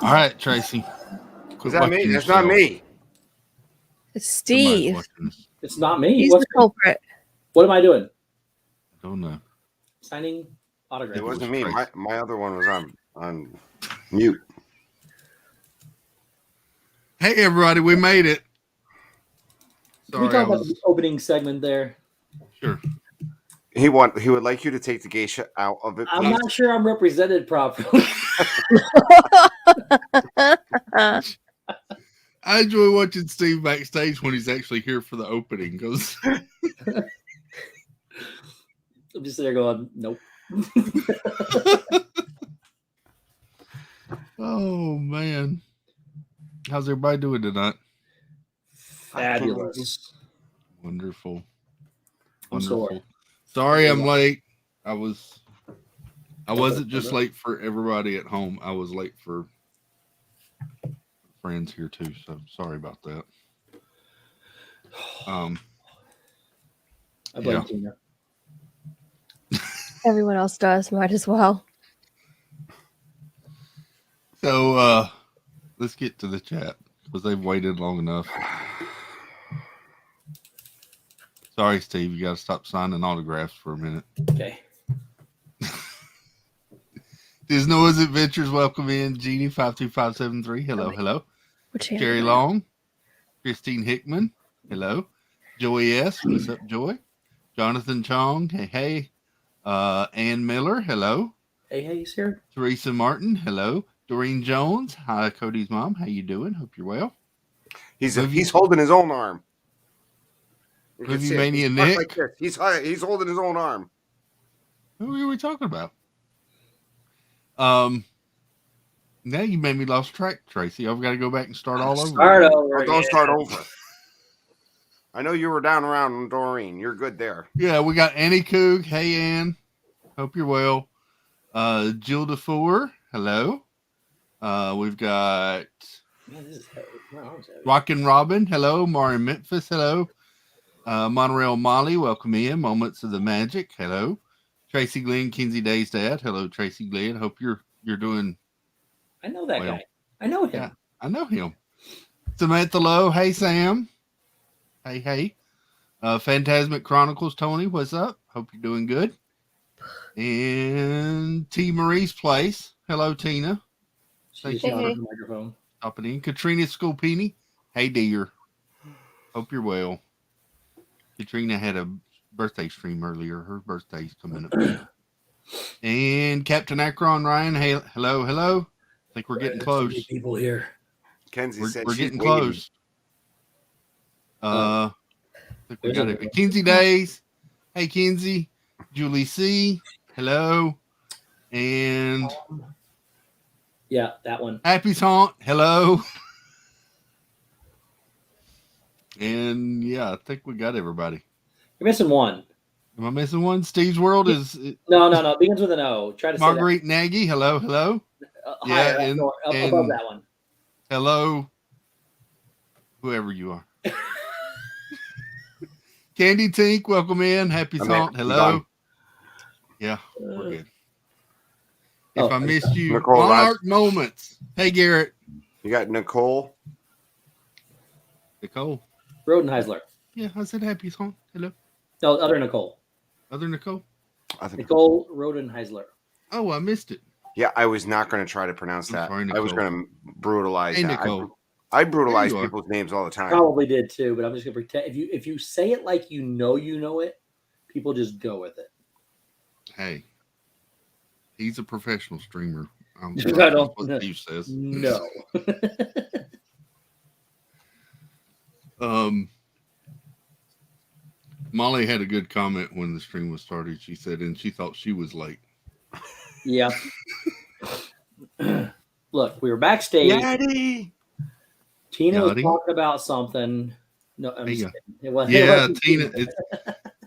All right, Tracy. Is that me? It's not me. It's Steve. It's not me. He's the culprit. What am I doing? I don't know. Signing autographs. It wasn't me. My other one was on mute. Hey, everybody, we made it. Can we talk about the opening segment there? Sure. He would like you to take the geisha out of it. I'm not sure I'm represented properly. I enjoy watching Steve backstage when he's actually here for the opening because I'm just there going, nope. Oh man. How's everybody doing tonight? Fabulous. Wonderful. I'm sore. Sorry I'm late. I wasn't just late for everybody at home. I was late for friends here too, so sorry about that. I blame Tina. Everyone else does. Might as well. So let's get to the chat because they've waited long enough. Sorry, Steve, you got to stop signing autographs for a minute. Okay. Disno's Adventures, welcome in. Jeannie 52573. Hello, hello. Jerry Long, Christine Hickman. Hello. Joey S. What's up, Joy? Jonathan Chong. Hey, hey. Ann Miller. Hello. Hey, he's here. Teresa Martin. Hello. Doreen Jones. Hi, Cody's mom. How you doing? Hope you're well. He's holding his own arm. Movie Mania Nick. Like he's holding his own arm. Who were we talking about? Now you made me lost track, Tracy. I've got to go back and start all over. Don't start over. I know you were down around Doreen. You're good there. Yeah, we got Annie Coog. Hey, Ann. Hope you're well. Jill DeFore. Hello. We've got Rockin' Robin. Hello. Mari Memphis. Hello. Monorail Molly. Welcome in. Moments of the Magic. Hello. Tracy Glenn, Kinsey Day's dad. Hello, Tracy Glenn. Hope you're doing. I know that guy. I know him. Yeah, I know him. Samantha Lowe. Hey, Sam. Hey, hey. Phantasmic Chronicles, Tony. What's up? Hope you're doing good. And T. Marie's Place. Hello, Tina. Thank you for the microphone. Stopping in. Katrina Scopini. Hey, dear. Hope you're well. Katrina had a birthday stream earlier. Her birthday's coming up. And Captain Akron Ryan. Hey, hello, hello. I think we're getting close. People here. Kenzie said we're she's getting waiting. close. I think we got it. Kenzie Days. Hey, Kenzie. Julie C. Hello. And yeah, that one. Happy's Haunt. Hello. And yeah, I think we got everybody. You're missing one. Am I missing one? Steve's World is No. It begins with an O. Try to Marguerite say Nagy. Hello. that. Yeah, Higher, above that one. Hello, whoever you are. Candy Tink, welcome in. Happy Salt. Hello. Yeah, we're good. If I missed you, Nicole, Monarch Moments. Hey, Garrett. You got Nicole. Rodenheisler. Yeah, I said Happy Salt. Hello. No, other Nicole. Other Nicole? Nicole Rodenheisler. Oh, I missed it. Yeah, I was not going to try to pronounce that. Sorry, I was going to brutalize that. Nicole. I brutalize people's names all the time. Probably did too, but I'm just going to pretend. If you say it like you know it, people just go with it. Hey, he's a professional streamer. I don't what Steve says. No. Molly had a good comment when the stream was started. She said, and she thought she was late. Yeah. Look, we were backstage. Daddy. Tina was talking about something. No, I'm just kidding. Yeah, Tina.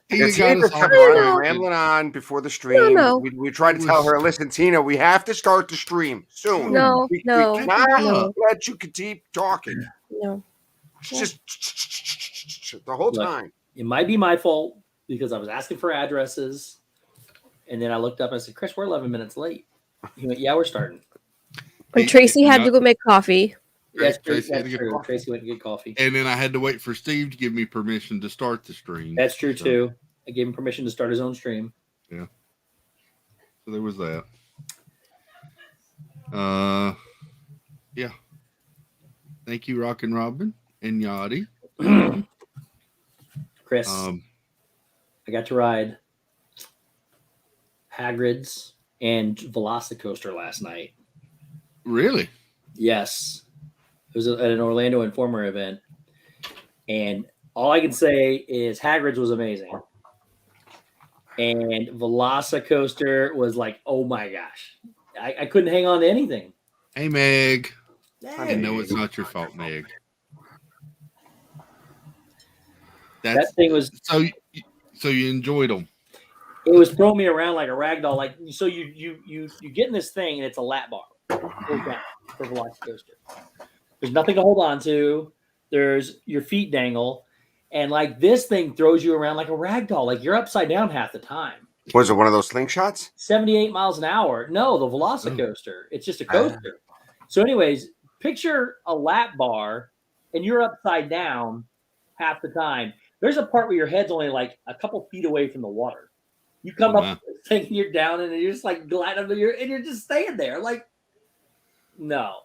Tina got us all rambling on before the stream. No. We tried to tell her, listen, Tina, we have to start the stream soon. No, we cannot let you keep talking. No. Just the whole time. It might be my fault because I was asking for addresses. And then I looked up and I said, Chris, we're 11 minutes late. He went, yeah, we're starting. When Tracy had to go make coffee. Yes, Tracy went to get coffee. And then I had to wait for Steve to give me permission to start the stream. That's true, too. I gave him permission to start his own stream. Yeah. So there was that. Yeah. Thank you, Rockin' Robin and Yachty. Chris, I got to ride Hagrid's and Velocicoaster last night. Really? Yes. It was at an Orlando Informer event. And all I can say is Hagrid's was amazing. And Velocicoaster was like, oh my gosh. I couldn't hang on to anything. Hey, Meg. I know it's not your fault, Meg. That thing was so you enjoyed them. It was throwing me around like a rag doll. Like so you get in this thing and it's a lap bar for Velocicoaster. There's nothing to hold on to. There's your feet dangle. And like this thing throws you around like a rag doll. Like you're upside down half the time. Was it one of those slingshots? 78 miles an hour. No, the Velocicoaster. It's just a coaster. So anyways, picture a lap bar and you're upside down half the time. There's a part where your head's only like a couple feet away from the water. You come up thinking you're down and you're just like gliding under and you're just staying there. Like, no.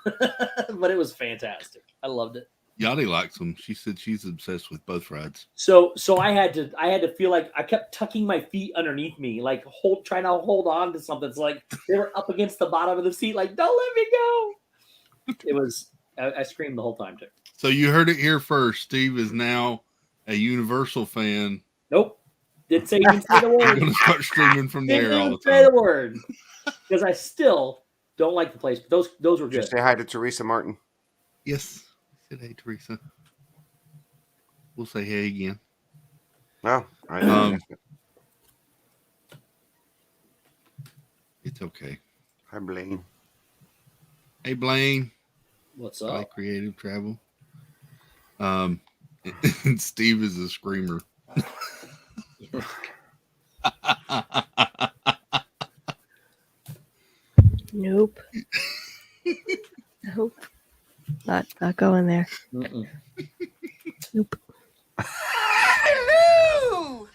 But it was fantastic. I loved it. Yachty likes them. She said she's obsessed with both rides. So I had to feel like I kept tucking my feet underneath me, like trying to hold on to something. It's like they were up against the bottom of the seat, like, don't let me go. It was I screamed the whole time too. So you heard it here first. Steve is now a Universal fan. Nope. Didn't say the word. I'm gonna start streaming from there all the time. Say the word. Because I still don't like the place, but those were good. Just say hi to Teresa Martin. Yes. Said hey, Teresa. We'll say hey again. No, I know. It's okay. Hi, Blaine. Hey, Blaine. What's up? Like Creative Travel. Steve is a screamer. Nope. Nope. Not going there. Mm-mm. Nope. Hello.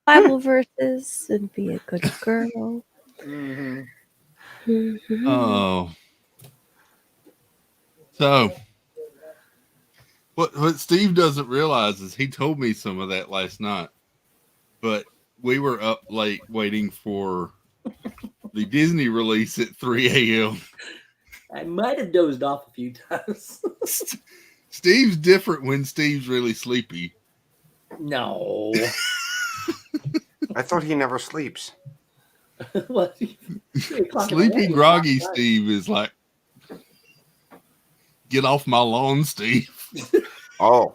Bible verses and be a good girl. Mm-hmm. Mm-hmm. Oh. So what Steve doesn't realize is he told me some of that last night, but we were up late waiting for the Disney release at 3 a.m. I might have dozed off a few times. Steve's different when Steve's really sleepy. No. I thought he never sleeps. What? Sleepy, groggy Steve is like, get off my lawn, Steve. Oh.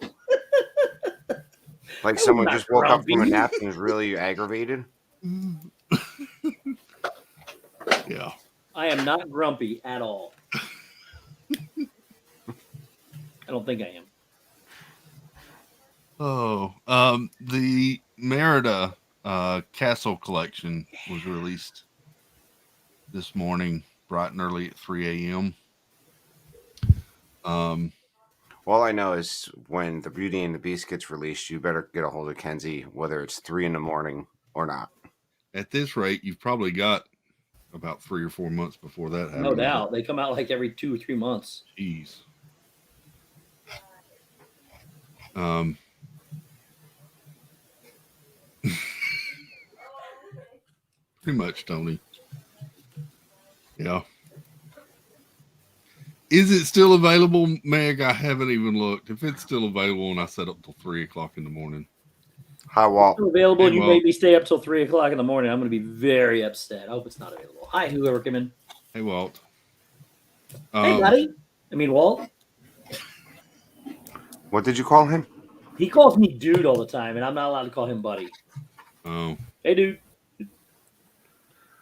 Like someone not just woke up from a grumpy. nap and was really aggravated? Yeah. I am not grumpy at all. I don't think I am. Oh, the Merida Castle collection was released this morning, bright and early at 3 a.m. All I know is when the Beauty and the Beast gets released, you better get a hold of Kenzie, whether it's 3 in the morning or not. At this rate, you've probably got about 3 or 4 months before that happens. No doubt. They come out like every 2 or 3 months. Jeez. Pretty much, Tony. Yeah. Is it still available, Meg? I haven't even looked. If it's still available and I set up till 3 o'clock in the morning. Hi, Walt. It's available. Hey, You Walt. made me stay up till 3 o'clock in the morning. I'm going to be very upset. I hope it's not available. Hi, whoever came in. Hey, Walt. Hey, buddy. I mean, Walt. What did you call him? He calls me dude all the time, and I'm not allowed to call him buddy. Oh, Hey, dude.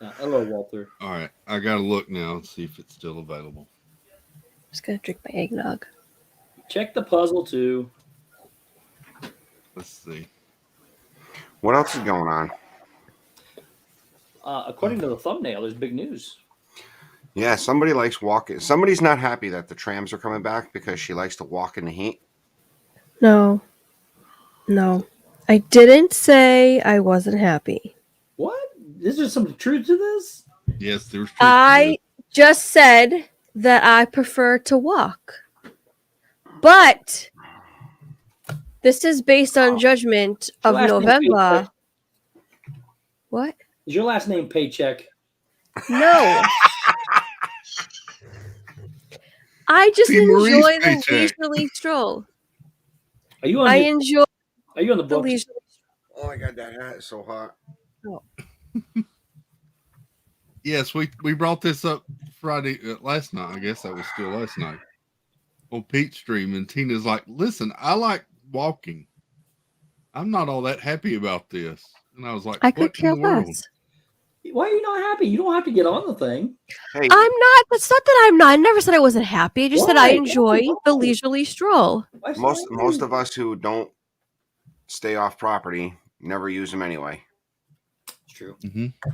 Hello, Walter. all right. I got to look now and see if it's still available. I'm just gonna drink my eggnog. Check the puzzle, too. Let's see. What else is going on? According to the thumbnail, there's big news. Yeah, somebody likes walking. Somebody's not happy that the trams are coming back because she likes to walk in the heat. No. I didn't say I wasn't happy. What? Is there some truth to this? Yes, there's truth to I just said that I prefer to walk. But this is based on judgment of Last name November. Paycheck. What? Is your last name Paycheck? No. I just See, Marie's enjoy the paycheck. leisurely stroll. Are you on? I enjoy Are you on the the books? leisurely Oh my God, that hat is so hot. Yes, we brought this up Friday last night. I guess that was still last night on Pete's stream, and Tina's like, "Listen, I like walking. I'm not all that happy about this." And I was like, I could "What in care the world?" less. Why are you not happy? You don't have to get on the thing. Hey, I'm not. That's not that I'm not. I never said I wasn't happy. I just said I Why? enjoy Why? the leisurely stroll. Why so most angry? of us who don't stay off property never use them anyway. It's true.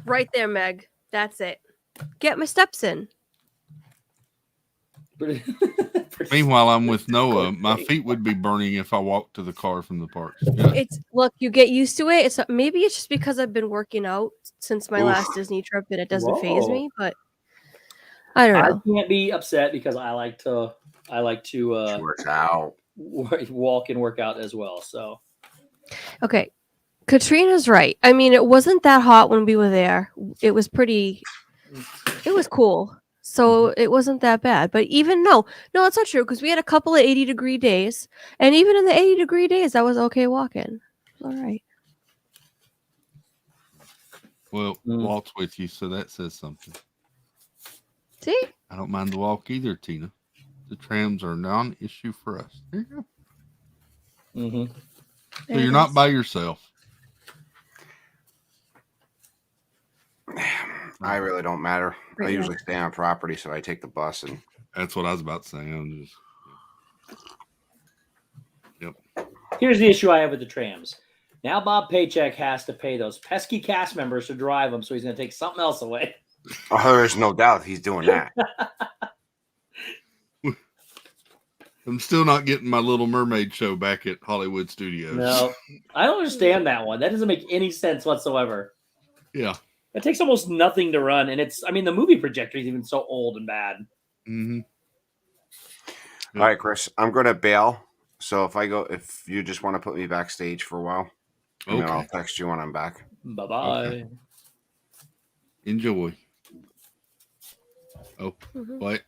Right there, Meg. That's it. Get my steps in. Meanwhile, I'm with Noah. My feet would be burning if I walked to the car from the park. Yeah. It's look, you get used to it. It's maybe it's just because I've been working out since my Oof. last Disney trip and it doesn't phase Whoa. me, but I don't I know. can't be upset because I like to She works out. walk and work out as well. So Okay. Katrina's right. I mean, it wasn't that hot when we were there. It was cool. So it wasn't that bad. But even no, it's not true because we had a couple of 80-degree days. And even in the 80-degree days, I was okay walking. It was all right. Well, Walt's with you, so that says something. See? I don't mind the walk either, Tina. The trams are a non-issue for us. There you go. mm-hmm. So you're not by yourself. I really don't matter. I Right now. usually stay on property, so I take the bus and That's what I was about to say. I'm just. Here's the issue I have with the trams. Now Bob Paycheck has to pay those pesky cast members to drive them, so he's going to take something else away. oh, there's no doubt he's doing that. I'm still not getting my Little Mermaid show back at Hollywood Studios. No, I don't understand that one. That doesn't make any sense whatsoever. Yeah. It takes almost nothing to run, and the movie projector is even so old and bad. Mm-hmm. All right, Chris, I'm going to bail. So if you just want to put me backstage for a while, and then I'll Okay. text you when I'm back. Bye-bye. Enjoy. Oh, Mhm. what?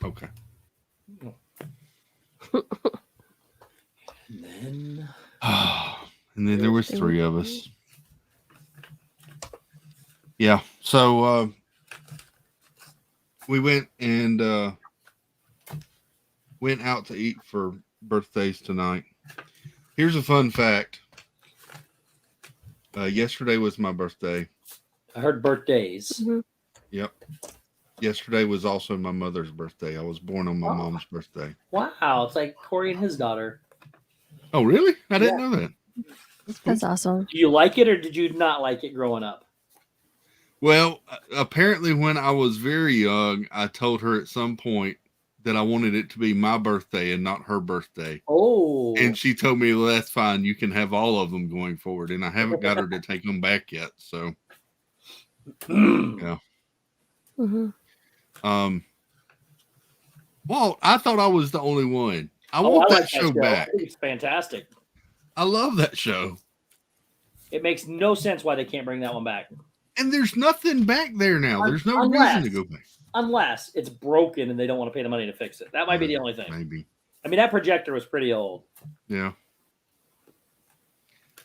Okay. And then And then there was 3 of us. Yeah. So we went and went out to eat for birthdays tonight. Here's a fun fact. Yesterday was my birthday. I heard birthdays. Mhm. Yep. Yesterday was also my mother's birthday. I was born on my Oh. mom's birthday. Wow, it's like Corey and his daughter. Oh, really? I didn't know that. That's cool. That's awesome. Do you like it or did you not like it growing up? Well, apparently when I was very young, I told her at some point that I wanted it to be my birthday and not her birthday. Oh. And she told me, well, that's fine. You can have all of them going forward. And I haven't got her to take them back yet. So, yeah. Mm-hmm. Well, I thought I was the only one. I Oh, want I that like show back. It's fantastic. I love that show. It makes no sense why they can't bring that one back. And there's nothing back there now. There's no Unless- reason to go back. Unless it's broken and they don't want to pay the money to fix it. That might be the only thing. Maybe. I mean, that projector was pretty old. Yeah.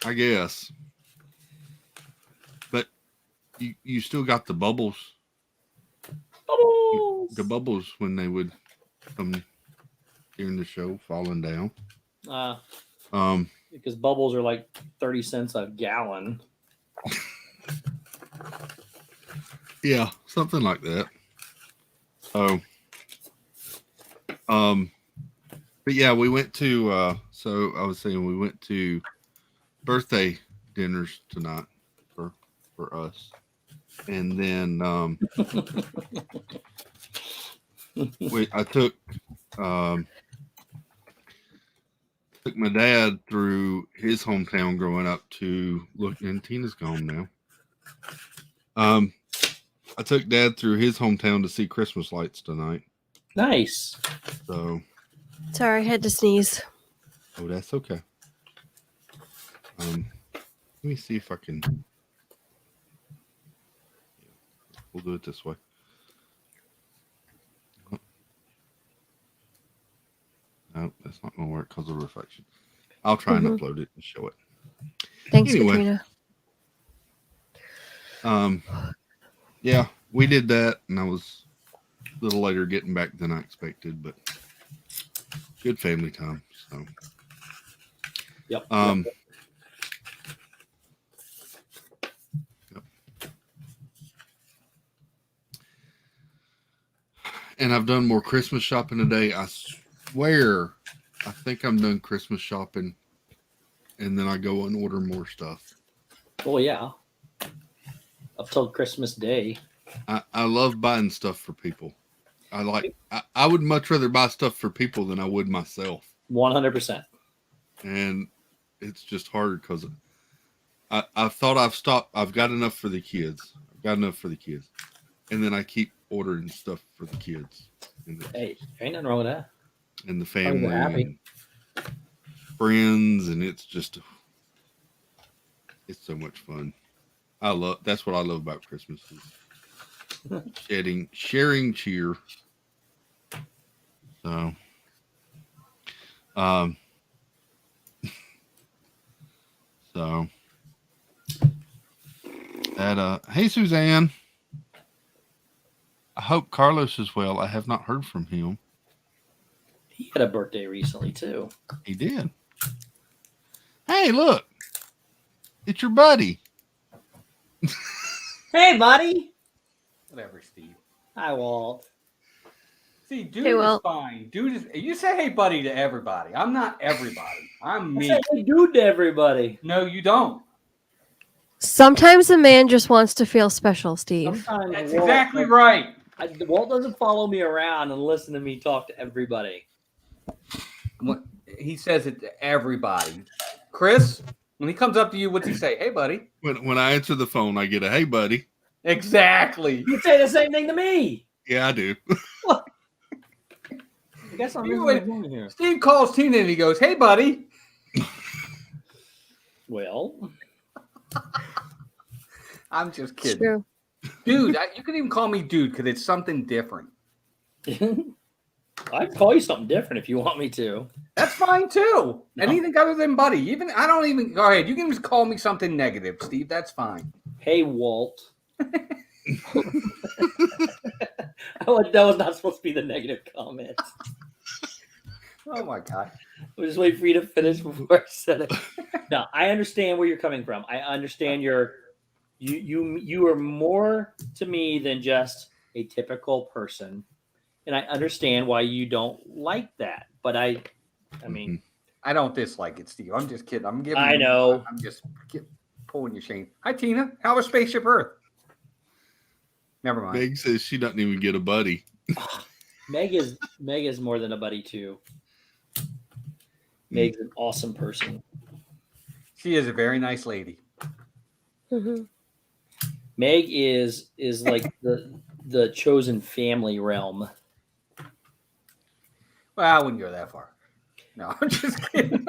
I guess. But you still got the bubbles. Bubbles! The bubbles when they would come during the show falling down. Because bubbles are like 30 cents a gallon. Yeah, something like that. So, but yeah, we went to, so I was saying we went to birthday dinners tonight for us. And then, I took my dad through his hometown growing up to look, and Tina's gone now. I took Dad through his hometown to see Christmas lights tonight. Nice. So, Sorry, I had to sneeze. oh, that's okay. Let me see if I can. We'll do it this way. No, that's not going to work because of reflection. I'll try and upload it and show it. Thanks, Anyway. Katrina. Yeah, we did that, and I was a little later getting back than I expected, but good family time. So, Yep. Yep. And I've done more Christmas shopping today. I swear, I think I'm done Christmas shopping, and then I go and order more stuff. Oh, yeah. Up till Christmas Day. I love buying stuff for people. I would much rather buy stuff for people than I would myself. 100%. And it's just harder because I thought I've got enough for the kids. And then I keep ordering stuff for the kids. Hey, ain't nothing wrong with that. And the family happy. and friends, and it's so much fun. That's what I love about Christmas. Sharing cheer. So, hey Suzanne, I hope Carlos is well. I have not heard from him. He had a birthday recently too. He did. Hey, look, it's your buddy. Hey, buddy. Whatever, Steve. Hi, Walt. See, dude Hey, is Will. fine. Dude is. You say "Hey, buddy" to everybody. I'm not everybody. I'm I me. said, hey, dude to everybody. No, you don't. Sometimes a man just wants to feel special, Steve. Sometimes That's Walt, exactly right. Walt doesn't follow me around and listen to me talk to everybody. He says it to everybody. Chris, when he comes up to you, what's he say? Hey, buddy. When I answer the phone, I get a "Hey, buddy." Exactly. You say the same thing to me. Yeah, I do. I guess I'm You missing would- one here. Steve calls Tina and he goes, "Hey, buddy." Well, I'm just It's kidding. true. Dude, you can even call me dude because it's something different. I'd call you something different if you want me to. That's fine too. No. Anything other than buddy. Even I don't even go ahead. You can just call me something negative, Steve. That's fine. Hey, Walt. That was not supposed to be the negative comment. Oh my god. I was just waiting for you to finish before I said it. No, I understand where you're coming from. I understand you are more to me than just a typical person. And I understand why you don't like that. But I mean, I don't dislike it, Steve. I'm just kidding. I know. I'm just pulling your chain. Hi, Tina. How was Spaceship Earth? Never mind. Meg says she doesn't even get a buddy. Meg is more than a buddy too. Meg's an awesome person. She is a very nice lady. Mm-hmm. Meg is like the chosen family realm. Well, I wouldn't go that far. No, I'm just kidding.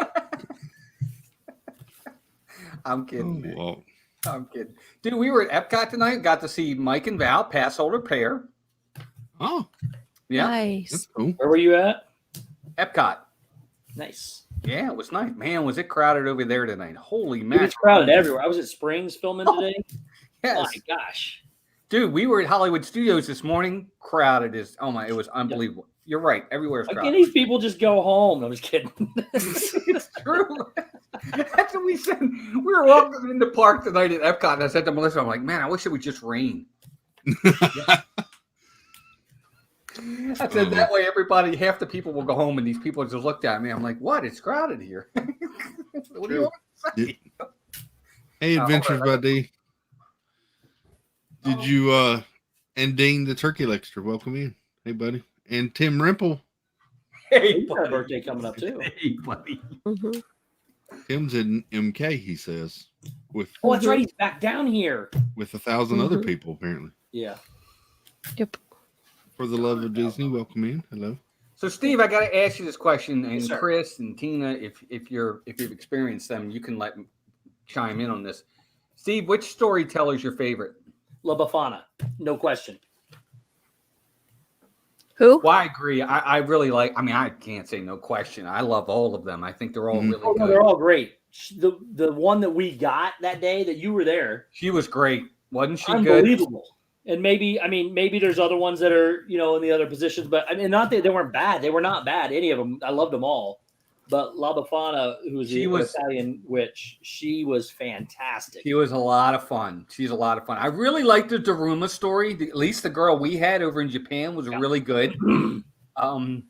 I'm kidding. Oh, well. I'm kidding. Dude, we were at Epcot tonight. Got to see Mike and Val, pass holder pair. Oh, Yeah. Nice. that's cool. Where were you at? Epcot. Nice. Yeah, it was nice. Man, was it crowded over there tonight. Holy Dude, man. it's crowded everywhere. I was at Springs filming today. Yes. My gosh. Dude, we were at Hollywood Studios this morning. Crowded as it was unbelievable. You're right. Everywhere's Why crowded. can't these people just go home? I'm just kidding. It's true. That's what we said. We were walking in the park tonight at Epcot, and I said to Melissa, I'm like, man, I wish it would just rain. I said that way everybody, half the people will go home, and these people just looked at me. I'm like, what? It's crowded here. What do you want to say? Hey, Adventures hold on. Buddy. Did you and Dean the Turkey Lecture, welcome in. Hey, buddy. And Tim Rimple. Hey, He's got a birthday coming up too. Hey, buddy. Mm-hmm. Tim's in MK, he says, with Oh, that's right. He's back down here. 1,000 other Mhm. people, apparently. Yeah. Yep. For the love of Disney, welcome in. Hello. So, Steve, I got to ask you this question, and Yes, sir. Chris and Tina, if you've experienced them, you can chime in on this. Steve, which storyteller is your favorite? La Befana. No question. Who? Well, I agree. I really like. I mean, I can't say no question. I love all of them. I think they're all Mhm. really Oh, no, good. they're all great. The one that we got that day that you were there, She was great, wasn't she? Good. unbelievable. And maybe there's other ones that are, in the other positions, but I mean, not that they weren't bad. They were not bad. Any of them. I loved them all. But La Befana, who was the Italian witch, she was fantastic. She was a lot of fun. She's a lot of fun. I really liked the Daruma story. At least the girl we had over in Japan was really good. And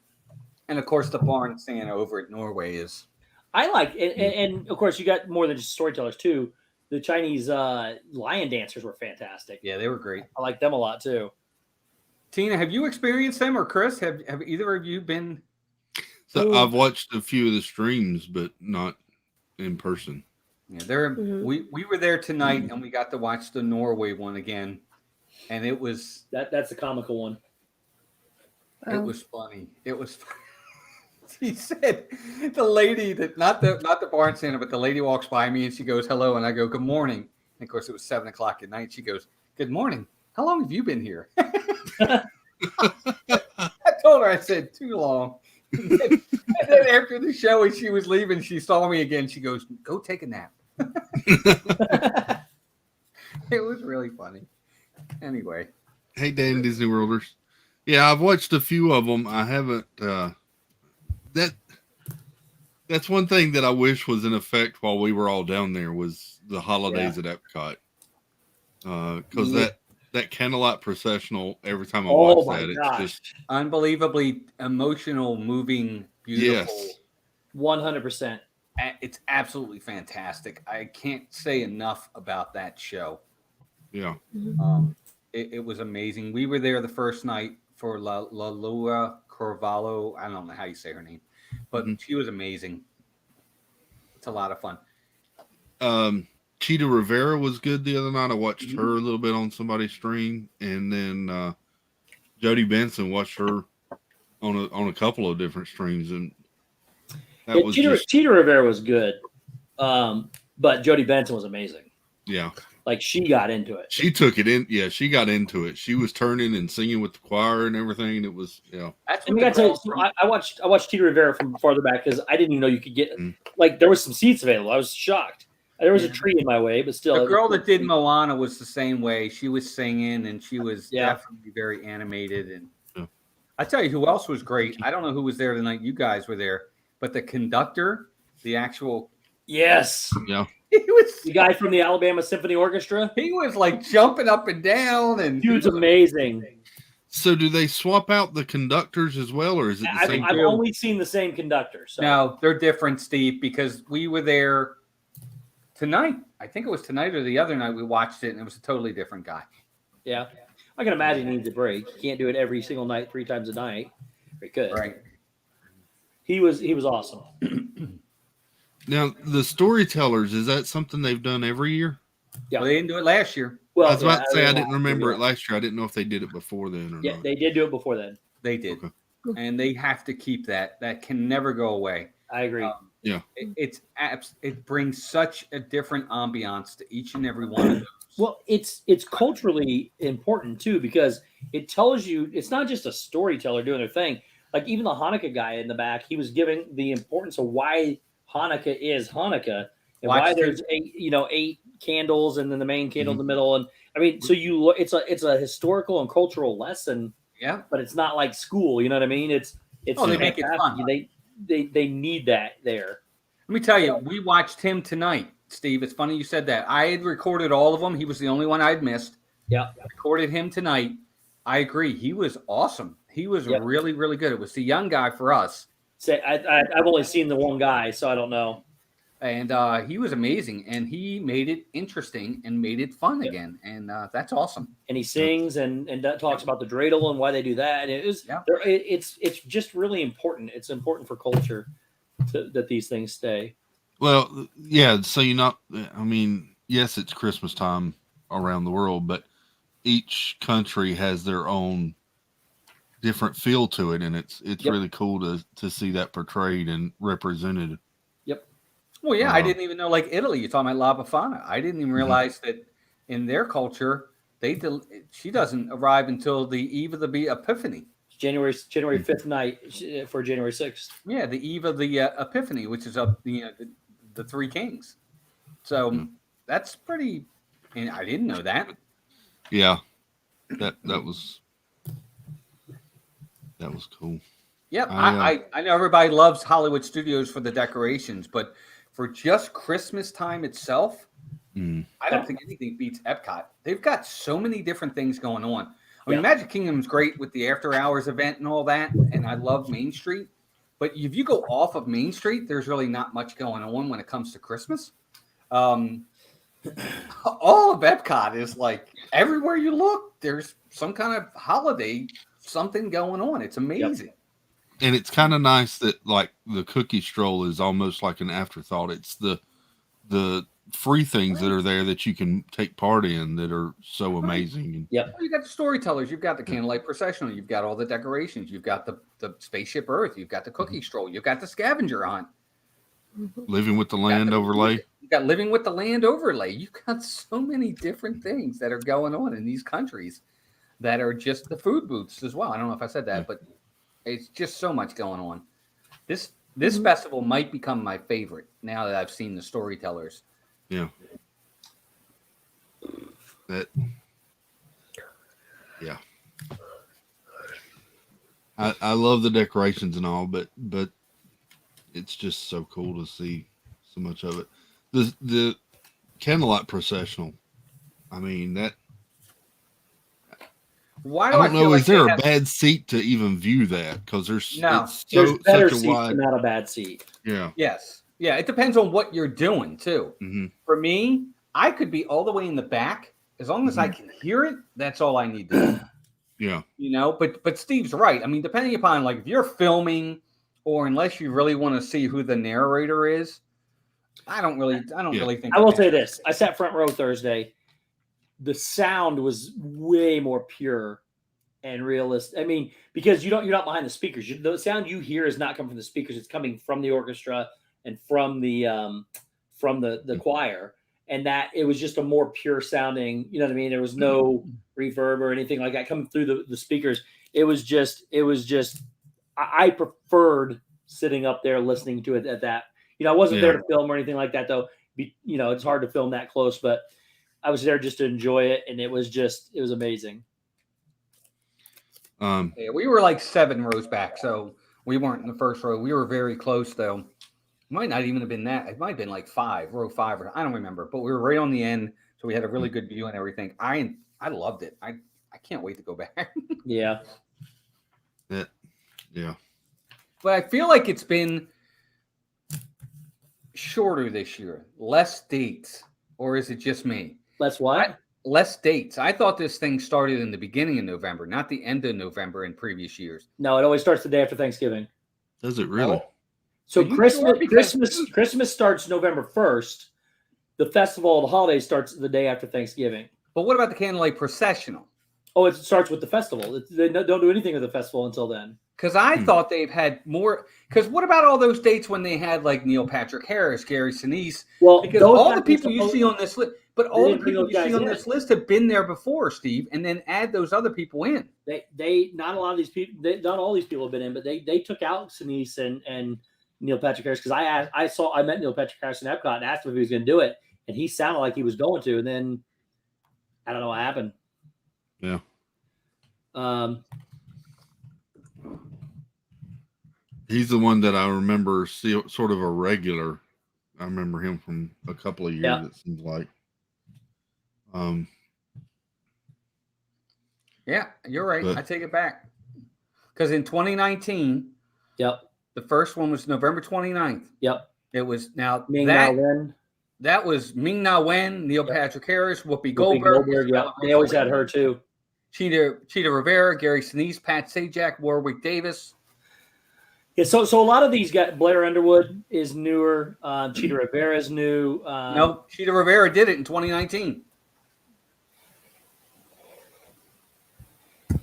of course, the Barn Santa over at Norway is. I like, and of course, you got more than just storytellers too. The Chinese lion dancers were fantastic. Yeah, they were great. I like them a lot too. Tina, have you experienced them, or Chris? Have either of you been? So I've watched a few of the streams, but not in person. Yeah, they're Mhm. we were there tonight, and we got to watch the Norway one again, and it was That's the comical one. it was funny. It was. She said, the lady that not the barn Santa, but the lady walks by me and she goes, hello. And I go, good morning. And of course it was 7:00 at night. She goes, good morning. How long have you been here? I told her, I said, too long. And then after the show, when she was leaving, she saw me again. She goes, go take a nap. It was really funny. Anyway. Hey, Dan Disney Worlders. Yeah, I've watched a few of them. I haven't. That's one thing that I wish was in effect while we were all down there was the holidays at Epcot. Because that candlelight processional, every time I watch that, it's just unbelievably emotional, moving, beautiful. Yes. 100%. It's absolutely fantastic. I can't say enough about that show. Yeah. It was amazing. We were there the first night for La Lua Carvalho. I don't know how you say her name, but she was amazing. It's a lot of fun. Cheetah Rivera was good the other night. I watched her a little bit on somebody's stream, and then Jody Benson watched her on a couple of different streams, and that was Cheetah Rivera was good, but Jody Benson was amazing. Yeah. Like she got into it. She took it in. Yeah, she got into it. She was turning and singing with the choir and everything. It was, That's And what I gotta tell you, so I watched Tita Rivera from farther back because I didn't even know you could get like there was some seats available. I was shocked. There was a tree in my way, but still. The girl that did Moana was the same way. She was singing and she was definitely very animated. And I tell you who else was great. I don't know who was there tonight. You guys were there, but the conductor, the actual yeah. He was the guy from the Alabama Symphony Orchestra. He was like jumping up and down, and dude's amazing. So, do they swap out the conductors as well, or is it the same? I've only seen the same conductor. So. No, they're different, Steve, because we were there tonight. I think it was tonight or the other night we watched it, and it was a totally different guy. Yeah, I can imagine he needs a break. He can't do it every single night, 3 times a night. He could. Right. He was awesome. Now, the storytellers, is that something they've done every year? Yeah, well, they didn't do it last year. Well, I was about to say I didn't remember it last year. I didn't know if they did it before then or not. They did do it before then. They did, and they have to keep that. That can never go away. I agree. It brings such a different ambiance to each and every one of those. Well, it's culturally important too because it tells you it's not just a storyteller doing their thing. Like even the Hanukkah guy in the back, he was giving the importance of why Hanukkah is Hanukkah and why there's 8 candles and then the main candle in the middle. And I mean, so you look, it's a historical and cultural lesson. Yeah, but it's not like school. You know what I mean? It's they make it fun. They need that there. Let me tell you, we watched him tonight, Steve. It's funny you said that. I had recorded all of them. He was the only one I'd missed. Yeah, recorded him tonight. I agree. He was awesome. He was really, really good. It was the young guy for us. Say, I've only seen the one guy, so I don't know. And he was amazing, and he made it interesting and made it fun again, and that's awesome. And he sings and talks about the dreidel and why they do that. And it's just really important. It's important for culture that these things stay. Well, yeah. So I mean, yes, it's Christmas time around the world, but each country has their own different feel to it, and it's really cool to see that portrayed and represented. Yep. Well, yeah, I didn't even know, like Italy, you're talking about La Befana. I didn't even realize that in their culture, she doesn't arrive until the eve of the Epiphany. January 5th night for January 6th. Yeah, the eve of the Epiphany, which is the 3 kings. So that's pretty, and I didn't know that. Yeah, that was cool. Yep, I know everybody loves Hollywood Studios for the decorations, but for just Christmas time itself, I don't think anything beats Epcot. They've got so many different things going on. I mean, Magic Kingdom's great with the after hours event and all that, and I love Main Street. But if you go off of Main Street, there's really not much going on when it comes to Christmas. All of Epcot is like everywhere you look, there's some kind of holiday, something going on. It's amazing. Yep. And it's kind of nice that like the cookie stroll is almost like an afterthought. It's the free things that are there that you can take part in that are so amazing. Yep. Well, you got the storytellers, you've got the candlelight processional, you've got all the decorations, you've got the spaceship Earth, you've got the cookie stroll, you've got the scavenger hunt. Living with the land overlay. You got living with the land overlay. You've got so many different things that are going on in these countries that are just the food booths as well. I don't know if I said that, but it's just so much going on. This festival might become my favorite now that I've seen the storytellers. Yeah. I love the decorations and all, but it's just so cool to see so much of it. The candlelight processional. I mean that. Why I don't know. Is there a bad seat to even view that? Because there's there's better seats, but not a bad seat. Yeah. Yes. Yeah. It depends on what you're doing too. Mm-hmm. For me, I could be all the way in the back as long as I can hear it. That's all I need to do. Yeah. You know, but Steve's right. I mean, depending upon like if you're filming, or unless you really want to see who the narrator is, I don't really think. I will say this: I sat front row Thursday. The sound was way more pure and realistic. I mean, because you're not behind the speakers. The sound you hear is not coming from the speakers. It's coming from the orchestra and from the choir. and that it was just a more pure sounding. You know what I mean? There was no reverb or anything like that coming through the speakers. It was just. I preferred sitting up there listening to it at that. I wasn't there to film or anything like that, though. It's hard to film that close, but I was there just to enjoy it, and it was amazing. We were like 7 rows back, so we weren't in the first row. We were very close, though. It might not even have been that. It might have been like row 5, or I don't remember. But we were right on the end, so we had a really good view and everything. I loved it. I can't wait to go back. Yeah. Yeah. But I feel like it's been shorter this year, less dates, or is it just me? Less what? Less dates. I thought this thing started in the beginning of November, not the end of November in previous years. No, it always starts the day after Thanksgiving. Does it really? So Christmas starts November 1st. The Festival of the Holidays starts the day after Thanksgiving. But what about the Candlelight Processional? Oh, it starts with the festival. They don't do anything with the festival until then. Because I thought they've had more. Because what about all those dates when they had like Neil Patrick Harris, Gary Sinise? Well, because all the people you see on this list, but all the people you see on this list have been there before, Steve, and then add those other people in. They not a lot of these people. Not all these people have been in, but they took out Sinise and Neil Patrick Harris because I met Neil Patrick Harris in Epcot and asked him if he was going to do it, and he sounded like he was going to, and then I don't know what happened. Yeah. He's the one that I remember sort of a regular. I remember him from a couple of years, it seems like. Yeah, you're right. I take it back. Because in 2019, the first one was November 29th. Yep. It was now Ming Na Wen. That was Ming Na Wen, Neil Patrick Harris, Whoopi Goldberg. They always had her too. Cheetah Rivera, Gary Sinise, Pat Sajak, Warwick Davis. Yeah, so a lot of these guys, Blair Underwood is newer. Cheetah Rivera is new. No, Cheetah Rivera did it in 2019.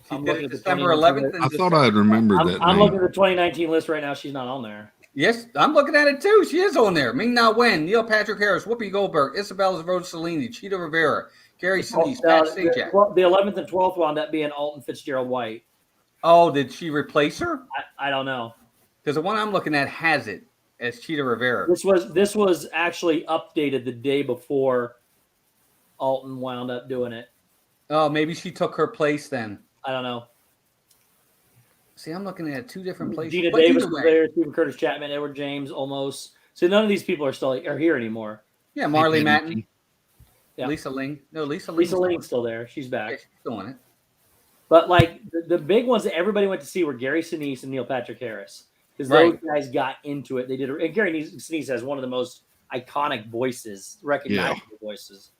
She did it December 11th. I thought I had remembered that. I'm looking at the 2019 list right now. She's not on there. Yes, I'm looking at it too. She is on there. Ming Na Wen, Neil Patrick Harris, Whoopi Goldberg, Isabella Rossellini, Cheetah Rivera, Gary Sinise, Pat Sajak. The 11th and 12th wound up being Alton Fitzgerald White. Oh, did she replace her? I don't know. Because the one I'm looking at has it as Cheetah Rivera. This was actually updated the day before Alton wound up doing it. Oh, maybe she took her place then. I don't know. See, I'm looking at 2 different places. Gina Davis was there, Stephen Curtis Chapman, Edward James, almost. So none of these people are here anymore. Yeah, Marley Matten. Yeah. Lisa Ling. No, Lisa Ling's still there. She's back. Yeah, she's still on it. But like the big ones that everybody went to see were Gary Sinise and Neil Patrick Harris. Because those guys got into it. They did. And Gary Sinise has one of the most iconic voices, recognizable voices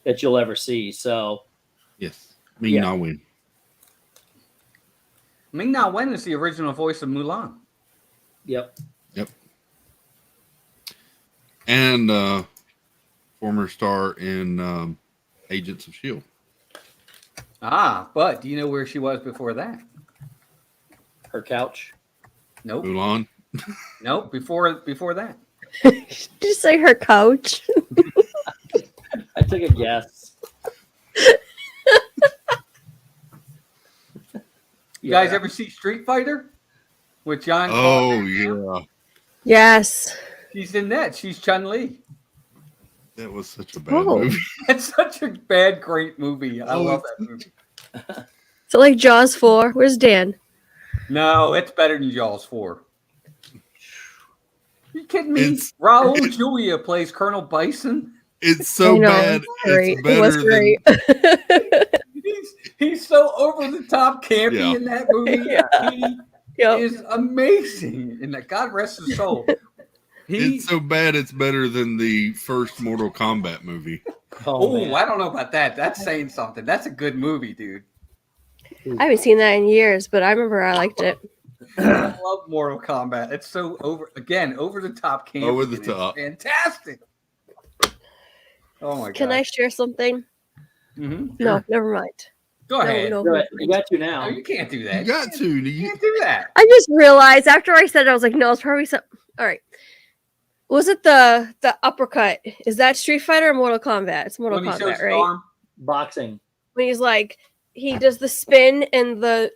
that you'll ever see. So, yes, Ming Na Wen. Ming Na Wen is the original voice of Mulan. Yep. And former star in Agents of S.H.I.E.L.D. But do you know where she was before that? Her couch. Nope. Mulan. Nope. Before that. Did you say her couch? I took a guess. You guys ever see Street Fighter with John? Oh, yeah. Yes. She's in that. She's Chun-Li. That was such a bad movie. It's such a bad, great movie. I love that movie. So like Jaws 4. Where's Dan? No, it's better than Jaws 4. You kidding me? Raul Julia plays Colonel Bison. It's so bad. It's better it was great. He's so over the top campy in that movie. He is amazing. And that God rest his soul. It's so bad it's better than the first Mortal Kombat movie. Oh, I don't know about that. That's saying something. That's a good movie, dude. I haven't seen that in years, but I remember I liked it. I love Mortal Kombat. It's so over the top campy. Over the top. Fantastic. Oh my God. Can I share something? Mm-hmm. No, never mind. Go ahead. No, you got to now. No, you can't do that. You got to. You can't do that. I just realized after I said it, I was like, no, it's probably some. All right. Was it the uppercut? Is that Street Fighter or Mortal Kombat? It's Mortal When he shows Kombat, his right? arm, Boxing. When he's like, he does the spin and the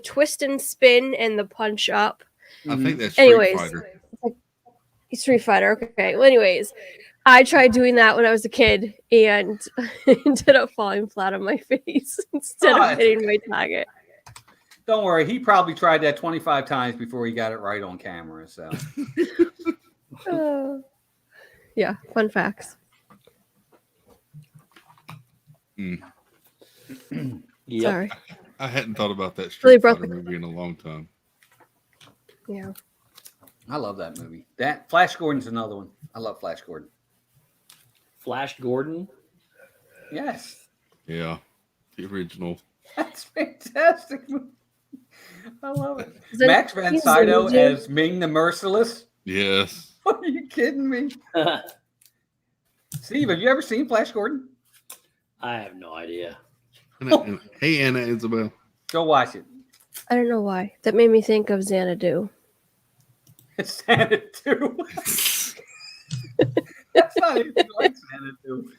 twist and spin and the punch up. I think that's Street Anyways, Fighter. Street Fighter. Okay. Well, anyways, I tried doing that when I was a kid and ended up falling flat on my face instead of hitting my target. don't worry, he probably tried that 25 times before he got it right on camera. So, yeah, fun facts. Yep. Sorry. I hadn't thought about that Really Street broke Fighter movie in a long time. Yeah. I love that movie. That Flash Gordon's another one. I love Flash Gordon. Flash Gordon. Yes, Yeah, the original. that's fantastic. I love it. Is it- Max Van he's Sydow a- as Ming the Merciless. Yes. Are you kidding me? Steve, have you ever seen Flash Gordon? I have no idea. Hey, Anna Isabel. Go watch it. I don't know why. That made me think of Xanadu. It's Xanadu. That's not even like Xanadu.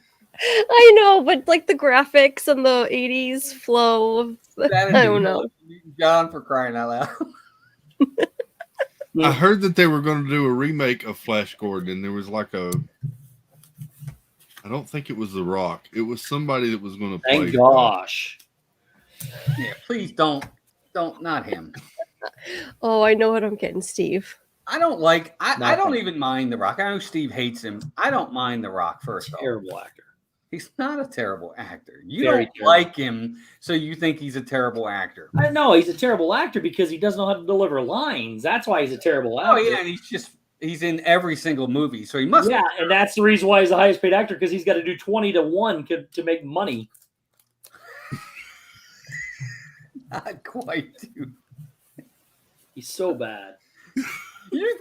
I know, but like the graphics and the 80s flow of Xanadu. I don't know. John, for crying out loud. I heard that they were going to do a remake of Flash Gordon, and there was like I don't think it was The Rock. It was somebody that was going to play. Thank gosh. Yeah, please don't, not him. Oh, I know what I'm getting, Steve. I don't like, I don't Nothing. even mind The Rock. I know Steve hates him. I don't mind The Rock, first off. Terrible actor. He's not a terrible actor. You Very don't terrible. like him, so you think he's a terrible actor. I know he's a terrible actor because he doesn't know how to deliver lines. That's why he's a terrible actor. Oh, yeah, and he's in every single movie, so he must. Yeah, and that's the reason why he's the highest paid actor because he's got to do 20 to 1 to make money. Not quite, dude. He's so bad. You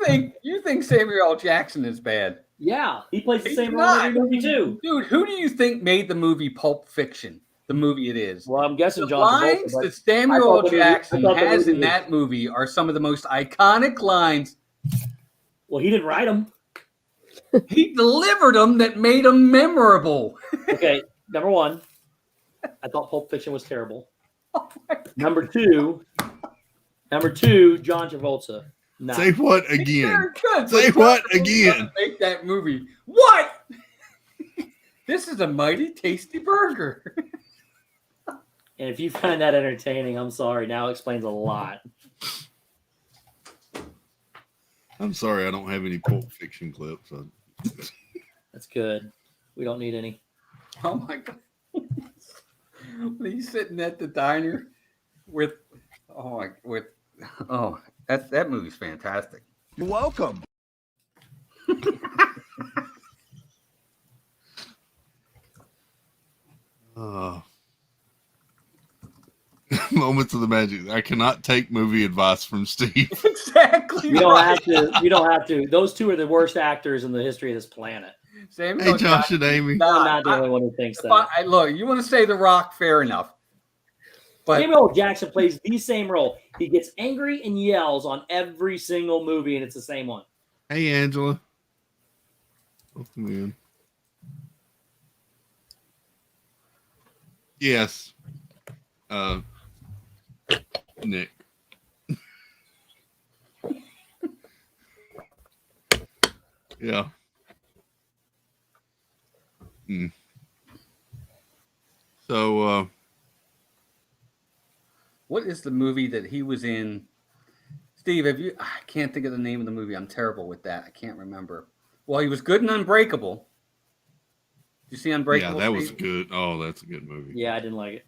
think Samuel L. Jackson is bad? Yeah, he plays the He's same role in every movie too. Dude, who do you think made the movie Pulp Fiction? The movie it is. Well, I'm guessing The John lines Travolta, but that Samuel L. I Jackson thought the has movie in was- that movie are some of the most iconic lines. well, he didn't write them. He delivered them that made them memorable. Okay, number one, I thought Pulp Fiction was terrible. Oh my God. Number two, John Travolta. No. Say what He's again? very good, Say but what John Travolta again? doesn't Make that movie. What? This is a mighty tasty burger. And if you find that entertaining, I'm sorry. Now it explains a lot. I'm sorry, I don't have any Pulp Fiction clips. That's good. We don't need any. Oh my God. When he's sitting at the diner with that movie's fantastic. Welcome. Moments of the magic. I cannot take movie advice from Steve. Exactly. You don't have to. You don't have to. Those two are the worst actors in the history of this planet. Samuel Hey, Josh and Amy. I'm not the only one who thinks that. Look, you want to say The Rock, fair enough. But Samuel L. Jackson plays the same role. He gets angry and yells on every single movie, and it's the same one. Hey, Angela. Welcome in. Yes. Nick. Yeah. So, what is the movie that he was in? Steve, I can't think of the name of the movie. I'm terrible with that. I can't remember. Well, he was good in Unbreakable. Did you see Unbreakable? yeah, that was Steve? good. Oh, that's a good movie. Yeah, I didn't like it.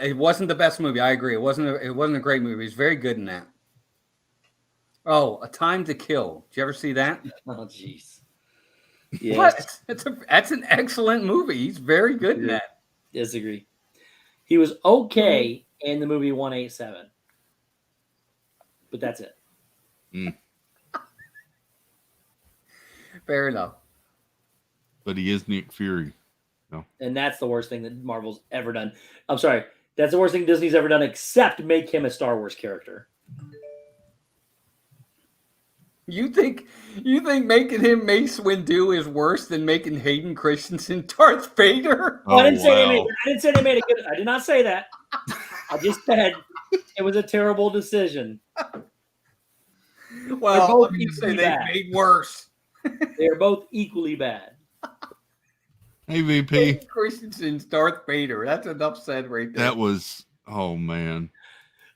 It wasn't the best movie. I agree. It wasn't a great movie. He's very good in that. Oh, A Time to Kill. Did you ever see that? Oh, jeez. Yes. What? That's an excellent movie. He's very good in that. Disagree. He was okay in the movie 187. But that's it. Fair enough. But he is Nick Fury. And that's the worst thing that Marvel's ever done. I'm sorry. That's the worst thing Disney's ever done, except make him a Star Wars character. You think making him Mace Windu is worse than making Hayden Christensen Darth Vader? Oh, I didn't say they wow. made. I didn't say they made it good. I did not say that. I just said it was a terrible decision. Well, both let me just say equally they bad. made worse. They are both equally bad. Hey, VP. Hayden Christensen's Darth Vader. That's enough said right there. That was, oh, man.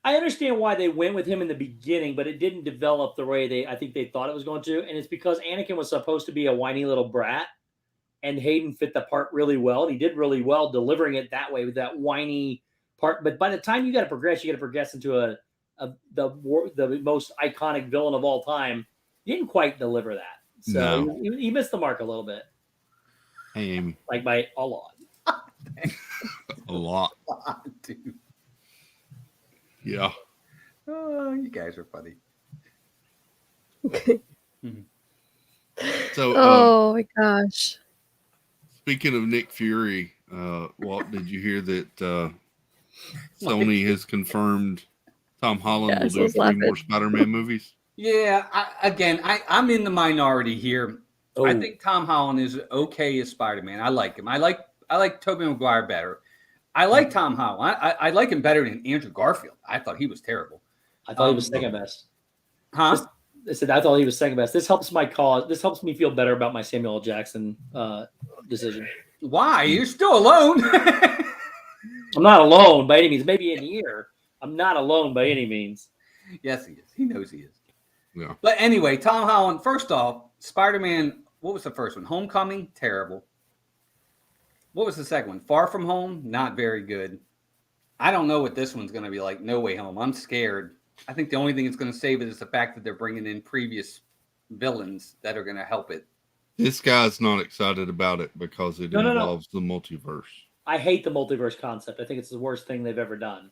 I understand why they went with him in the beginning, but it didn't develop the way I think they thought it was going to. And it's because Anakin was supposed to be a whiny little brat, and Hayden fit the part really well. And he did really well delivering it that way with that whiny part. But by the time you got to progress into the most iconic villain of all time. He didn't quite deliver that. So No. he missed the mark a little bit. Hey, Amy. Like by a lot. A lot. Dude. Yeah. Oh, you guys are funny. So, Oh my gosh. speaking of Nick Fury, Walt, did you hear that Sony has confirmed Tom Holland Yeah, will so do it's 3 laughing. more Spider-Man movies? Yeah, I'm in the minority here. Oh. I think Tom Holland is okay as Spider-Man. I like him. I like Tobey Maguire better. I like Tom Holland. I like him better than Andrew Garfield. I thought he was terrible. I thought he was second best. Huh? I said I thought he was second best. This helps my cause. This helps me feel better about my Samuel L. Jackson decision. Why? You're still alone. I'm not alone by any means. Maybe in a year. I'm not alone by any means. Yes, he is. He knows he is. Yeah. But anyway, Tom Holland, first off, Spider-Man, what was the first one? Homecoming? Terrible. What was the second one? Far From Home? Not very good. I don't know what this one's going to be like. No Way Home. I'm scared. I think the only thing that's going to save it is the fact that they're bringing in previous villains that are going to help it. This guy's not excited about it because it involves the multiverse. I hate the multiverse concept. I think it's the worst thing they've ever done.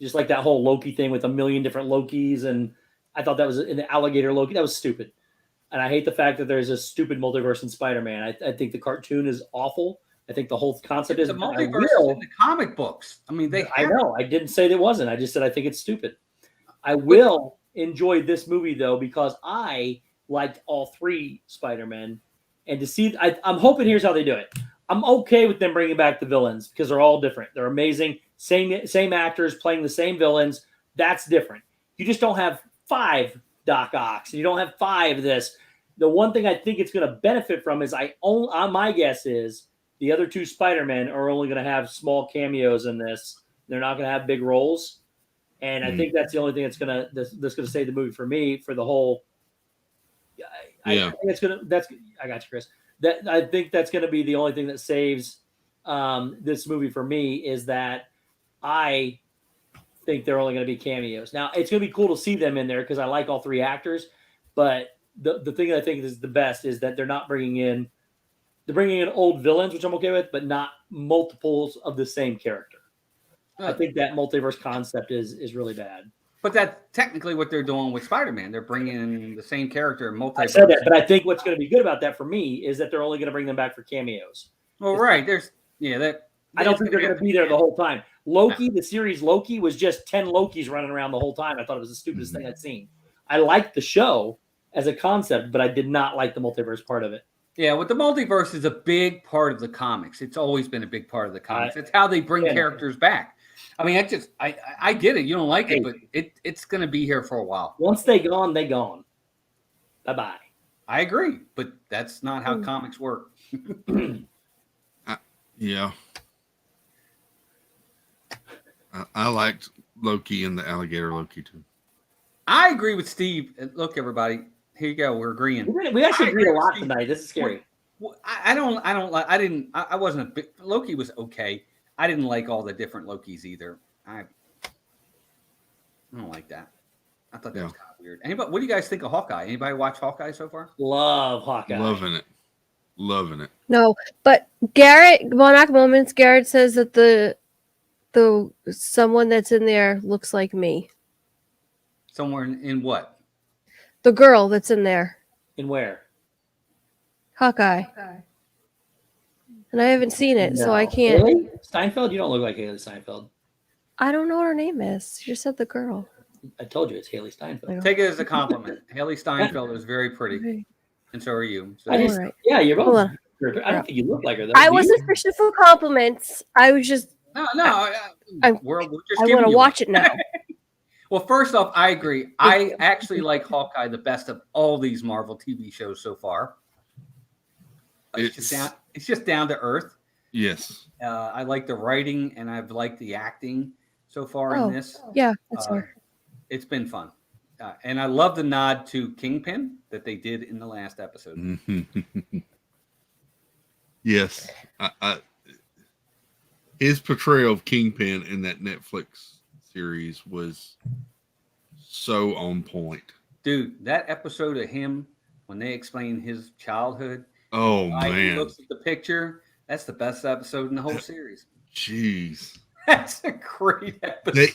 Just like that whole Loki thing with a million different Lokis, and I thought that was in the alligator Loki. That was stupid. And I hate the fact that there's a stupid multiverse in Spider-Man. I think the cartoon is awful. I think the whole concept is the multiverse is in the comic books. I mean, I know. I didn't say it wasn't. I just said I think it's stupid. I will enjoy this movie though because I liked all 3 Spider-Men, and to see, I'm hoping here's how they do it. I'm okay with them bringing back the villains because they're all different. They're amazing. Same actors playing the same villains. That's different. You just don't have 5 Doc Ocks. You don't have 5 this. The one thing I think it's going to benefit from is my guess is the other 2 Spider-Men are only going to have small cameos in this. They're not going to have big roles. And I think that's the only thing that's going to save the movie for me for the whole. I think it's going to, I got you, Chris. I think that's going to be the only thing that saves this movie for me is that I think they're only going to be cameos. Now it's going to be cool to see them in there because I like all 3 actors, but the thing that I think is the best is that they're bringing in old villains, which I'm okay with, but not multiples of the same character. I think that multiverse concept is really bad. But that's technically what they're doing with Spider-Man. They're bringing in the same character in multiverse. I said that, but I think what's going to be good about that for me is that they're only going to bring them back for cameos. Well, right. I don't think they're going to be there the whole time. Loki, the series Loki, was just 10 Lokis running around the whole time. I thought it was the stupidest thing I'd seen. I liked the show as a concept, but I did not like the multiverse part of it. Yeah, well, the multiverse is a big part of the comics. It's always been a big part of the comics. It's how they bring characters back. I mean, I get it. You don't like it, but it's going to be here for a while. Once they gone, they gone. Bye-bye. I agree, but that's not how comics work. Yeah. I liked Loki and the alligator Loki too. I agree with Steve. Look, everybody, here you go. We're agreeing. We actually agreed a lot tonight. This is scary. I wasn't a big, Loki was okay. I didn't like all the different Lokis either. I don't like that. I thought that was kind of weird. Anybody, what do you guys think of Hawkeye? Anybody watch Hawkeye so far? Love Hawkeye. Loving it. No, but Garrett, Monarch Moments, Garrett says that the someone that's in there looks like me. Somewhere in what? The girl that's in there. In where? Hawkeye. And I haven't seen it, so I can't. Really? Steinfeld? You don't look like Haley Steinfeld. I don't know what her name is. You just said the girl. I told you it's Haley Steinfeld. Take it as a compliment. Haley Steinfeld is very pretty, Okay. and so are you. So Alright. Yeah, you're Hold both. on. I don't think you look like her though. I do you? wasn't fishing for compliments. I was just. no, we're just I giving want to you watch one. it now. Well, first off, I agree. I actually like Hawkeye the best of all these Marvel TV shows so far. It's just down to earth. Yes. I like the writing and I've liked the acting so far in this. Yeah, that's her. It's been fun. And I love the nod to Kingpin that they did in the last episode. Yes. His portrayal of Kingpin in that Netflix series was so on point. Dude, that episode of him when they explain his childhood. Oh, He man. looks at the picture. That's the best episode in the whole series. Jeez. That's a great episode.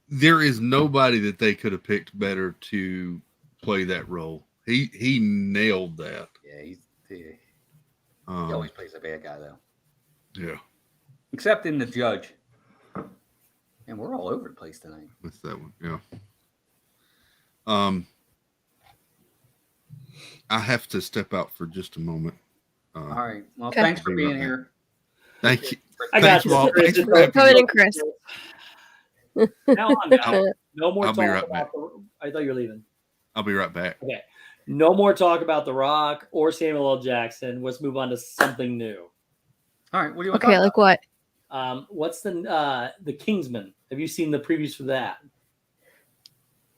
There is nobody that they could have picked better to play that role. He nailed that. Yeah, he always plays a bad guy, though. Yeah. Except in The Judge. And we're all over the place tonight. That's that one. Yeah. I have to step out for just a moment. All right. Well, Okay. thanks for Be being right here. Thank you. I got Thanks, you. Walt. Thanks for Come having me. in, Chris. Now on now. No more I'll talk be right about back. I thought you were leaving. I'll be right back. Okay. No more talk about The Rock or Samuel L. Jackson. Let's move on to something new. All right. What do you want to Okay, talk like what? What's the Kingsman? Have you seen the previews for that?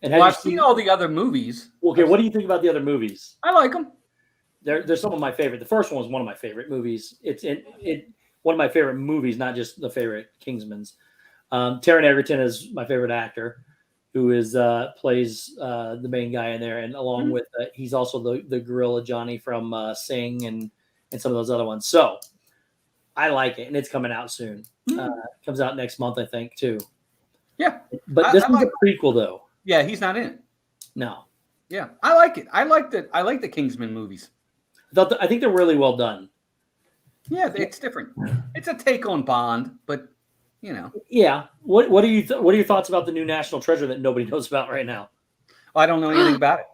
And about? have Well, you I've seen all the other movies. Okay, what do you think about the other movies? I like them. They're some of my favorite. The first one was one of my favorite movies. It's one of my favorite movies, not just the favorite Kingsman's. Taron Egerton is my favorite actor, who is plays the main guy in there, and along with he's also the gorilla Johnny from Sing and some of those other ones. So I like it, and it's coming out soon. Comes out next month, I think, too. Yeah, but this is a prequel, though. Yeah, he's not in it. No. Yeah, I like it. I like the Kingsman movies. I think they're really well done. Yeah, it's different. It's a take on Bond, but you know. Yeah. What are your thoughts about the new National Treasure that nobody knows about right now? I don't know anything about it.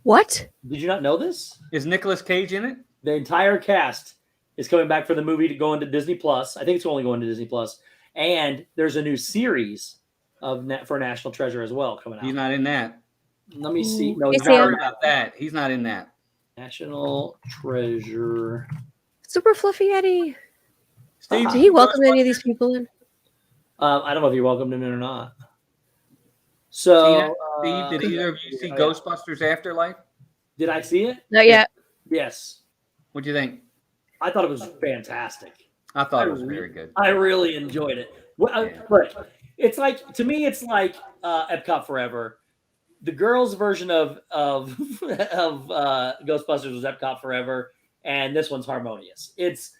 What? Did you not know this? Is Nicolas Cage in it? The entire cast is coming back for the movie to go into Disney Plus. I think it's only going to Disney Plus, and there's a new series for National Treasure as well coming out. He's not in that. Let me see. No, Yes, he's I am. not Sorry about that. He's not in that. National Treasure. Super Fluffy Eddie. Steve, Did he welcome any of these people in? I don't know if you welcomed him in or not. So, Steve, did either of you see Ghostbusters Afterlife? Did I see it? Not yet. Yes. What'd you think? I thought it was fantastic. I thought it was very good. I really enjoyed it. Look, it's like, to me, it's like Epcot Forever. The girls' version of Ghostbusters was Epcot Forever, and this one's Harmonious. It's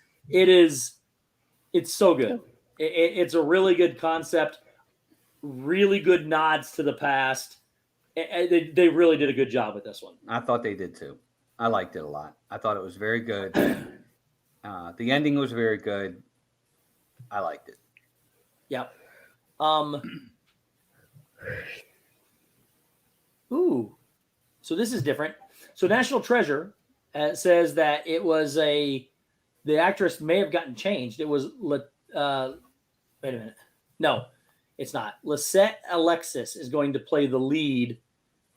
so good. It's a really good concept. Really good nods to the past. They really did a good job with this one. I thought they did too. I liked it a lot. I thought it was very good. The ending was very good. I liked it. Yep. Ooh. So this is different. So National Treasure says that it was the actress may have gotten changed. It was wait a minute. No, it's not. Lisette Alexis is going to play the lead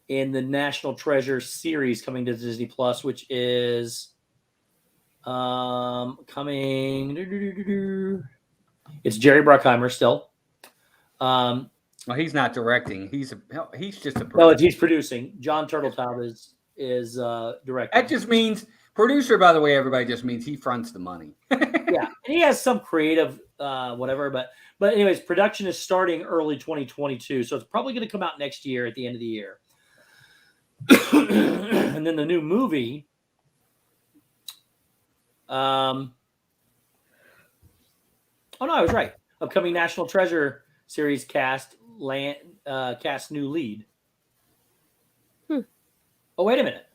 in the National Treasure series coming to Disney Plus, which is coming. It's Jerry Bruckheimer still. Well, he's not directing. He's just a producer. No, he's producing. John Turteltaub is directing. That just means producer. By the way, everybody just means he fronts the money. Yeah, and he has some creative whatever, but anyways, production is starting early 2022, so it's probably going to come out next year at the end of the year. And then the new movie. Oh no, I was right. Upcoming National Treasure series cast new lead. Oh, wait a minute.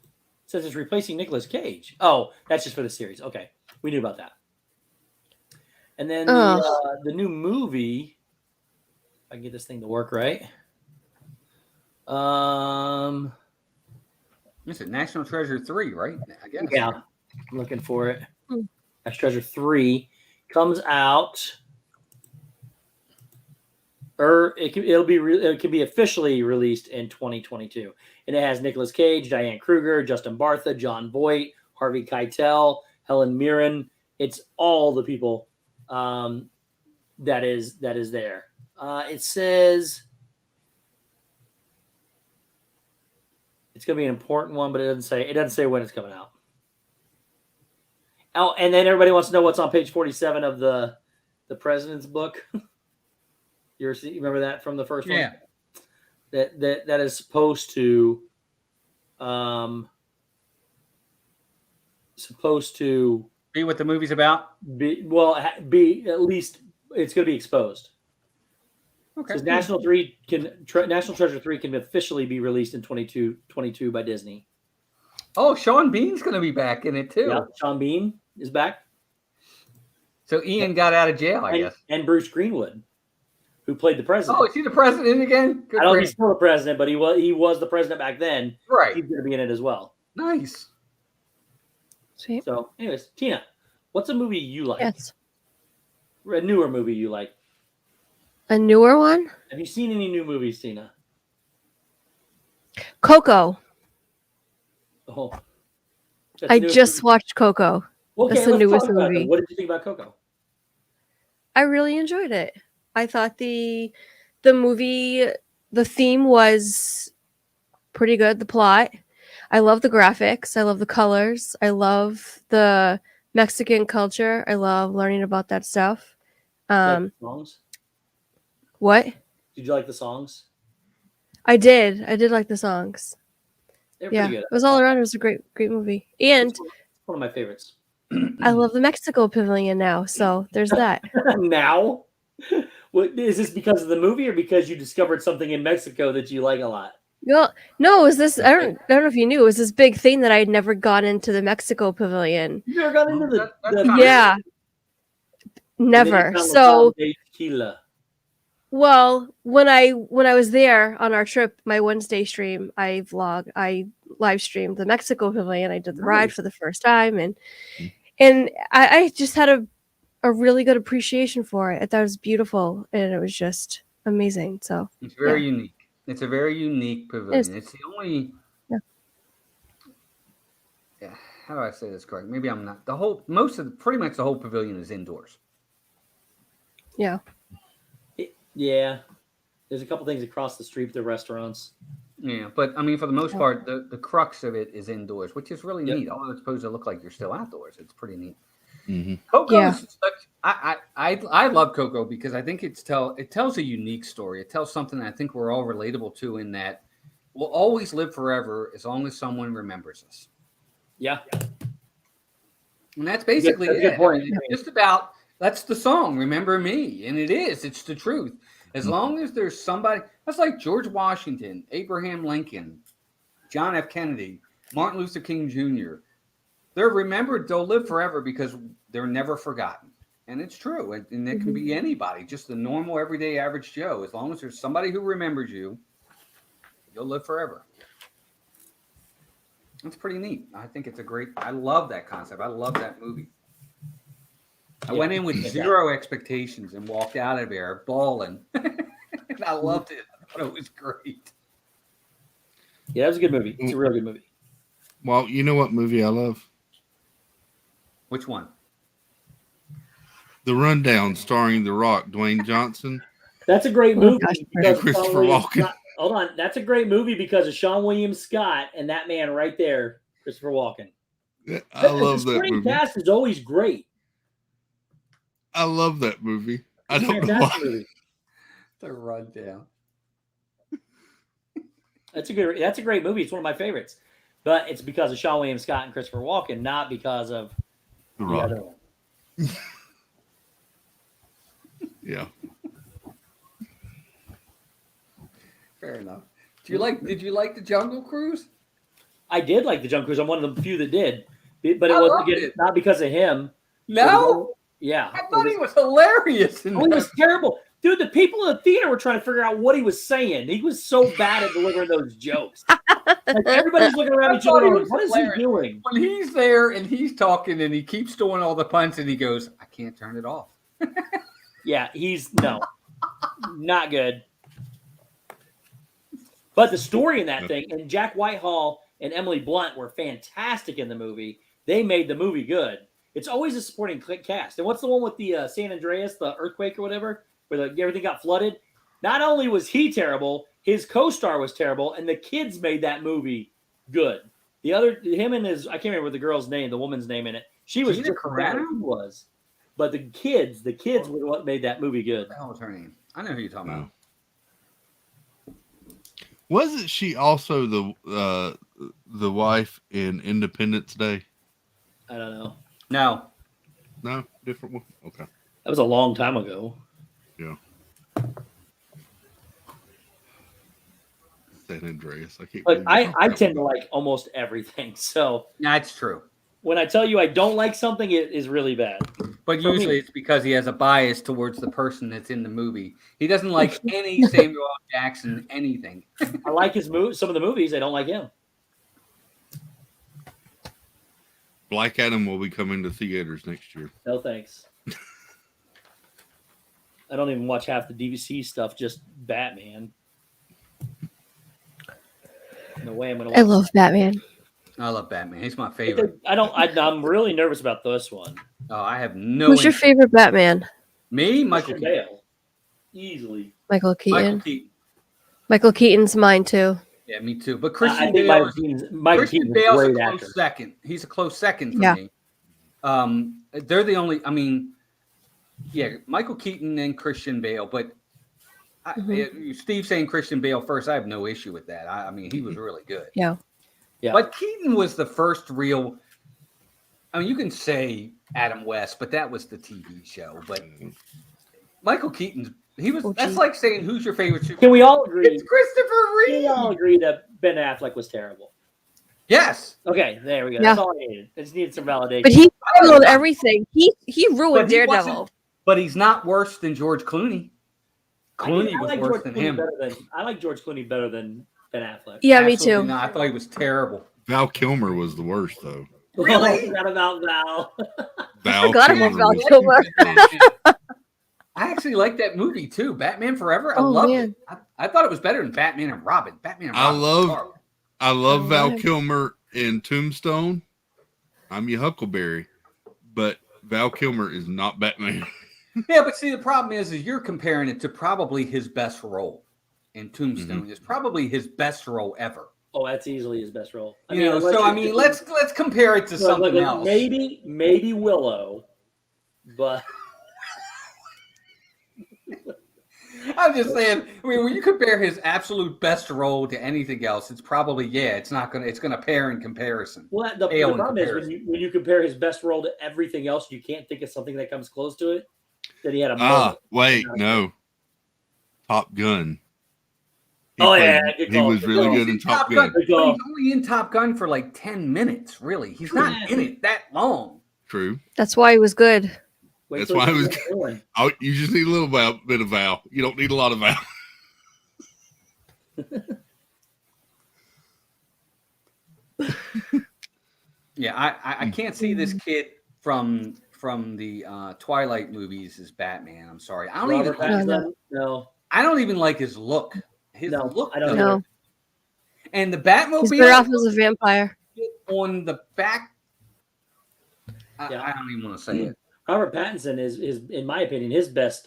It says it's replacing Nicolas Cage. Oh, that's just for the series. Okay, we knew about that. And then the new movie. If I can get this thing to work right. Is it National Treasure 3, right? I guess. Yeah, I'm looking for it. Hmm. National Treasure 3 comes out. Or it can be officially released in 2022, and it has Nicolas Cage, Diane Kruger, Justin Bartha, John Voight, Harvey Keitel, Helen Mirren. It's all the people that is there. It says it's going to be an important one, but it doesn't say when it's coming out. Oh, and then everybody wants to know what's on page 47 of the President's book. You remember that from the first one? Yeah. That is supposed to Be what the movie's about. be at least it's going to be exposed. Okay. Says National Treasure 3 can officially be released in 2022 by Disney. Oh, Sean Bean's going to be back in it too. Yeah, Sean Bean is back. So Ian got out of jail, I guess. And Bruce Greenwood, who played the president. Oh, is he the president again? Good I don't know for if he's him. still the president, but he was the president back then. Right. He's going to be in it as well. Nice. Sweet. So, anyways, Tina, what's a movie you like? Yes. A newer movie you like? A newer one? Have you seen any new movies, Tina? Coco. Oh, I just watched Coco. Okay, that's the let's newest talk about movie. that. What did you think about Coco? I really enjoyed it. I thought the movie, the theme was pretty good. The plot. I love the graphics. I love the colors. I love the Mexican culture. I love learning about that stuff. Like the songs? What? Did you like the songs? I did. I did like the songs. They're Yeah, pretty good. it was all around. It was a great movie. And It's one of my favorites. I love the Mexico Pavilion now. So there's that. Now? What, is this because of the movie or because you discovered something in Mexico that you like a lot? No, it was this. I don't know if you knew. It was this big thing that I had never gone into the Mexico Pavilion. You never got into the Yeah, never. So, tequila. well, when I was there on our trip, my Wednesday stream, I live streamed the Mexico Pavilion. I did the ride for the first time, and I just had a really good appreciation for it. I thought it was beautiful, and it was just amazing. So it's very unique. It's a very unique pavilion. It's the only. Yeah. How do I say this correct? Maybe I'm not. Pretty much the whole pavilion is indoors. Yeah. Yeah. There's a couple things across the street, the restaurants. Yeah, but I mean, for the most part, the crux of it is indoors, which is really neat. Although it's supposed to look like you're still outdoors, it's pretty neat. Mm-hmm. Coco, I love Coco because I think it tells a unique story. It tells something that I think we're all relatable to, in that we'll always live forever as long as someone remembers us. Yeah, and that's basically it. Good point. It's just about, that's the song, "Remember Me," and it's the truth. As long as there's somebody, that's like George Washington, Abraham Lincoln, John F. Kennedy, Martin Luther King Jr. They're remembered, they'll live forever because they're never forgotten. And it's true. And it can be anybody, just the normal, everyday, average Joe. As long as there's somebody who remembers you, you'll live forever. It's pretty neat. I think it's I love that concept. I love that movie. I went in with zero expectations and walked out of there bawling. And I loved it. I thought it was great. Yeah, it was a good movie. It's a real good movie. Well, you know what movie I love? Which one? The Rundown, starring The Rock, Dwayne Johnson. That's a great movie. And Christopher Walken. Hold on. That's a great movie because of Sean William Scott and that man right there, Christopher Walken. I love the that movie. The cast is always great. I love that movie. I don't know why. Movie. The Rundown. That's a great movie. It's one of my favorites. But it's because of Sean William Scott and Christopher Walken, not because of The Rock. Yeah. Fair enough. Did you like the Jungle Cruise? I did like the Jungle Cruise. I'm one of the few that did. But it wasn't not because of him. No? Yeah. I thought he was hilarious. He was terrible. Dude, the people in the theater were trying to figure out what he was saying. He was so bad at delivering those jokes. Like, everybody's looking around each other like, what is he doing? When he's there and he's talking and he keeps doing all the puns and he goes, I can't turn it off. Yeah, not good. But the story in that thing, and Jack Whitehall and Emily Blunt were fantastic in the movie. They made the movie good. It's always a supporting cast. And what's the one with the San Andreas, the earthquake or whatever, where everything got flooded? Not only was he terrible, his co-star was terrible, and the kids made that movie good. Him and his, I can't remember the girl's name, the woman's name in it. She was just as bad as he was. But the kids were what made that movie good. What the hell was her name? I know who you're talking about. Wasn't she also the wife in Independence Day? I don't know. No, different one. Okay, that was a long time ago. Yeah. San Andreas. But I tend to like almost everything. So that's true. When I tell you I don't like something, it is really bad. But usually it's because he has a bias towards the person that's in the movie. He doesn't like any Samuel L. Jackson anything. I like his some of the movies. I don't like him. Black Adam will be coming to theaters next year. No thanks. I don't even watch half the DVC stuff. Just Batman. No way I'm gonna. I love Batman. I love Batman. He's my favorite. I'm really nervous about this one. Oh, I have no. Who's your favorite Batman? Me, Michael Keaton. Easily. Michael Keaton. Michael Keaton's mine too. Yeah, me too. But Christian Bale. Christian Bale's a close second. He's a close second for me. They're the only. I mean, yeah, Michael Keaton and Christian Bale. But Steve saying Christian Bale first, I have no issue with that. I mean, he was really good. Yeah. Yeah. But Keaton was the first real. I mean, you can say Adam West, but that was the TV show. But Michael Keaton's. That's like saying who's your favorite superhero? Can we all agree? It's Christopher Reeve. Can we all agree that Ben Affleck was terrible? Yes. Okay, there we go. Yeah. That's all I needed. I just needed some validation. But he ruined everything. He ruined Daredevil. But he's not worse than George Clooney. Clooney was worse than him. I like George Clooney better than Ben Affleck. Yeah, Absolutely me too. Not. I thought he was terrible. Val Kilmer was the worst, though. Really? I forgot about Val. Val forgot about Val Kilmer. I actually like that movie too, Batman Forever. I loved it. I thought it was better than Batman and Robin. I love Val Kilmer in Tombstone. I'm your Huckleberry, but Val Kilmer is not Batman. Yeah, but see, the problem is you're comparing it to probably his best role in Tombstone. Mm-hmm. It's probably his best role ever. Oh, that's easily his best role. Let's compare it to something else. Maybe Willow, but. I'm just saying. I mean, when you compare his absolute best role to anything else, it's probably it's gonna pair in comparison. Well, the problem is when you compare his best role to everything else, you can't think of something that comes close to it. That he had a no, Top Gun. He was really good in Top Gun. He's only in Top Gun for like 10 minutes. Really, he's not in it that long. True. That's why he was good. That's why I was. You just need a little bit of Val. You don't need a lot of Val. Yeah, I can't see this kid from the Twilight movies as Batman. I'm sorry. I don't even like his look. I don't know. And the Batmobile. He's better off as a vampire. On the back. I don't even want to say it. Robert Pattinson is in my opinion his best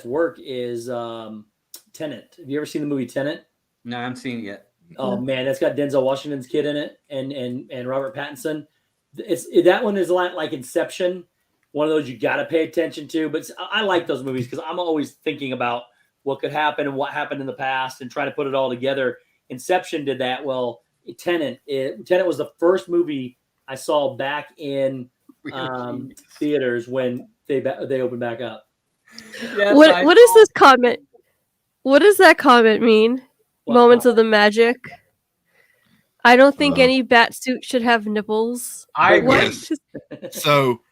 work is Tenet. Have you ever seen the movie Tenet? No, I haven't seen it yet. Oh man, that's got Denzel Washington's kid in it and Robert Pattinson. That one is a lot like Inception, one of those you got to pay attention to. But I like those movies because I'm always thinking about what could happen and what happened in the past and trying to put it all together. Inception did that well. Tenet was the first movie I saw back in theaters when they opened back up. Yes, what is this comment? What does that comment mean? Moments of the magic. I don't think any bat suit should have nipples. I agree. So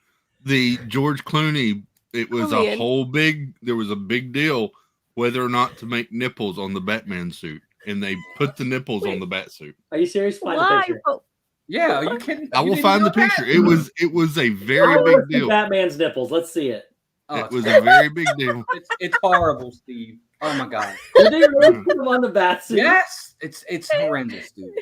the George Clooney It was Oh, a man. whole big. There was a big deal whether or not to make nipples on the Batman suit, and they put the nipples on the bat suit. Are you serious? Find the Why? picture. Yeah, are you kidding? I You will didn't find know the picture. that? It was a very Oh, big let's see deal. Batman's nipples. Let's see it. Oh, It was a very big deal. it's horrible, Steve. Oh my god. Did they really put him on the bat suit? Yes, it's horrendous, dude.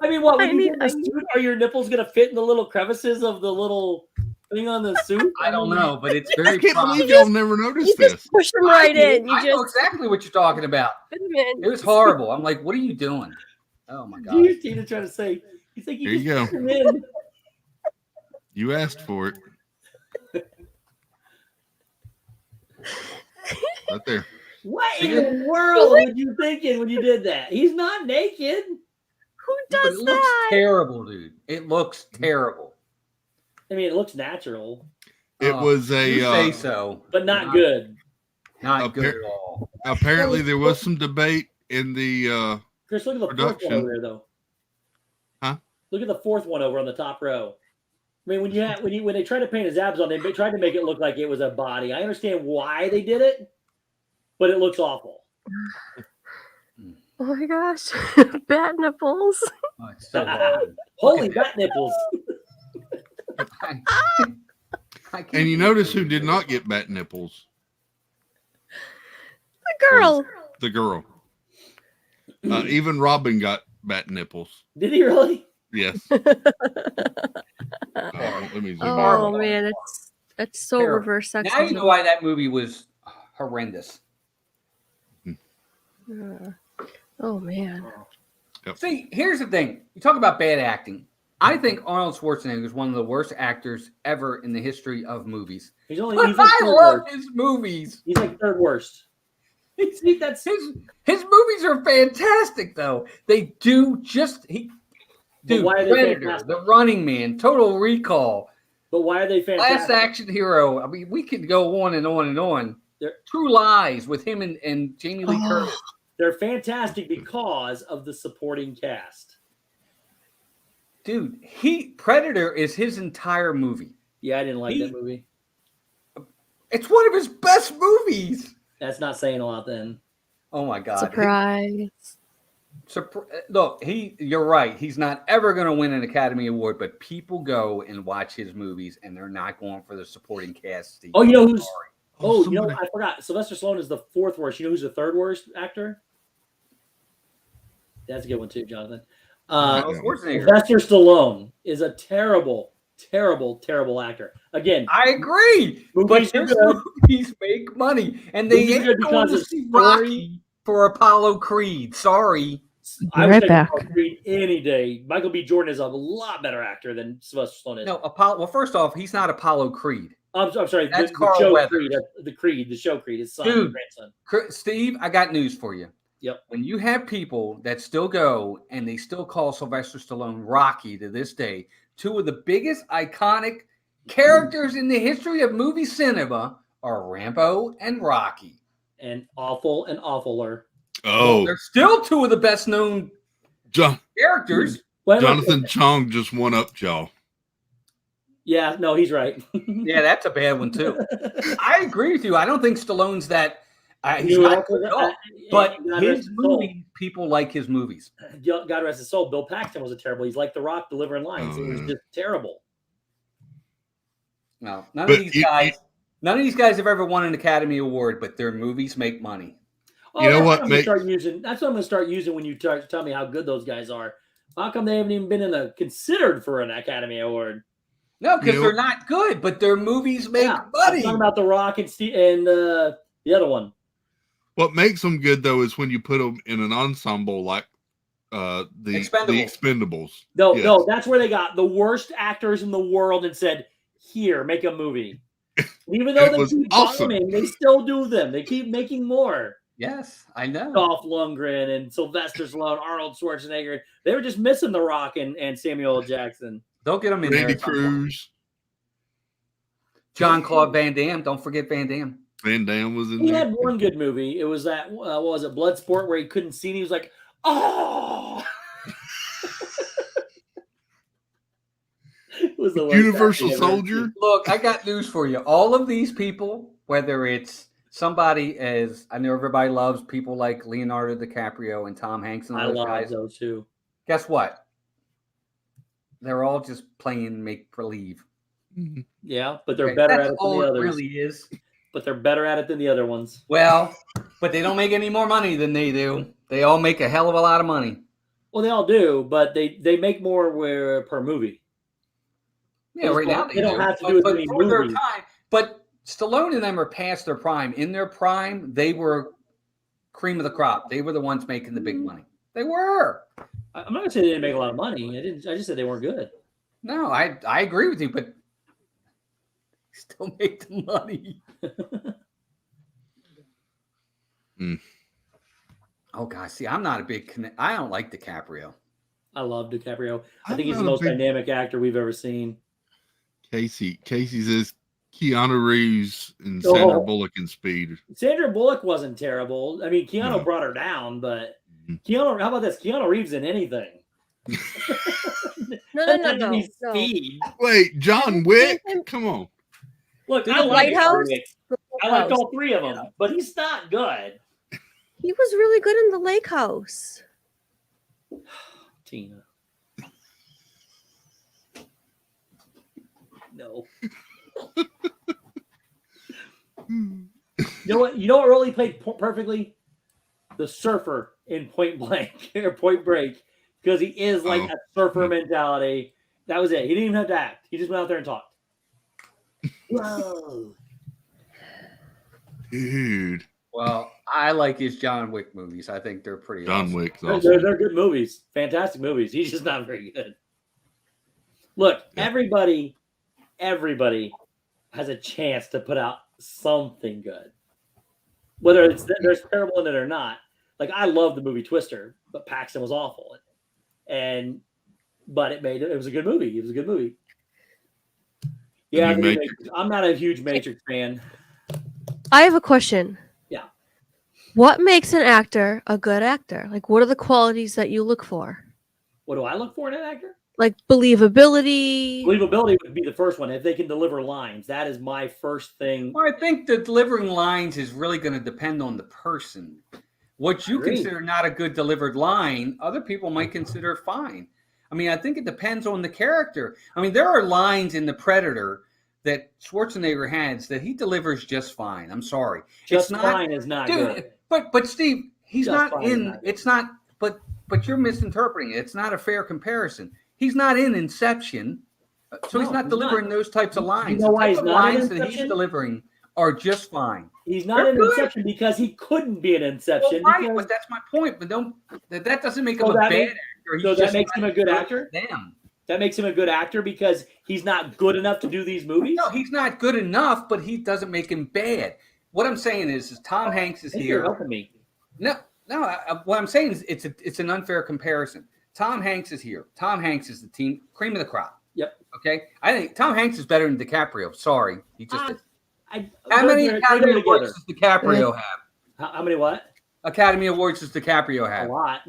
I mean, what? When I you need- get in the suit, are your nipples gonna fit in the little crevices of the little thing on the suit? I don't know, but it's I very. can't prominent. believe y'all never noticed You this. just push them I right did. in. You I know just exactly what you're talking about. put 'em in. It was horrible. I'm like, what are you doing? Oh my god. Here's Tina trying to say. He's like, Here you you just go. push them in. You asked for it. Right there. What in the world were you thinking when you did that? He's not naked. Who But does it looks that? terrible, dude. It looks terrible. I mean, it looks natural, It was You a. say so, but not good. Not good Appar- at all. Apparently, there was some debate in the. Chris, look at the fourth Production. one over there, though. Huh? Look at the fourth one over on the top row. I mean, when they tried to paint his abs on, they tried to make it look like it was a body. I understand why they did it, but it looks awful. Oh my gosh. Bat nipples. Oh, it's so bad. Holy bat nipples! I can't And you notice who did not get bat nipples? The girl. The girl. Even Robin got bat nipples. Did he really? Yes. Let me zoom Oh in. man, it's so Terrible. reverse Now you sexism. know why that movie was horrendous. Oh man. See, here's the thing. You talk about bad acting. I think Arnold Schwarzenegger is one of the worst actors ever in the history of movies. He's only. But He's like I third love worst. his movies. He's like third worst. See, that's His movies are fantastic, though. They do just But dude. why are they Predator, fantastic? The Running Man, Total Recall, But why are they fantastic? Last Action Hero. I mean, we could go on and on and on. They're- True Lies with him and Jamie Lee Curtis. They're fantastic because of the supporting cast. Dude, Predator is his entire movie. Yeah, I didn't like that movie. It's one of his best movies. That's not saying a lot then. Oh my god! Surprise. Look, you're right. He's not ever going to win an Academy Award, but people go and watch his movies, and they're not going for the supporting cast. Steve. Oh, you know who's? Sorry. Oh, you know, somebody- I forgot. Sylvester Stallone is the fourth worst. You know who's the third worst actor? That's a good one too, Jonathan. Arnold Schwarzenegger. Sylvester Stallone is a terrible, terrible, terrible actor. Again, I agree, but Movies are his good. movies make money, and they Movies are ain't good going because to of see story. Rocky for Apollo Creed. Sorry. I Right would back. Creed any day. Michael B. Jordan is a lot better actor than Sylvester Stallone is. No, Apollo. Well, first off, he's not Apollo Creed. I'm sorry. That's the Carl show Weathers. Creed, the show Creed, his son, Dude. grandson. Steve, I got news for you. Yep. When you have people that still go and they still call Sylvester Stallone Rocky to this day, two of the biggest iconic characters in the history of movie cinema are Rambo and Rocky. And awful and awfuler. Oh, They're still two of the best known characters. Well, Jonathan Chong just won up, y'all. Yeah, no, he's right. Yeah, that's a bad one too. I agree with you. I don't think Stallone's that. He's You not know, good at all. But God rest his his soul. movies, people like his movies. God rest his soul. Bill Paxton was a terrible. He's like The Rock delivering lines. It was just terrible. No, none But of these guys. None of these guys have ever won an Academy Award, but their movies make money. You know that's what I'm gonna start using. That's what I'm going to start using when you tell me how good those guys are. How come they haven't even been considered for an Academy Award? No, because You know- they're not good, but their movies make I'm money. talking about The Rock and the other one. What makes them good though is when you put them in an ensemble like the Expendables. No, Yes. no, that's where they got the worst actors in the world and said, "Here, make a movie." Even though It they was keep awesome. bombing, they still do them. They keep making more. Yes, I know. Dolph Lundgren and Sylvester Stallone, Arnold Schwarzenegger. They were just missing The Rock and Samuel L. Jackson. They'll get them in Randy there. at some point. Cruz, John Claude Van Damme. Don't forget Van Damme. Van Damme was in He there. had one good movie. It was that what was it, Bloodsport, where he couldn't see and he was like, "Oh." was the worst Universal acting I've ever Soldier. seen. Look, I got news for you. All of these people, whether it's somebody as I know everybody loves people like Leonardo DiCaprio and Tom Hanks and I those love guys. those too. Guess what? They're all just playing make believe. Yeah, but they're better at it than the others. Really is. But they're better at it than the other ones. Well, but they don't make any more money than they do. They all make a hell of a lot of money. Well, they all do, but they make more per movie. Yeah, right now they don't have to do as many for their movies. time. But Stallone and them are past their prime. In their prime, they were cream of the crop. They were the ones making the big money. They were. I'm not gonna say they didn't make a lot of money. I just said they weren't good. No, I agree with you, but still make the money. Oh gosh, see, I'm not a big. I don't like DiCaprio. I love DiCaprio. I I'm think he's the not a most big- dynamic actor we've ever seen. Casey says Keanu Reeves and Sandra Bullock in Speed. Sandra Bullock wasn't terrible. I mean, Keanu brought her down, but Keanu. How about this? Keanu Reeves in anything. No. Speed. Wait, John Wick? Come on. Look, The I like Lighthouse? I liked all three of them, but he's not good. He was really good in the Lake House. Tina. No. You know what? You know what really played perfectly? The surfer in Point Blank or Point Break, because he is like a surfer mentality. That was it. He didn't even have to act. He just went out there and talked. Whoa. Dude. Well, I like his John Wick movies. I think they're pretty John awesome. Wick's awesome. They're good movies. Fantastic movies. He's just not very good. Look, everybody has a chance to put out something good. Whether there's terrible in it or not. Like, I love the movie Twister, but Paxton was awful. But it was a good movie. It was a good movie. Yeah, I'm not a huge Matrix fan. I have a question. Yeah. What makes an actor a good actor? Like, what are the qualities that you look for? What do I look for in an actor? Like believability. Believability would be the first one. If they can deliver lines, that is my first thing. Well, I think the delivering lines is really going to depend on the person. What you consider not a good delivered line, other people might consider fine. I mean, I think it depends on the character. I mean, there are lines in The Predator that Schwarzenegger has that he delivers just fine. I'm sorry. Just fine is not good. But Steve, he's Just not fine in. is not good. It's not. But you're misinterpreting it. It's not a fair comparison. He's not in Inception, so he's not delivering those types of lines. You know why he's the not in lines that he's Inception? delivering are just fine. He's not in Inception because he couldn't be in Inception. Well, right, because, but that's my point. But that doesn't make him So a that bad makes- actor. so He's that just makes him a good not actor? Damn. that makes him a good actor because he's not good enough to do these movies. No, he's not good enough, but he doesn't make him bad. What I'm saying is Tom Hanks is I think you're here. helping me. No. What I'm saying is it's an unfair comparison. Tom Hanks is here. Tom Hanks is the team cream of the crop. Yep. Okay. I think Tom Hanks is better than DiCaprio. Sorry, he just is. How many Academy Awards does DiCaprio have? How many what? Academy Awards does DiCaprio A have? lot.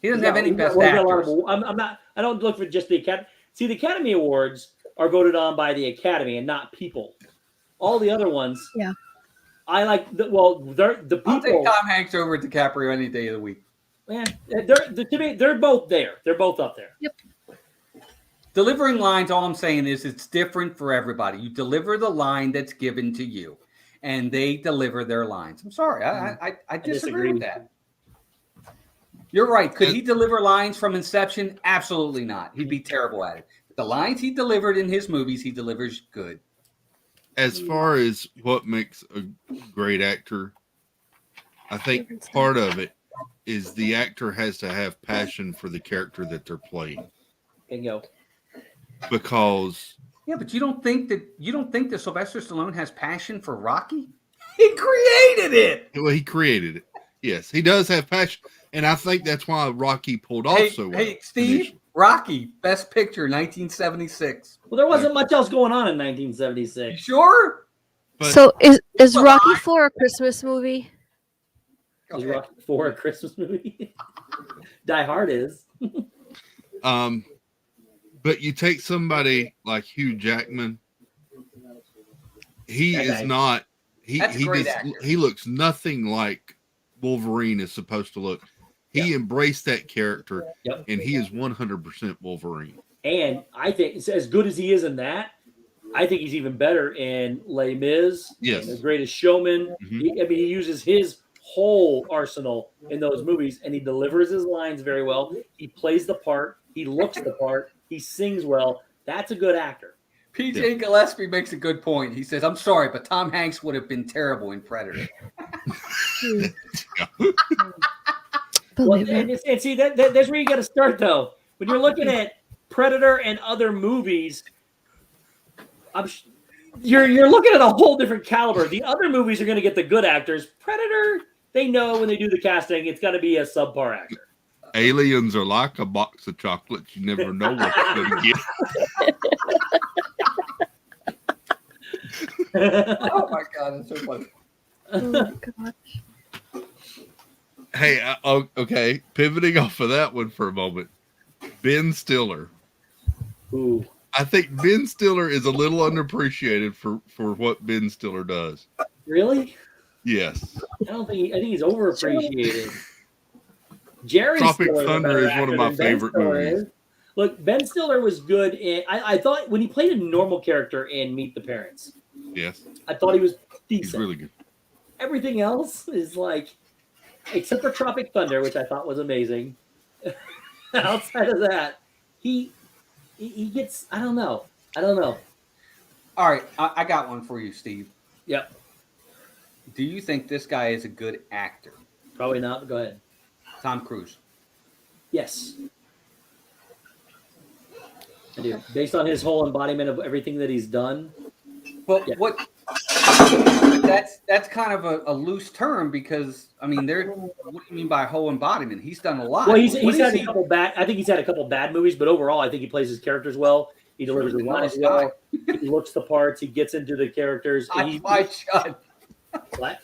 He doesn't have any best Well, he's got actors. a lot of- I don't look for just the Academy. See, the Academy Awards are voted on by the Academy and not people. All the other ones. Yeah. I like the people. I'll take Tom Hanks over DiCaprio any day of the week. Man, they're both there. They're both up there. Yep. Delivering lines, all I'm saying is it's different for everybody. You deliver the line that's given to you, and they deliver their lines. I'm sorry. I disagree with that. You're right. Could he deliver lines from Inception? Absolutely not. He'd be terrible at it. The lines he delivered in his movies, he delivers good. As far as what makes a great actor, I think part of it is the actor has to have passion for the character that they're playing. Bingo. Because yeah, but you don't think that Sylvester Stallone has passion for Rocky? He created it. Well, he created it. Yes, he does have passion, and I think that's why Rocky pulled off so well. Hey, Steve, Rocky, Best Picture, 1976. Well, there wasn't much else going on in 1976. You sure? But, So is Rocky IV a Christmas movie? Is Rocky IV a Christmas movie? Die Hard is. But you take somebody like Hugh Jackman. He That is guy. not. That's a great actor. He looks nothing like Wolverine is supposed to look. He embraced that character, and he is 100% Wolverine. And I think it's as good as he is in that. I think he's even better in Les Mis, Yes. The Greatest Showman. Mhm. He uses his whole arsenal in those movies, and he delivers his lines very well. He plays the part. He looks the part. He sings well. That's a good actor. PJ Gillespie makes a good point. He says, I'm sorry, but Tom Hanks would have been terrible in Predator. Well, and see, that's where you got to start, though. When you're looking at Predator and other movies, you're looking at a whole different caliber. The other movies are going to get the good actors. Predator, they know when they do the casting, it's got to be a subpar actor. Aliens are like a box of chocolates. You never know what you're going to get. Oh my God, that's so funny. Oh my gosh. Hey, okay. Pivoting off of that one for a moment. Ben Stiller. Ooh. I think Ben Stiller is a little underappreciated for what Ben Stiller does. Really? Yes. I think he's overappreciated. Jerry Tropic Stiller Thunder is one of my favorite movies. Look, Ben Stiller was good in. I thought when he played a normal character in Meet the Parents. Yes. I thought he was decent. He's really good. Everything else is like, except for Tropic Thunder, which I thought was amazing. Outside of that, he gets. I don't know. All right, I got one for you, Steve. Yep. Do you think this guy is a good actor? Probably not. But go ahead. Tom Cruise. Yes. I do. Based on his whole embodiment of everything that he's done. But what? That's kind of a loose term because I mean, what do you mean by whole embodiment? He's done a lot. Well, he's had a couple bad. I think he's had a couple bad movies, but overall, I think he plays his characters well. He delivers his lines well. He looks the parts. He gets into the characters. Eyes Wide Shut. What?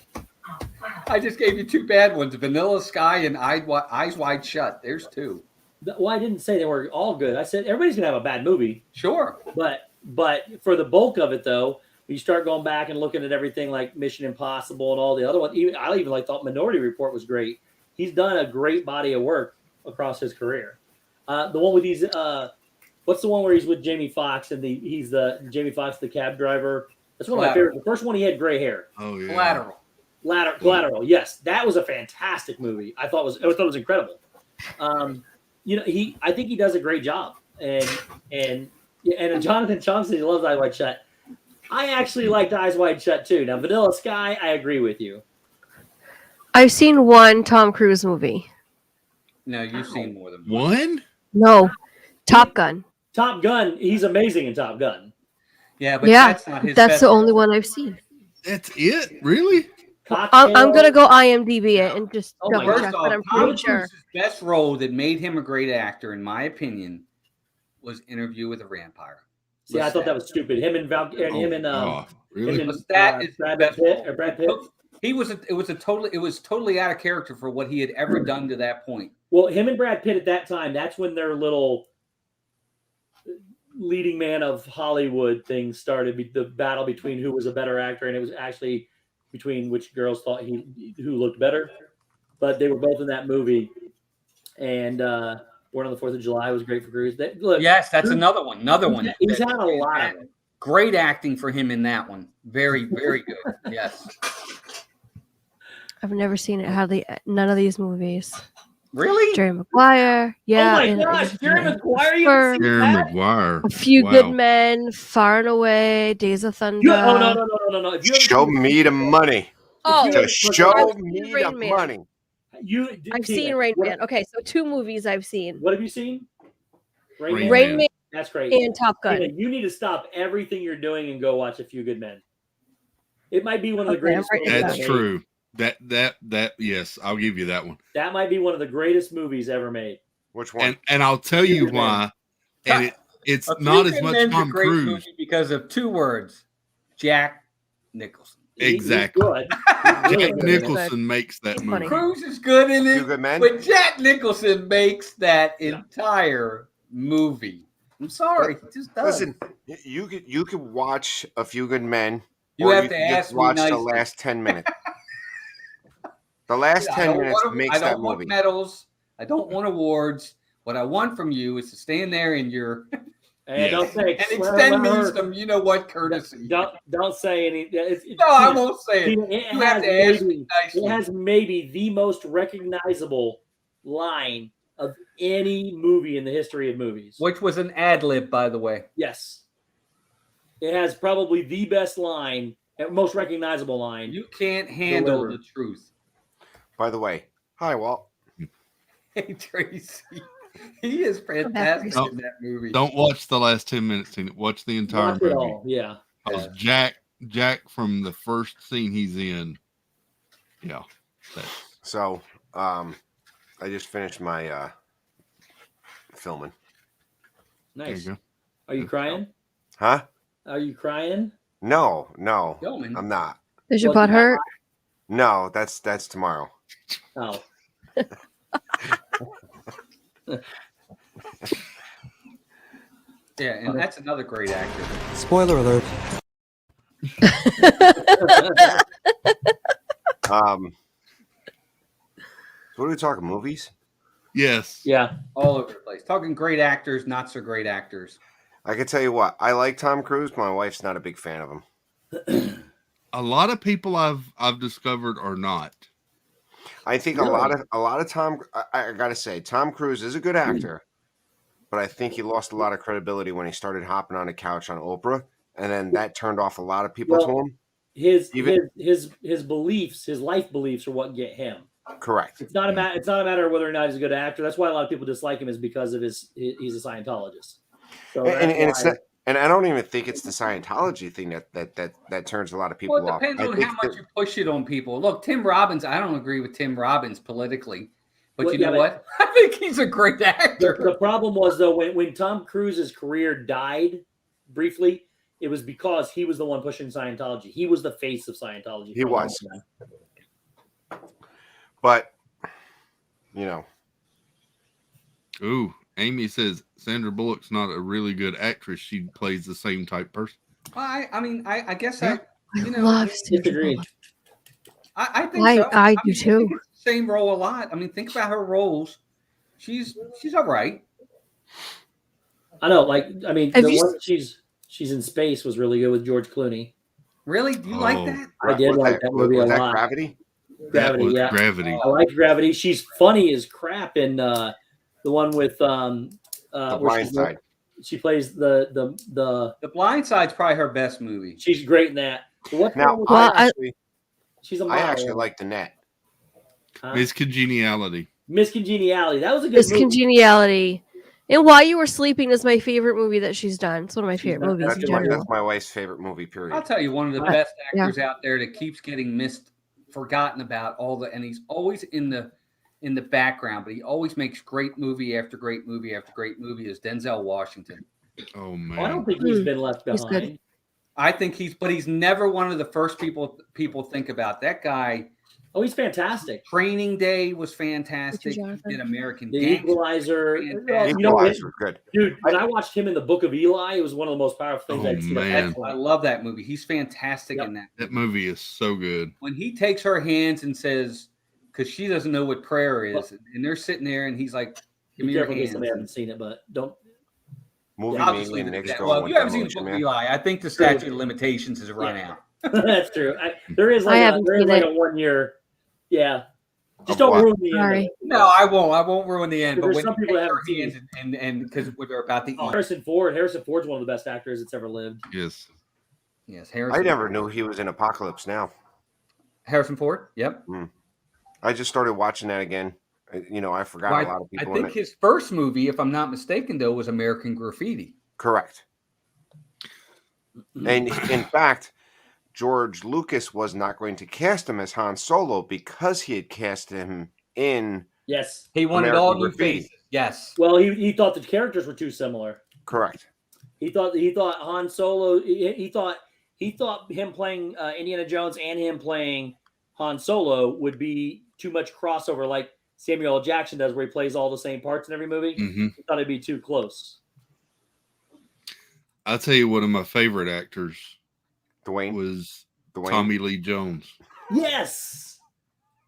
I just gave you two bad ones: Vanilla Sky and Eyes Wide Shut. There's two. Well, I didn't say they were all good. I said everybody's gonna have a bad movie. Sure. But for the bulk of it, though, you start going back and looking at everything like Mission Impossible and all the other ones. I even thought Minority Report was great. He's done a great body of work across his career. The one with these, what's the one where he's with Jamie Foxx and he's the Jamie Foxx, the cab driver? That's one of my favorites. The first one, he had gray hair. Oh yeah. Collateral. Yes, that was a fantastic movie. I thought it was incredible. I think he does a great job. And Jonathan Chong says he loves Eyes Wide Shut. I actually liked Eyes Wide Shut too. Now, Vanilla Sky, I agree with you. I've seen one Tom Cruise movie. No, you've seen more than one. No, Top Gun. Top Gun, he's amazing in Top Gun. Yeah, but that's not his. That's the only one I've seen. That's it, really. I'm gonna go IMDb it and just double check, but I'm pretty sure. Cruise's best role that made him a great actor, in my opinion, was Interview with a Vampire. See, I thought that was stupid. Him and really? Brad Pitt. It was totally out of character for what he had ever done to that point. Well, him and Brad Pitt at that time, that's when their little leading man of Hollywood thing started. The battle between who was a better actor, and it was actually between which girls thought who looked better. But they were both in that movie, and Born on the 4th of July was great for Cruise. Yes, that's another one. He's had a lot of it. Great acting for him in that one. Very, very good. Yes. I've never seen it. Hardly none of these movies. Really? Jerry Maguire. Yeah. Oh my gosh, Jerry Maguire. Jerry Maguire. A Few Good Men. Far and Away. Days of Thunder. No. Show me the money. Oh, show me the money. I've seen Rain Man. Okay, so two movies I've seen. What have you seen? Rain Man. That's great. And Top Gun. You need to stop everything you're doing and go watch A Few Good Men. It might be one of the greatest. That's true. That yes, I'll give you that one. That might be one of the greatest movies ever made. Which one? And I'll tell you why. And it's not as much Tom Cruise because of two words: Jack Nicholson. Exactly. Jack Nicholson makes that movie. Cruise is good in it, but Jack Nicholson makes that entire movie. I'm sorry. It just does. Listen, you could watch A Few Good Men. You or have you to could just ask me watch the nicely. last 10 minutes. The last 10 minutes makes that movie. I don't want medals. I don't want awards. What I want from you is to stand there in your And don't say and extend me some, you know what, courtesy. Don't say any. No, I won't say it. You have to ask me nicely. It has maybe the most recognizable line of any movie in the history of movies. Which was an ad lib, by the way. Yes. It has probably the best line, most recognizable line. You can't handle the truth. By the way, hi, Walt. Hey, Tracy. He is fantastic in that movie. Don't watch the last 10 minutes. Watch the entire movie. All. Yeah. Because Jack from the first scene he's in. Yeah. So, I just finished my filming. Nice. There you go. Are you crying? Huh? Are you crying? No, Filming. I'm not. Does your butt hurt? No, that's tomorrow. Oh. Yeah, and that's another great actor. Spoiler alert. So what are we talking? Movies? Yes. Yeah. All over the place. Talking great actors, not so great actors. I can tell you what. I like Tom Cruise. My wife's not a big fan of him. A lot of people I've discovered are not. I think Really? a lot of Tom. I gotta say, Tom Cruise is a good actor, but I think he lost a lot of credibility when he started hopping on a couch on Oprah, and then that turned off a lot of people to him. His beliefs, his life beliefs, are what get him. Correct. It's not a matter of whether or not he's a good actor. That's why a lot of people dislike him, is because of he's a Scientologist. So and it's not. And I don't even think it's the Scientology thing that turns a lot of people off. Well, it depends on how much you push it on people. Look, Tim Robbins, I don't agree with Tim Robbins politically, but you know what? I think he's a great actor. The problem was, though, when Tom Cruise's career died briefly, it was because he was the one pushing Scientology. He was the face of Scientology. He was. But, you know. Ooh, Amy says Sandra Bullock's not a really good actress. She plays the same type person. I guess Yeah. I love Sandra Bullock. I think so. I do too. I think it's the same role a lot. I mean, think about her roles. She's all right. I know, the one she's in space was really good with George Clooney. Really? Do you like that? I did like that movie a lot. Gravity? Gravity, yeah. Gravity. I like Gravity. She's funny as crap in the one with The Blind Side. She plays the Blind Side's probably her best movie. She's great in that. Now, she's a I model. actually like The Net. Miss Congeniality. Miss Congeniality. That was a good Miss movie. Congeniality. And While You Were Sleeping is my favorite movie that she's done. It's one of my favorite movies in general. That's my wife's favorite movie, period. I'll tell you, one of the best actors out there that keeps getting forgotten about and he's always in the background, but he always makes great movie after great movie after great movie is Denzel Washington. Oh man. I don't think he's been left He's behind. good. I think he's never one of the first people think about. That guy. Oh, he's fantastic. Training Day was fantastic. He Jonathan? did American The Gangster. Equalizer. Fantastic. Equalizer, good. Dude, when I watched him in the Book of Eli, it was one of the most powerful things I'd seen. Man. I love that movie. He's fantastic in that. That movie is so good. When he takes her hands and says, because she doesn't know what prayer is, and they're sitting there, and he's like, "Give me your hands." I haven't seen it, but don't. Movie I'll just leave Mania it next at that. door. Well, you haven't seen the Book of Eli. I think the statute of limitations has run out. That's true. There is like a 1 year. Yeah. Just don't ruin the end. No, I won't. I won't ruin the end. But There's when some people that her haven't hands and because they're about to eat. Harrison Ford's one of the best actors that's ever lived. Yes. Yes, Harrison. I never knew he was in Apocalypse Now. Harrison Ford. Yep. I just started watching that again. You know, I forgot a lot of people. I think his first movie, if I'm not mistaken, though, was American Graffiti. Correct. And in fact, George Lucas was not going to cast him as Han Solo because he had cast him in. Yes. He wanted American all new Graffiti. faces. Yes. Well, he thought the characters were too similar. Correct. He thought Han Solo. He thought him playing Indiana Jones and him playing Han Solo would be too much crossover, like Samuel L. Jackson does, where he plays all the same parts in every movie. Mm-hmm. He thought it'd be too close. I'll tell you, one of my favorite actors was Dwayne. Tommy Lee Jones. Yes.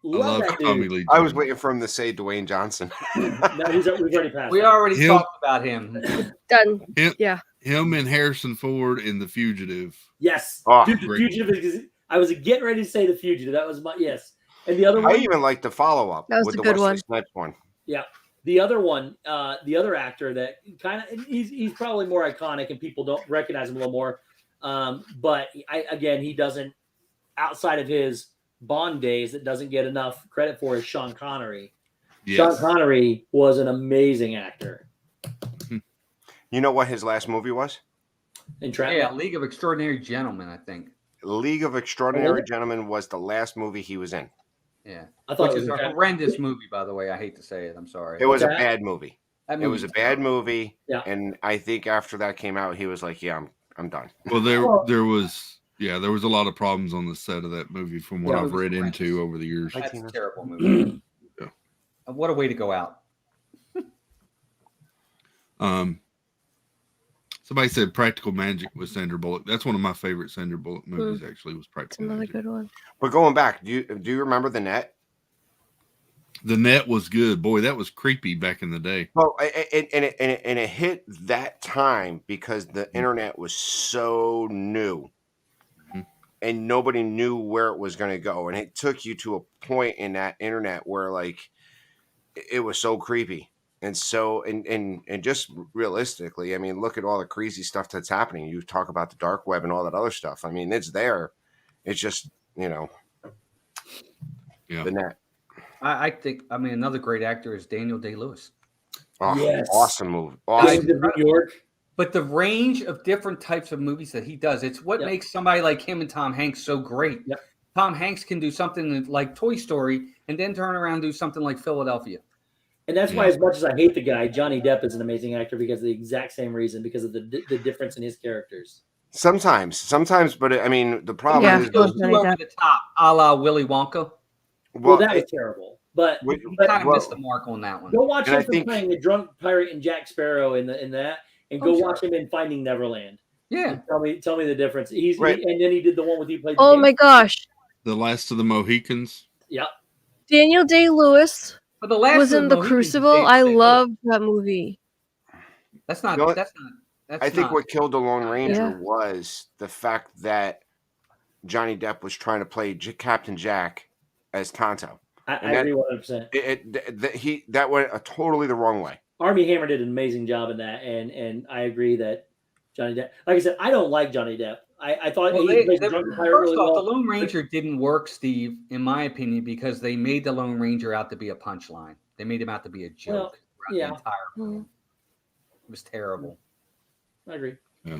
I love Tommy Lee Jones. I was waiting for him to say Dwayne Johnson. No, we've already passed. We already talked about him. Done. Yeah. Him and Harrison Ford in The Fugitive. Yes. Oh, Dude, The Fugitive is. I was getting ready to say The Fugitive. That was my yes. And the other one. I even like the follow-up with the Wesley Snipes one. Yeah. The other one, the other actor that kind of he's probably more iconic and people don't recognize him a little more. But he doesn't, outside of his Bond days, that doesn't get enough credit for is Sean Connery. Yes. Sean Connery was an amazing actor. You know what his last movie was? Entrapment. Yeah, League of Extraordinary Gentlemen, I think. League of Extraordinary Gentlemen was the last movie he was in. Yeah, I thought which is a horrendous movie, by the way. I hate to say it. I'm sorry. It was a bad movie. It was a bad movie. Yeah. And I think after that came out, he was like, "Yeah, I'm done." Well, there was a lot of problems on the set of that movie from what I've read into over the years. That's a terrible movie. Yeah. What a way to go out. Somebody said Practical Magic with Sandra Bullock. That's one of my favorite Sandra Bullock movies. Actually, was Practical Magic. Another good one. But going back, do you remember The Net? The Net was good. Boy, that was creepy back in the day. Well, it hit that time because the internet was so new, and nobody knew where it was going to go, and it took you to a point in that internet where like it was so creepy. And so, and just realistically, I mean, look at all the crazy stuff that's happening. You talk about the dark web and all that other stuff. I mean, it's there. It's just, the net. I think, another great actor is Daniel Day-Lewis. Oh, yes. Awesome movie. Awesome. New York. But the range of different types of movies that he does, it's what makes somebody like him and Tom Hanks so great. Yep. Tom Hanks can do something like Toy Story and then turn around and do something like Philadelphia. And that's why, as much as I hate the guy, Johnny Depp is an amazing actor because of the exact same reason, because of the difference in his characters. Sometimes, but I mean, the problem is goes over the top, a la Willy Wonka. Well, that was terrible. But we kind of missed the mark on that one. Go watch him playing the drunk pirate and Jack Sparrow in that, and go watch him in Finding Neverland. Yeah, tell me the difference. And then he did the one with you played. Oh my gosh, The Last of the Mohicans. Yep. Daniel Day-Lewis. But the last was in The Crucible. I loved that movie. That's not. I think what killed the Lone Ranger was the fact that Johnny Depp was trying to play Captain Jack as Tonto. I agree 100%. That went totally the wrong way. Armie Hammer did an amazing job in that, and I agree that Johnny Depp. Like I said, I don't like Johnny Depp. I thought he played the drunken pirate really well. The Lone Ranger didn't work, Steve, in my opinion, because they made the Lone Ranger out to be a punchline. They made him out to be a joke. The entire film. It was terrible. I agree. Yeah.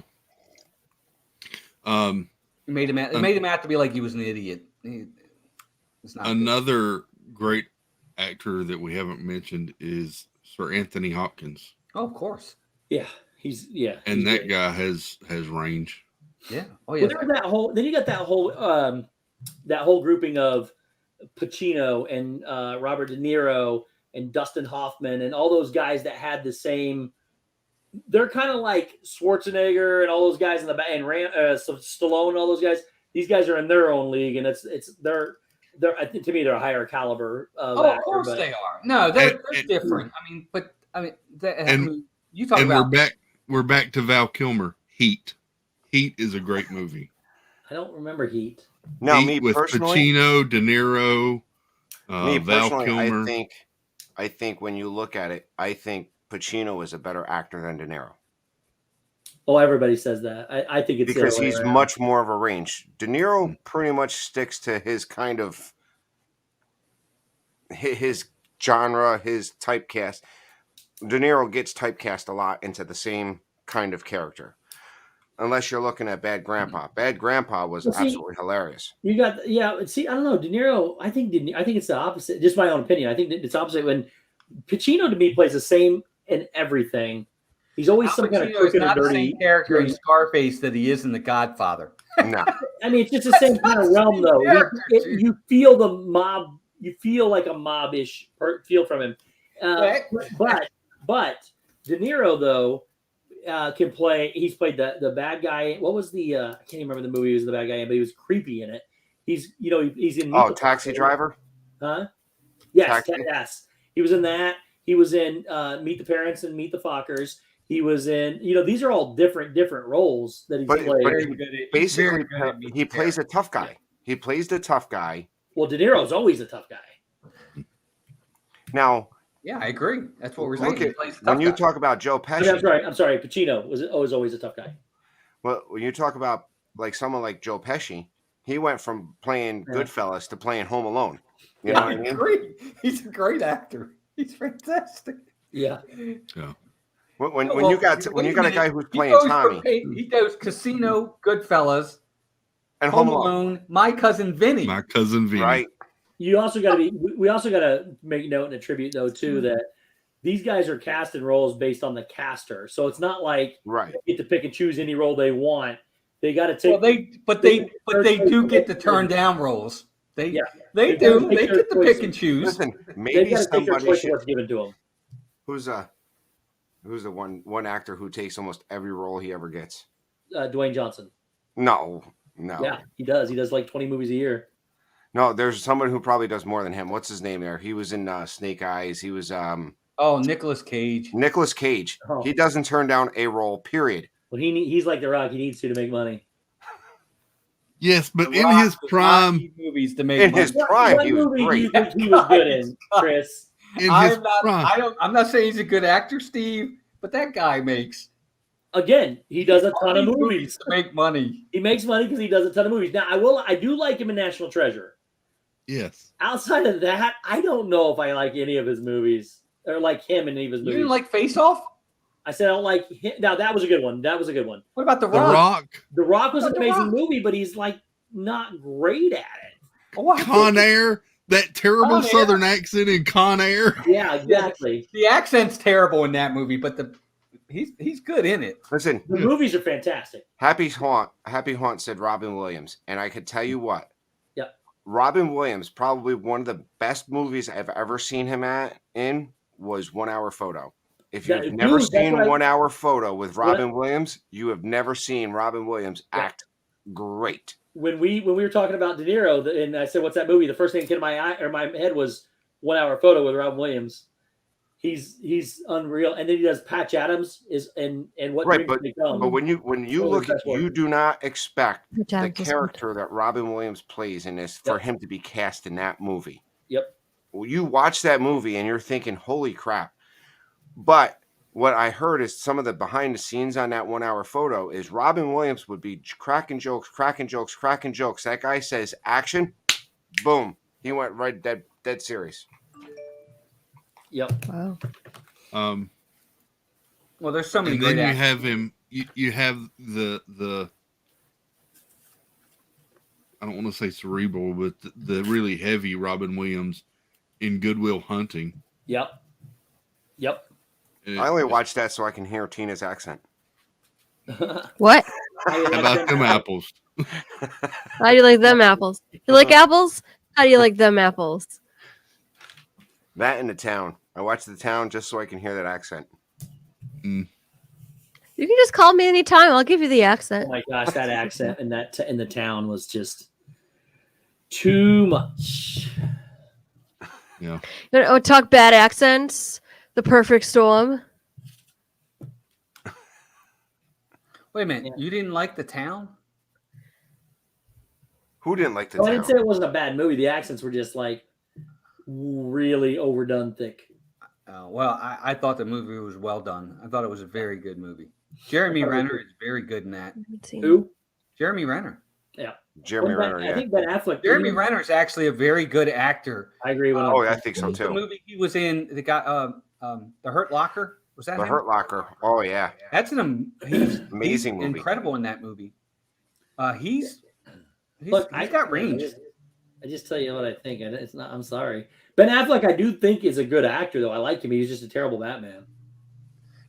It made him out to be like he was an idiot. It's not another great actor that we haven't mentioned is Sir Anthony Hopkins. Oh, of course. Yeah, and that guy has range. Yeah. Oh yeah. Well, then you got that whole grouping of Pacino and Robert De Niro and Dustin Hoffman and all those guys that had the same. They're kind of like Schwarzenegger and all those guys in the back, and Stallone and all those guys. These guys are in their own league, and they're I think to me they're a higher caliber. Of course they are. No, they're different. You talk about. We're back to Val Kilmer. Heat. Heat is a great movie. I don't remember Heat. No, Heat me with personally, Pacino, De Niro, Val Kilmer. I think when you look at it, I think Pacino is a better actor than De Niro. Oh, everybody says that. I think it's because he's much more of a range. De Niro pretty much sticks to his kind of his genre, his typecast. De Niro gets typecast a lot into the same kind of character. Unless you're looking at Bad Grandpa. Bad Grandpa was absolutely hilarious. You got I don't know, De Niro. I think it's the opposite. Just my own opinion. I think it's opposite. When Pacino to me plays the same in everything. He's always some kind of crooked and dirty the same character in Scarface that he is in The Godfather. No, I mean it's just the same kind of realm though. You feel the mob. You feel like a mobbish feel from him. But De Niro though. can play. He's played the bad guy. What was the? I can't even remember the movie he was the bad guy in, but he was creepy in it. He's he's in. Taxi Driver. Huh? Yes, Taxi? yes. He was in that. He was in Meet the Parents and Meet the Fockers. He was in. These are all different roles that he's played. But basically, he plays a tough guy. He plays the tough guy. Well, De Niro's always a tough guy. Now. Yeah, I agree. That's what we're saying. When you talk about Joe Pesci, I'm sorry. Pacino was always a tough guy. Well, when you talk about like someone like Joe Pesci, he went from playing Goodfellas to playing Home Alone. You know what I mean? Agree. He's a great actor. He's fantastic. Yeah. When you got a guy who's playing Tommy, he does Casino, Goodfellas, and Home Alone. My Cousin Vinny. Right. We also got to make note and attribute though too that these guys are casting roles based on the caster, so it's not like they get to pick and choose any role they want. They got to take. Well, they do get to turn down roles. They do. They get to pick and choose. Listen, maybe somebody should. What's given to them. Who's the one actor who takes almost every role he ever gets? Dwayne Johnson. No. Yeah, he does. He does like 20 movies a year. No, there's someone who probably does more than him. What's his name there? He was in Snake Eyes. He was Nicolas Cage. Nicolas Cage. Oh. He doesn't turn down a role, period. Well, he's like The Rock. He needs to make money. Yes, but in his prime movies to make money. His prime, he was great. He was good in, Chris. I'm not saying he's a good actor, Steve, but that guy makes. Again, he does a ton of movies to make money. He makes money because he does a ton of movies. Now, I do like him in National Treasure. Yes. Outside of that, I don't know if I like any of his movies or like him in any of his movies. You didn't like Face Off? I said I don't like him. Now that was a good one. What about The Rock? The Rock was an amazing movie, but he's like not great at it. Con Air, that terrible Southern accent in Con Air. Yeah, exactly. The accent's terrible in that movie, but he's good in it. Listen, the movies are fantastic. Happy Haunt said Robin Williams, and I could tell you what. Yep. Robin Williams, probably one of the best movies I've ever seen him in was 1 Hour Photo. If you've never seen 1 Hour Photo with Robin Williams, you have never seen Robin Williams act great. When we were talking about De Niro, and I said, "What's that movie?" The first thing that came to my head was 1 Hour Photo with Robin Williams. He's unreal, and then he does Patch Adams and what right, but when you look at, you do not expect the character that Robin Williams plays in this for him to be cast in that movie. Yep. Well, you watch that movie and you're thinking, "Holy crap!" But what I heard is some of the behind the scenes on that 1 Hour Photo is Robin Williams would be cracking jokes. That guy says action, boom, he went right dead serious. Yep. Wow. Well, there's so many. And then you have him. You have the. I don't want to say cerebral, but the really heavy Robin Williams in Good Will Hunting. Yep. I only watched that so I can hear Tina's accent. What? How about them apples? How do you like them apples? You like apples? How do you like them apples? That in The Town. I watched The Town just so I can hear that accent. You can just call me anytime. I'll give you the accent. Oh my gosh, that accent in The Town was just too much. Yeah. You know, talk bad accents. The Perfect Storm. Wait a minute. You didn't like The Town? Who didn't like The Town? I didn't say it wasn't a bad movie. The accents were just like really overdone thick. Well, I thought the movie was well done. I thought it was a very good movie. Jeremy Renner is very good in that. Who? Jeremy Renner. Yeah. Jeremy Renner. I think Ben Affleck. Jeremy Renner is actually a very good actor. I agree with him. Oh, I think so too. The movie he was in, the guy, The Hurt Locker. Was that The Hurt Locker? Oh yeah. That's he's amazing movie. Incredible in that movie. He's Look, he's got range. I just tell you what I think. It's not. I'm sorry. Ben Affleck, I do think is a good actor, though. I like him. He's just a terrible Batman.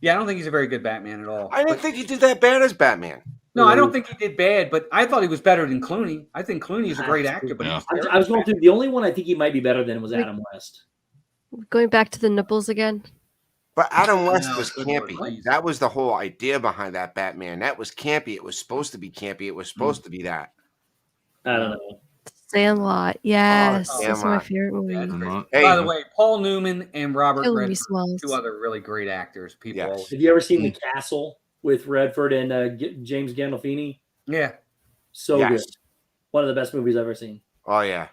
Yeah, I don't think he's a very good Batman at all. I didn't think he did that bad as Batman. No, I don't think he did bad, but I thought he was better than Clooney. I think Clooney is a great actor, but I was going through. The only one I think he might be better than was Adam West. Going back to the nipples again. But Adam West No, was good Lord, campy. please. That was the whole idea behind that Batman. That was campy. It was supposed to be campy. It was supposed to be that. I don't know. Sandlot. Yes, Oh, that's my Sandlot. favorite movie. Yeah, that's great. Sandlot. Hey, By the way, Paul Newman and Robert Killing me Redford, smells. two other really great actors. People Yes. always. Have you ever seen The Castle with Redford and James Gandolfini? Yeah. So yes. good. One of the best movies I've ever seen. Oh yeah.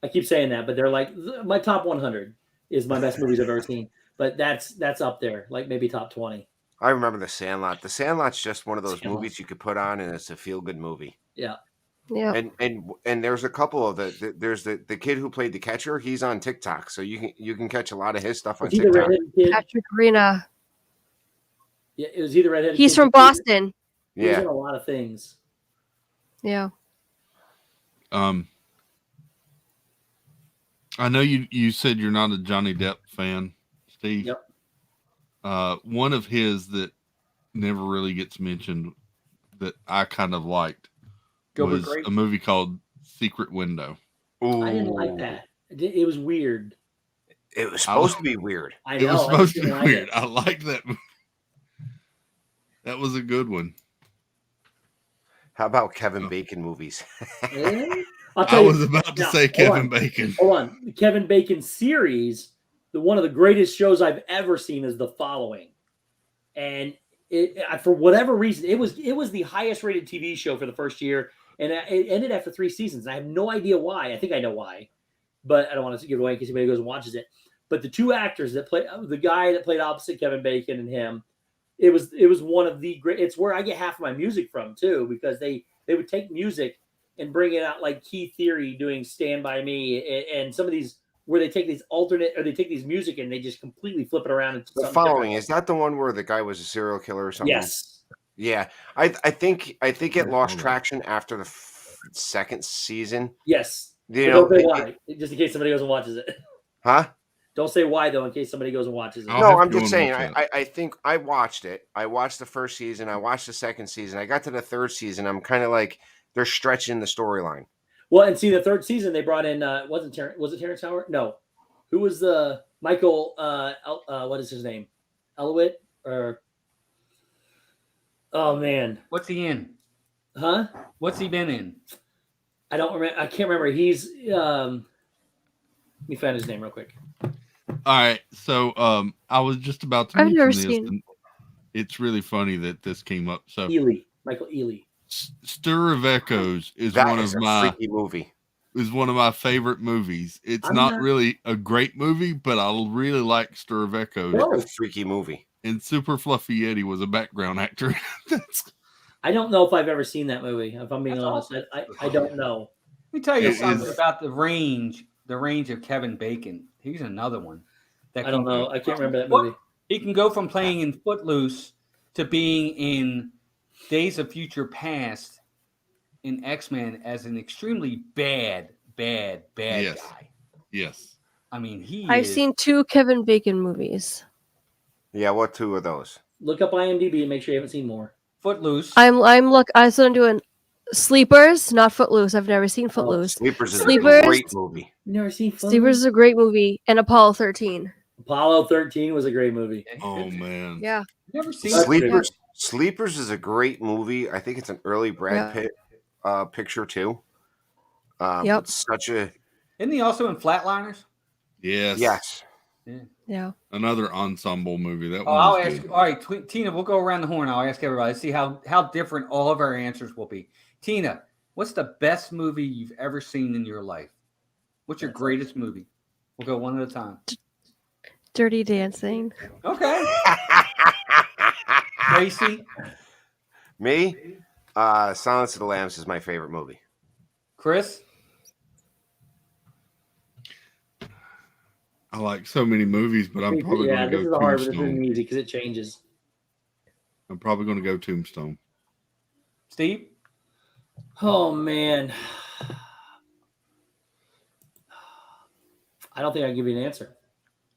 I keep saying that, but they're like my top 100 is my best movies I've ever seen. But that's up there, like maybe top 20. I remember The Sandlot. The Sandlot's just one of those Sandlot. movies you could put on, and it's a feel good movie. Yeah. Yeah. And there's a couple of there's the kid who played the catcher. He's on TikTok, so you can catch a lot of his stuff on Was he the TikTok. redheaded kid? Patrick Arena. Yeah, it was he the redheaded He's kid? from Boston. He was in Yeah. a lot of things. Yeah. I know you said you're not a Johnny Depp fan, Steve. Yep. One of his that never really gets mentioned that I kind of liked Gilbert was Grape? a movie called Secret Window. I didn't like that. It was weird. It was supposed to be weird. I It know. was I supposed to didn't be like weird. it. I liked that movie. That was a good one. How about Kevin Bacon movies? I'll tell I you- was about to now, say hold Kevin on. Bacon. Hold on. The Kevin Bacon series, one of the greatest shows I've ever seen is The Following. And for whatever reason, it was the highest rated TV show for the first year, and it ended after 3 seasons. And I have no idea why. I think I know why, but I don't want to give it away in case anybody goes and watches it. But the two actors that play, the guy that played opposite Kevin Bacon and him, it was one of the great. It's where I get half of my music from too, because they would take music and bring it out, like Key Theory doing Stand By Me, and some of these where they take these alternate, or they take these music and they just completely flip it around into The something Following, different. is that the one where the guy was a serial killer or something? Yes. Yeah. I think it lost Hold on. traction after the second season. Yes. You But know, don't say why, just in case somebody goes and watches it. huh? Don't say why though, in case somebody goes and watches it. I'll No, have I'm to go just and saying. watch I think I watched it. I watched the first season. I watched the second season. I got to the third season. I'm kind of like they're stretching the storyline. Well, and see, the third season they brought in was it Terrence Howard? No, who was the Michael? What is his name? Elwit or? Oh man, What's he in? huh? What's he been in? I don't remember. I can't remember. He's let me find his name real quick. All right, so I was just about to I've mention never this. seen- And it's really funny that this came up. So Michael Ealy. Stir of Echoes is That one is of a my freaky movie. favorite movies. It's I'm not not- really a great movie, but I really like Stir of Echoes. No. It's a freaky movie. And Super Fluffy Eddie was a background actor. That's- I don't know if I've ever seen that movie. If I'm being That's honest, awesome. I don't know. Let me tell you It something is- about the range of Kevin Bacon. He's another one. That I don't can- know. I can't remember that movie. He can go from playing in Footloose to being in Days of Future Past in X-Men as an extremely bad Yes. guy. yes. I mean, I've seen 2 Kevin Bacon movies. Yeah, what two of those? Look up IMDb and make sure you haven't seen more. Footloose. I'm doing Sleepers, not Footloose. I've never seen Footloose. Sleepers is Sleepers. a great movie. You never seen Sleepers is a great movie, and Apollo 13. Apollo 13 was a great movie. Oh man. Yeah. Never seen That's Sleepers. Sleepers is a great movie. I think it's an early Brad Yeah. Pitt picture too. Yep. It's such a Isn't he also in Flatliners? Yes. yes. Yeah. Another ensemble movie. That Oh, one I'll was ask. good. All right, Tina, we'll go around the horn. I'll ask everybody. See how different all of our answers will be. Tina, what's the best movie you've ever seen in your life? What's your greatest movie? We'll go one at a time. Dirty Dancing. Okay. Tracy, Me, Silence of the Lambs is my favorite movie. Chris, I like so many movies, but I'm probably Yeah, going to this is go a hard one. This Tombstone. isn't easy because it changes. I'm probably going to go Tombstone. Steve. Oh man, I don't think I can give you an answer.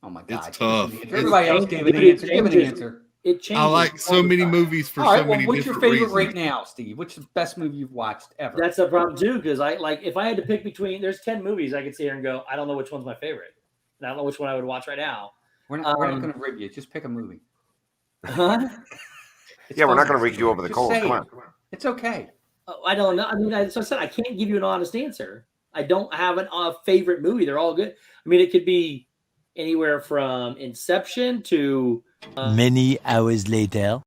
Oh my God. It's tough. Everybody else gave an It answer. Give an changes. answer. It changes. I like so all the many time. movies for All right. so Well, many what's your different favorite reasons. right now, Steve? What's the best movie you've watched ever? That's the problem too, because I like if I had to pick between there's 10 movies I could sit here and go, I don't know which one's my favorite. And I don't know which one I would watch right now. We're not going to rib you. Just pick a movie. Huh? Yeah, we're not going to rig you over the coals. Come on. It's okay. Oh, I don't know. I mean, as I said, I can't give you an honest answer. I don't have a favorite movie. They're all good. I mean, it could be anywhere from Inception to many hours later.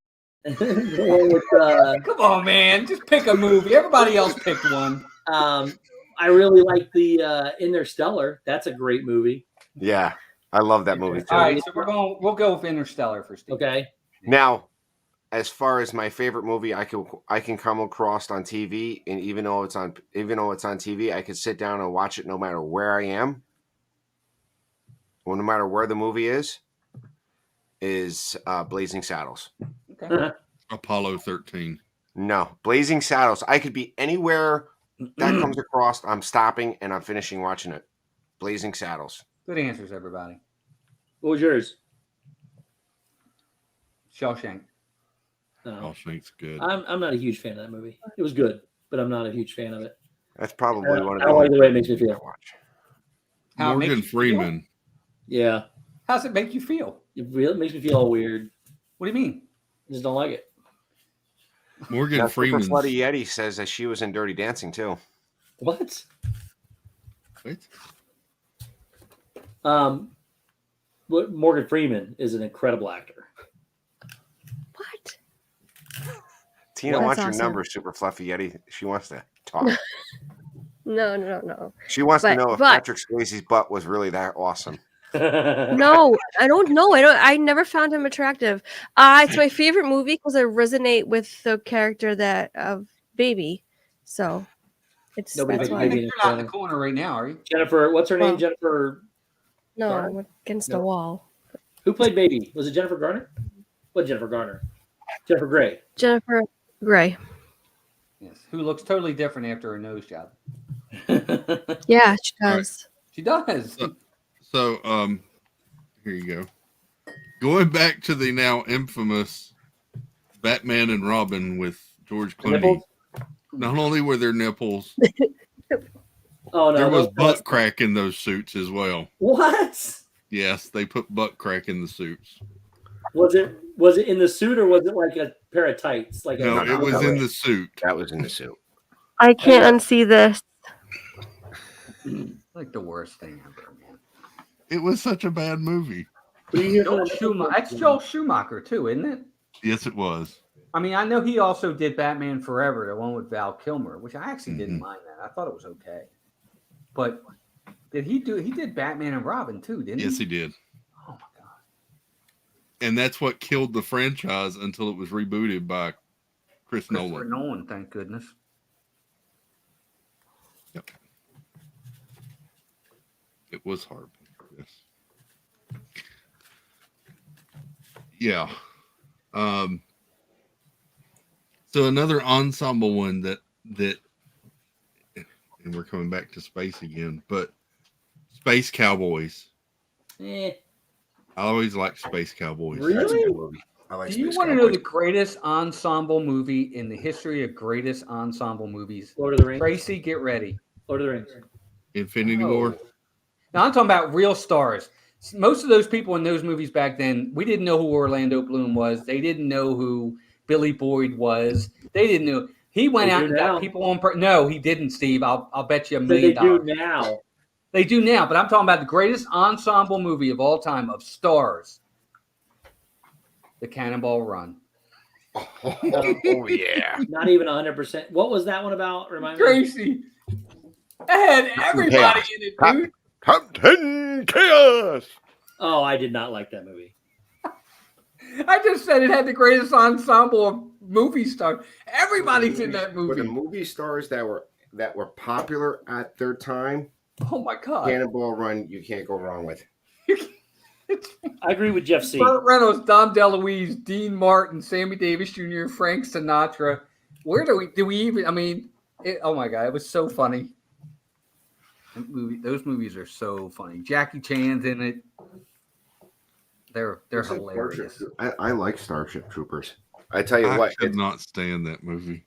with, Come on, man. Just pick a movie. Everybody else picked one. I really like the Interstellar. That's a great movie. Yeah, I love that movie too. All right, so we'll go with Interstellar for Steve. Okay. Now, as far as my favorite movie, I can come across on TV, and even though it's on TV, I can sit down and watch it no matter where I am, or no matter where the movie is Blazing Saddles. Okay. Apollo 13. No, Blazing Saddles. I could be anywhere that comes across. I'm stopping and I'm finishing watching it. Blazing Saddles. Good answers, everybody. What was yours? Shawshank. Oh, Shank's good. I'm not a huge fan of that movie. It was good, but I'm not a huge fan of it. That's probably one of I don't like the way it makes me feel. Morgan Freeman. Yeah. How's it make you feel? It really makes me feel all weird. What do you mean? I just don't like it. Morgan Freeman. Slutty Yeti says that she was in Dirty Dancing too. What? What? Morgan Freeman is an incredible actor. What? Tina Well, wants that's your awesome. number, Super Fluffy Yeti. She wants to talk. No. She wants to But- know if but- Patrick Swayze's butt was really that awesome. No, I don't know. I never found him attractive. It's my favorite movie because I resonate with the character of Baby. So that's Nobody that's likes why. Baby. You're not in the corner right now, are you? Jennifer, what's her name? Well- Jennifer. No, Garner? I'm against No. a wall. Who played Baby? Was it Jennifer Garner? What Jennifer Garner? Jennifer Grey. Jennifer Grey. Yes. Who looks totally different after a nose job. Yeah, she All right. does. She does. So, here you go. Going back to the now infamous Batman and Robin with George Clooney. Nipples? Not only were there nipples, Oh no, there was those- butt crack in those suits as well. What? Yes, they put butt crack in the suits. Was it in the suit or was it like a pair of tights? Like No, a, it was in the suit. That was in the suit. I can't unsee this. Like the worst thing ever, man. It was such a bad movie. Joel Schumacher. That's Joel Schumacher too, isn't it? Yes, it was. I mean, I know he also did Batman Forever, the one with Val Kilmer, which I actually didn't mind that. I thought it was okay. But he did Batman and Robin too, didn't he? Yes, he did. Oh my god. And that's what killed the franchise until it was rebooted by Chris Christopher Nolan. Nolan, thank goodness. Yep. It was horrible. Yes. Yeah. So another ensemble one that and we're coming back to space again, but Space Cowboys. Eh. I always liked Space Cowboys. Really? I like Do you Space want to know Cowboys. the greatest ensemble movie in the history of greatest ensemble movies? Lord of the Rings. Tracy, get ready. Lord of the Rings. Infinity Oh. War. Now I'm talking about real stars. Most of those people in those movies back then, we didn't know who Orlando Bloom was. They didn't know who Billy Boyd was. They didn't know. He went They out do and now. got people on. No, he didn't, Steve. I'll bet you $1 But they million. do now. They do now, but I'm talking about the greatest ensemble movie of all time of stars. The Cannonball Run. Oh yeah. Not even 100%. What was that one about? Remind me. Tracy. It had everybody in it, dude. Captain Chaos. Oh, I did not like that movie. I just said it had the greatest ensemble of movie stars. Everybody's in that For the movie. movie stars that were popular at their time, Oh my god. Cannonball Run, you can't go wrong with. I agree with Jeff C. Burt Reynolds, Dom DeLuise, Dean Martin, Sammy Davis Jr., Frank Sinatra. Where do we even? I mean, oh my god, it was so funny. Those movies are so funny. Jackie Chan's in it. They're hilarious. I like Starship Troopers. I tell you I what, could not stand that movie.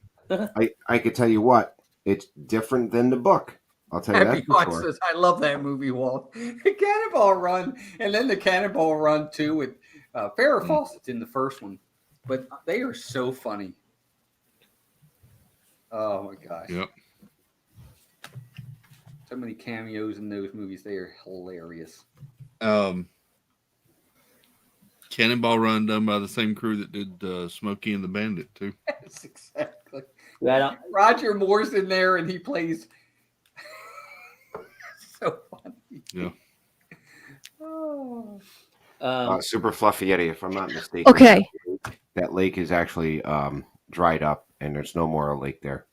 I could tell you what, it's different than the book. I'll tell you that for sure. I love that movie, Walt. The Cannonball Run, and then the Cannonball Run 2 with Farrah Fawcett's in the first one. But they are so funny. Oh, my gosh. Yep. So many cameos in those movies. They are hilarious. Cannonball Run done by the same crew that did Smokey and the Bandit, too. Yes, exactly. Right. Roger Moore's in there, and he plays... so funny. Yeah. Oh. Super Fluffy Eddie, if I'm not mistaken. Okay. That lake is actually dried up, and there's no more a lake there.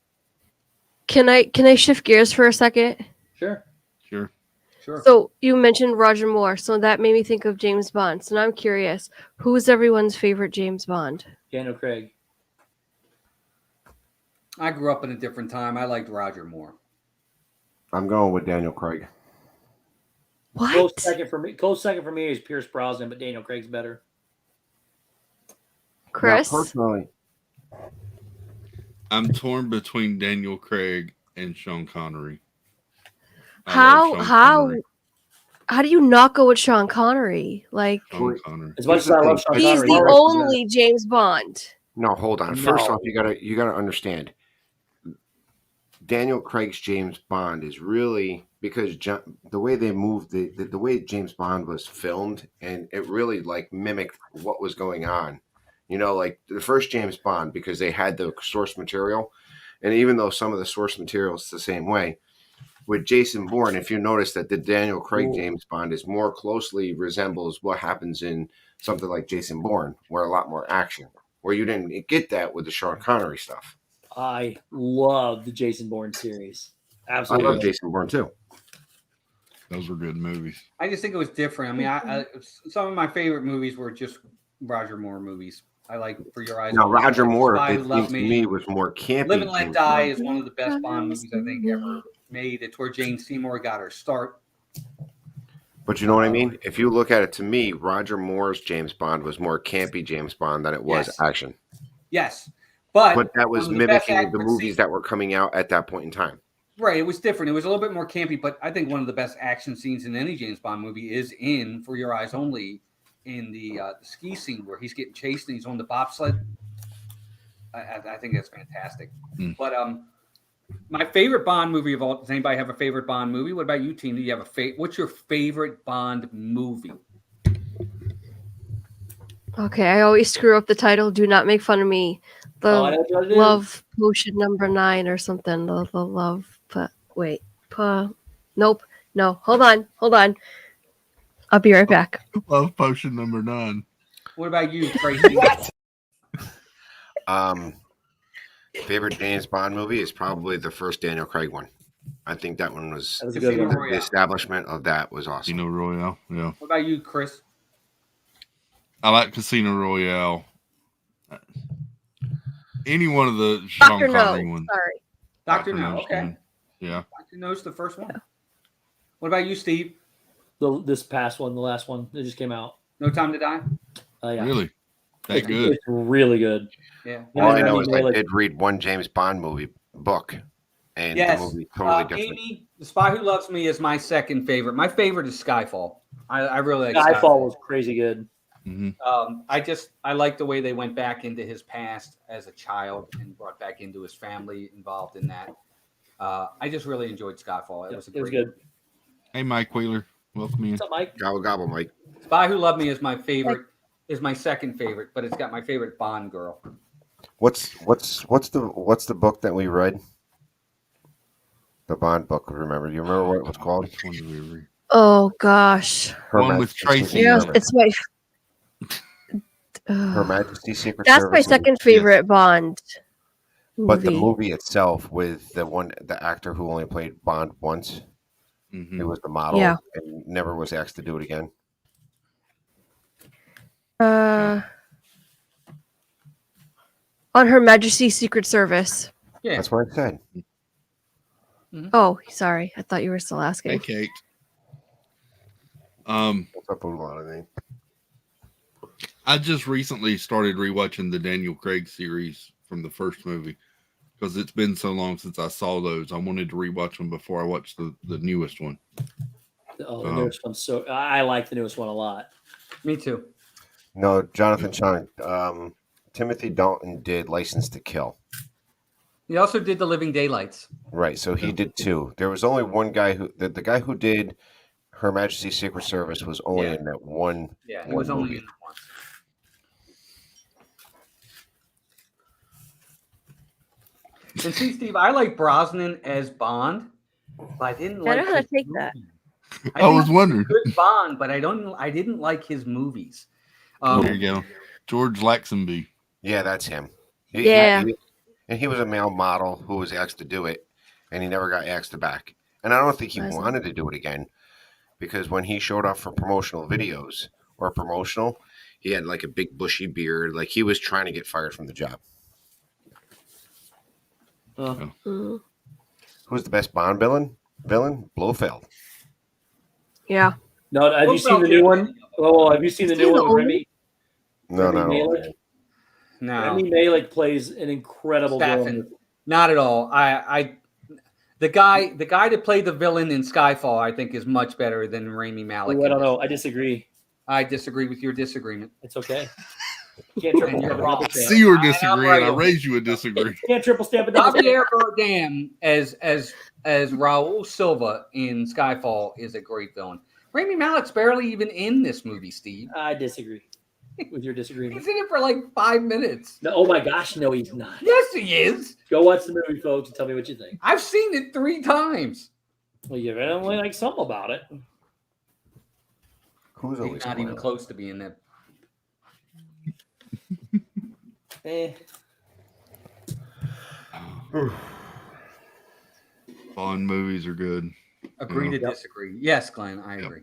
Can I shift gears for a second? Sure. So you mentioned Roger Moore, so that made me think of James Bond. So now I'm curious, who's everyone's favorite James Bond? Daniel Craig. I grew up in a different time. I liked Roger Moore. I'm going with Daniel Craig. What? Close second for me is Pierce Brosnan, but Daniel Craig's better. Chris? Now, personally, I'm torn between Daniel Craig and Sean Connery. How do you not go with Sean Connery? Like, Sean Connery. As much as I love Sean Connery, he's the only James Bond. no, hold on. First off, you gotta understand. Daniel Craig's James Bond is really because the way they moved the way James Bond was filmed, and it really like mimicked what was going on. You know, like the first James Bond, because they had the source material, and even though some of the source material is the same way, with Jason Bourne, if you notice that the Daniel Craig James Bond is more closely resembles what happens in something like Jason Bourne, where a lot more action, where you didn't get that with the Sean Connery stuff. I love the Jason Bourne series. Absolutely. I love Jason Bourne too. Those were good movies. I just think it was different. I mean, some of my favorite movies were just Roger Moore movies. I like For Your Eyes. No, Roger Moore, Spy it Who seems Loved to Me. me, was more campy. Live and Let James Die Bond. is one of the best Bond movies I think ever made. It's where Jane Seymour got her start. But you know what I mean? If you look at it, to me, Roger Moore's James Bond was more campy James Bond than it was action. Yes. But that was mimicking the movies that were coming out at that point in time. Right. It was different. It was a little bit more campy, but I think one of the best action scenes in any James Bond movie is in For Your Eyes Only, in the ski scene where he's getting chased and he's on the bobsled. I think that's fantastic. But my favorite Bond movie of all, does anybody have a favorite Bond movie? What about you, Tina? Do you have what's your favorite Bond movie? Okay, I always screw up the title. Do not make fun of me. The Love Potion number 9 or something. The love. Nope. No. Hold on. I'll be right back. Love Potion number 9. What about you, Tracy? Favorite James Bond movie is probably the first Daniel Craig one. I think that one was a good one. The establishment of that was awesome. Casino Royale, yeah. What about you, Chris? I like Casino Royale. Any one of the Sean Dr. Connery No. ones. Sorry. Dr. No. Okay. Yeah. Dr. No's the first one. What about you, Steve? This past one, the last one that just came out. No Time to Die? Yeah. Really? That good? It's really good. Yeah. All I know is I did read one James Bond movie book, and the movie totally different. Amy, The Spy Who Loves Me is my second favorite. My favorite is Skyfall. I really like Skyfall was crazy good. Mm-hmm. I like the way they went back into his past as a child and brought back into his family involved in that. I just really enjoyed Skyfall. It was good. Hey, Mike Wheeler, welcome in. What's up, Mike? Gobble gobble, Mike. Spy Who Loved Me is my favorite. Is my second favorite, but it's got my favorite Bond girl. What's the book that we read? The Bond book. Remember? Do you remember what it was called? Which one did we read? Oh gosh. One with Tracy. Yeah, it's my. Her Majesty's Secret That's Service. my second favorite Bond movie. But the movie itself, with the actor who only played Bond once, it was the model, and never was asked to do it again. On Her Majesty's Secret Service. Yeah, that's what I said. Oh, sorry. I thought you were still asking. Hey, Kate. What's up, Oolani? I just recently started rewatching the Daniel Craig series from the first movie because it's been so long since I saw those. I wanted to rewatch them before I watched the newest one. Oh, the newest one's so. I like the newest one a lot. Me too. No, Jonathan Chang. Timothy Dalton did License to Kill. He also did The Living Daylights. Right, so he did 2. There was only one guy who the guy who did Her Majesty's Secret Service was only in that one. Yeah, he one was only movie. in that one. And see, Steve, I like Brosnan as Bond, but I didn't like. I don't know how to his take that. movies. I was think wondering. he's a good Bond, but I didn't like his movies. There you go. George Laxenby. Yeah, that's him. Yeah. And he was a male model who was asked to do it, and he never got asked back. And I don't think he wanted to do it again, because when he showed up for promotional videos or promotional, he had like a big bushy beard. Like he was trying to get fired from the job. Who's the best Bond villain? Blofeld. Yeah. No, have you seen the new one? Oh, have you seen the new one with Remy? No. Malek? No, Remy Malek plays an incredible villain. Not at all. The guy that played the villain in Skyfall, I think, is much better than Rami Malek. I don't know. I disagree. I disagree with your disagreement. It's okay. Can't triple stamp a double stamp. See, you're disagreeing. right. I raise you a disagree. Can't triple stamp a double stamp. Javier Bardem as Raul Silva in Skyfall is a great villain. Rami Malek's barely even in this movie, Steve. I disagree with your disagreement. He's in it for like 5 minutes. No, oh my gosh, no, he's not. Yes, he is. Go watch the movie, folks, and tell me what you think. I've seen it 3 times. Well, you evidently like something about it. Who's always He's not even close to being that. Bond movies are good. Agree to disagree. Yes, Glenn, I agree.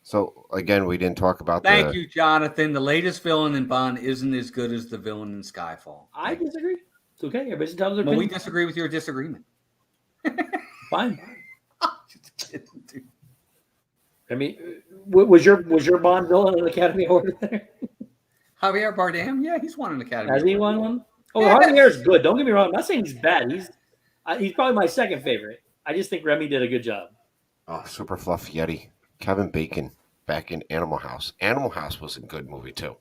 So again, we didn't talk about. Thank you, Jonathan. The latest villain in Bond isn't as good as the villain in Skyfall. I disagree. It's okay. Everybody's entitled to their Well, we opinion. disagree with your disagreement. Fine. I mean, was your Bond villain an Academy Award there? Javier Bardem? Yeah, he's won an Academy Has he Award. won one? Oh, Javier is good. Don't get me wrong. I'm not saying he's bad. He's probably my second favorite. I just think Remy did a good job. Oh, Super Fluff Yeti. Kevin Bacon back in Animal House. Animal House was a good movie too.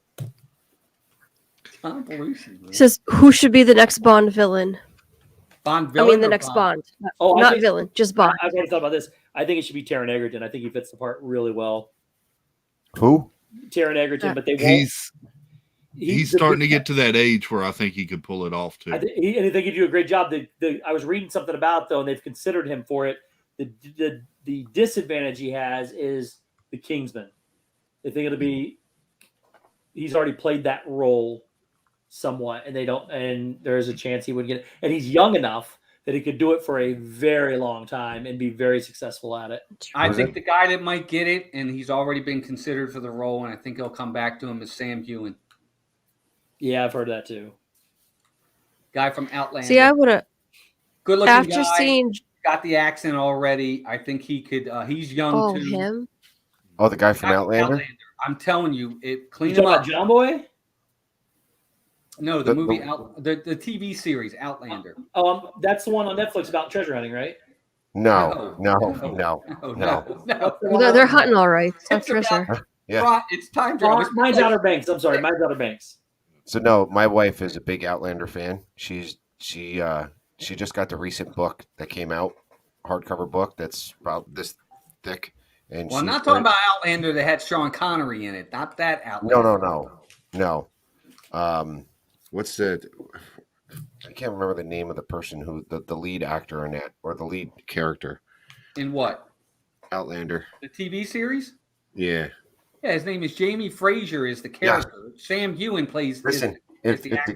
Tom Belushi. It says, who should be the next Bond villain? Bond villain. I mean, the or next Bond. Oh, Not villain, just Bond. I've already thought about this. I think it should be Taron Egerton. I think he fits the part really well. Who? Taron Egerton, but they won't. He's starting to get to that age where I think he could pull it off too. I think he do a great job. I was reading something about though, and they've considered him for it. The disadvantage he has is the Kingsman. They think it'll be. He's already played that role somewhat, and they don't. And there's a chance he would get it. And he's young enough that he could do it for a very long time and be very successful at it. I think the guy that might get it, and he's already been considered for the role, and I think he'll come back to him, is Sam Heughan. Yeah, I've heard that too. Guy from Outlander. See, I would have. Good looking After guy. seeing. Got the accent already. I think he could. He's young too. Him? Oh, the guy from Outlander? I'm telling you, clean You him talking up. about John Boy? No, the movie the TV series Outlander. That's the one on Netflix about treasure hunting, right? No. No, they're hunting all right. It's not treasure. Yeah. It's time travel. Mine's Outer Banks. I'm sorry, mine's Outer Banks. So no, my wife is a big Outlander fan. She just got the recent book that came out, hardcover book that's about this thick. And I'm not talking about Outlander that had Sean Connery in it. Not that Outlander. No. What's the? I can't remember the name of the person who the lead actor in that, or the lead character. In what? Outlander. The TV series? Yeah. Yeah, his name is Jamie Fraser. Is the character? Yeah. Sam Heughan plays. Listen, if the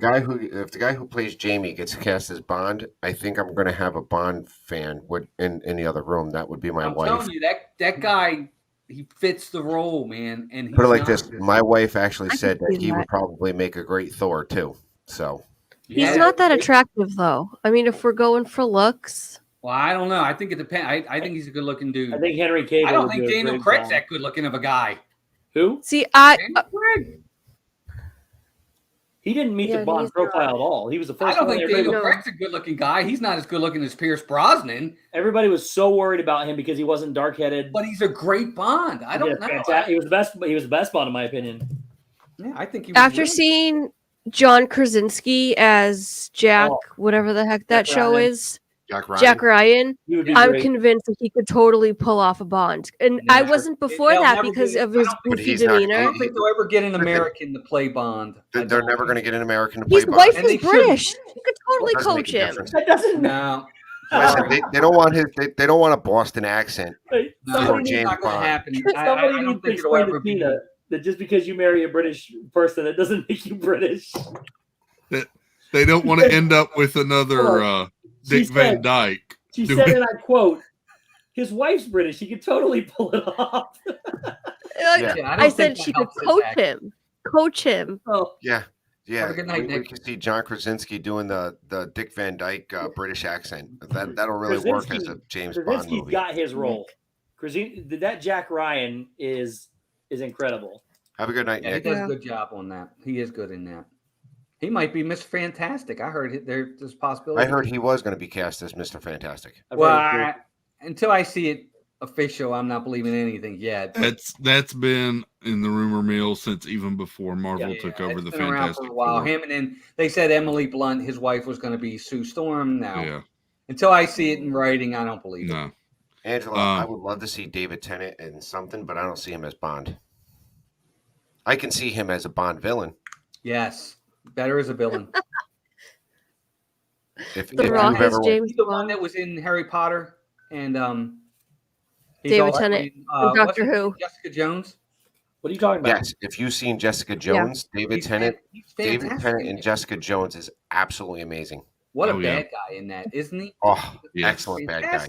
guy who plays Jamie gets cast as Bond, I think I'm going to have a Bond fan in the other room. That would be my wife. I'm telling you, that guy, he fits the role, man. And put it like this: my wife actually said that he would probably make a great Thor too. So he's not that attractive, though. I mean, if we're going for looks. Well, I don't know. I think it depends. I think he's a good-looking dude. I think Henry Cavill. I don't think Daniel Craig's that good-looking of a guy. Who? See, He didn't meet the Bond profile at all. He was the first. I don't think Daniel Craig's a good-looking guy. He's not as good-looking as Pierce Brosnan. Everybody was so worried about him because he wasn't dark-headed. But he's a great Bond. I don't know. He was the best. He was the best Bond, in my opinion. Yeah, I think he was. After seeing John Krasinski as Jack, whatever the heck that show is, Jack Ryan, I'm convinced that he could totally pull off a Bond. And I wasn't before that because of his goofy demeanor. I don't think they'll ever get an American to play Bond. They're never going to get an American to play Bond. His wife is British. You could totally coach him. That doesn't No. Listen, they don't want they don't want a Boston accent. No, it's not going to happen. Somebody needs to explain to Tina that just because you marry a British person, it doesn't make you British. They don't want to end up with another Dick Van Dyke. She said, and I quote, his wife's British. He could totally pull it off. I said she could coach him. Oh. Yeah. Have a good night, we Nick. can see John Krasinski doing the Dick Van Dyke British accent. That'll really work as a James Bond Krasinski's movie. got his role. That Jack Ryan is incredible. Have a good night, Yeah, Nick. he does a good job on that. He is good in that. He might be Mr. Fantastic. I heard there's possibility. I heard he was going to be cast as Mr. Fantastic. Well, until I see it official, I'm not believing anything yet. That's been in the rumor mill since even before Marvel took over the been around Fantastic for a while. Four. Him and then they said Emily Blunt, his wife, was going to be Sue Storm. Now, Yeah. until I see it in writing, I don't believe it. No. Angela, I would love to see David Tennant in something, but I don't see him as Bond. I can see him as a Bond villain. Yes, better as a villain. If Rock is James the one that was in Harry Potter and David Tennant, Doctor Who, Jessica Jones. What are you talking about? Yes, if you've seen Jessica Jones, David Tennant and Jessica Jones is absolutely amazing. What a bad guy in that, isn't he? Oh, excellent bad guy.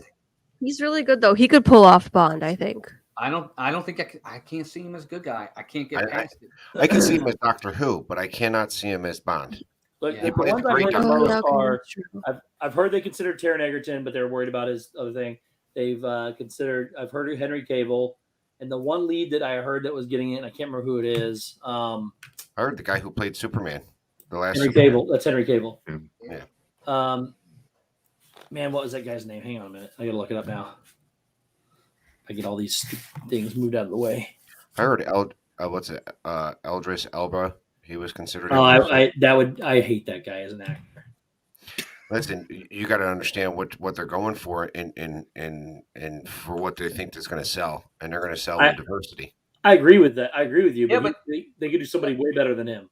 He's really good though. He could pull off Bond, I think. I don't think I can't see him as a good guy. I can't get past it. I can see him as Doctor Who, but I cannot see him as Bond. Look, He plays the a ones great I've heard Doctor most are, I've heard they considered Taron Egerton, but they're worried about his other thing. They've considered. I've heard of Henry Cavill, and the one lead that I heard that was getting it, I can't remember who it is. I heard the guy who played Superman, the last Henry Superman. Cavill. That's Henry Cavill. Yeah. Man, what was that guy's name? Hang on a minute. I gotta look it up now. I get all these things moved out of the way. I heard Eldris Elba. He was considered. I hate that guy as an actor. Listen, you got to understand what they're going for, and for what they think is going to sell, and they're going to sell the diversity. I agree with that. I agree with you. Yeah, but they could do somebody way better than him.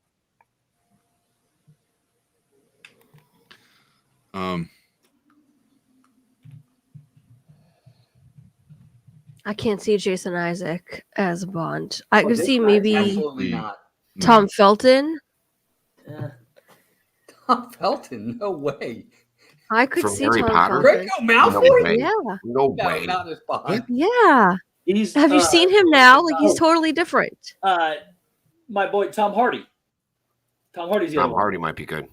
I can't see Jason Isaac as Bond. I could see maybe absolutely not. Tom Felton. Tom Felton? No way. I could From see Harry Tom Potter? Felton. Draco Malfoy? way. Yeah. No way. Not as Bond. Yeah. Have you seen him now? Like he's totally different. My boy Tom Hardy. Tom Hardy's the Tom other one. Hardy might be good.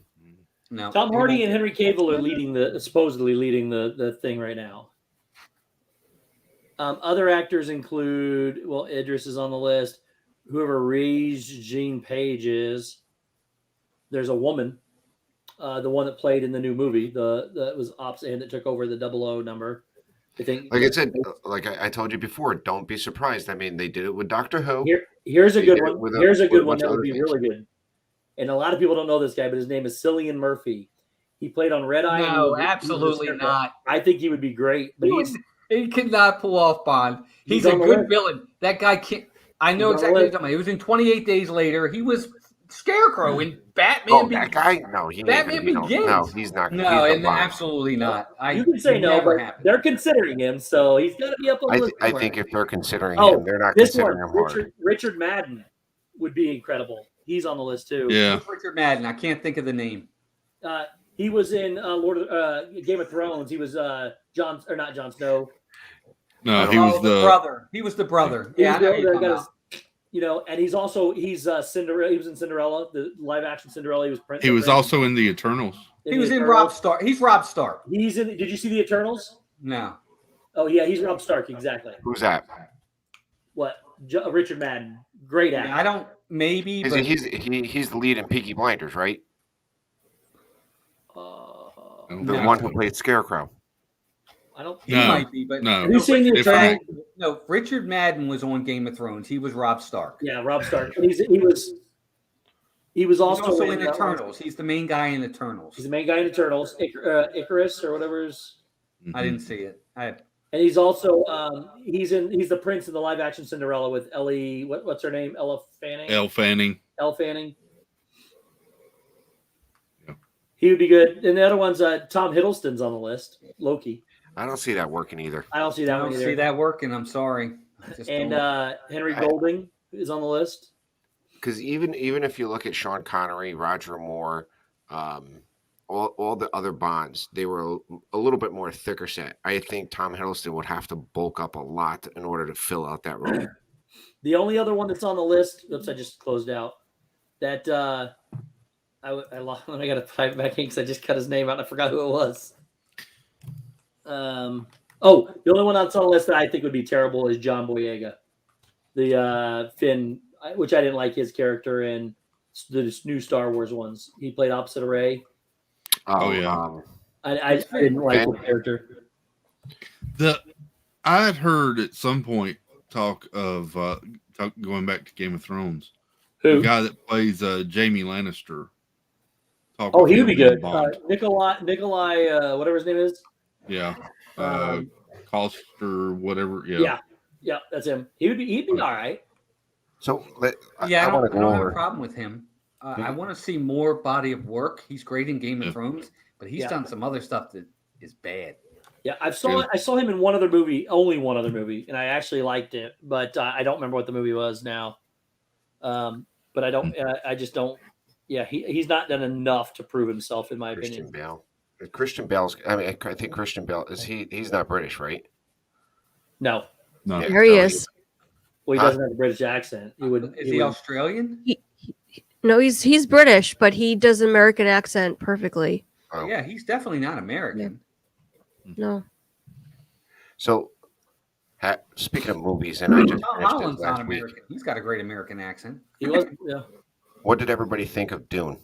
No. Tom Hardy and Henry Cavill are supposedly leading the thing right now. Other actors include, Idris is on the list. Whoever Regine Page is. There's a woman, the one that played in the new movie, that was Ops and that took over the 00 number. I think. Like I said, like I told you before, don't be surprised. I mean, they did it with Doctor Who. Here's a good one. Here's a good one bunch of that would other be things. really good. And a lot of people don't know this guy, but his name is Cillian Murphy. He played on Red Eye. No, absolutely not. I think he would be great, but He cannot pull off Bond. He's a good villain. That guy can't. I know exactly what you're talking about. He was in 28 Days Later. He was Scarecrow in Batman. That guy? No, Batman Begins. No, he's not. No, he's and Bond. absolutely not. You can say no, but they're considering him, so he's got to be up on the list. I think if they're considering him, they're not considering him hard. Richard Madden would be incredible. He's on the list too. Yeah. Richard Madden. I can't think of the name. He was in Game of Thrones. He was not Jon Snow. No, he was the brother. He was the brother. Yeah, and he's Cinderella. He was in Cinderella, the live action Cinderella. He was Prince. He was also in the Eternals. He was in Rob Stark. He's Rob Stark. He's in. Did you see the Eternals? No. Oh yeah, he's Rob Stark exactly. Who's that? What? Richard Madden, great actor. I don't. maybe, He's but he's the lead in Peaky Blinders, right? The No. one who played Scarecrow. I don't. he No, might be. But no. Have you seen the Different. Eternals? No, Richard Madden was on Game of Thrones. He was Robb Stark. Yeah, Robb Stark. He was He's also, also in that one. Eternals. He's the main guy in Eternals. He's the main guy in Eternals, Icarus or whatever is. I didn't see it. And he's also he's the prince in the live action Cinderella with Ellie. What's her name? Ella Fanning. Elle Fanning. Elle Fanning. Yeah. He would be good. And the other one's Tom Hiddleston's on the list. Loki. I don't see that working either. I don't see I that don't one either. see that working. I'm sorry. And Henry Golding is on the list. Because even if you look at Sean Connery, Roger Moore, all the other Bonds, they were a little bit more thicker set. I think Tom Hiddleston would have to bulk up a lot in order to fill out that role. The only other one that's on the list, oops, I just closed out. That I lost. I got to type it back in because I just cut his name out and I forgot who it was. The only one that's on the list that I think would be terrible is John Boyega, the Finn, which I didn't like his character in the new Star Wars ones. He played opposite of Rey. Oh yeah. I didn't like the character. I had heard at some point talk of going back to Game of Thrones. Who? The guy that plays Jaime Lannister. He would be good. Nikolai, whatever his name is. Yeah. Coster, whatever. Yeah, that's him. He'd be all right. So I don't have a problem with him. I want to see more body of work. He's great in Game of Thrones, but he's done some other stuff that is bad. Yeah, I saw him in one other movie, only one other movie, and I actually liked it, but I don't remember what the movie was now. But I just don't. Yeah, he's not done enough to prove himself, in my opinion. Christian Bale's. I mean, I think Christian Bale he's not British, right? No. Yeah, there he is. Well, he doesn't have a British accent. Is he Australian? No, he's British, but he does an American accent perfectly. Oh. Yeah, he's definitely not American. No. So, speaking of movies, and I just Tom Holland's not American. He's got a great American accent. He was. Yeah. What did everybody think of Dune?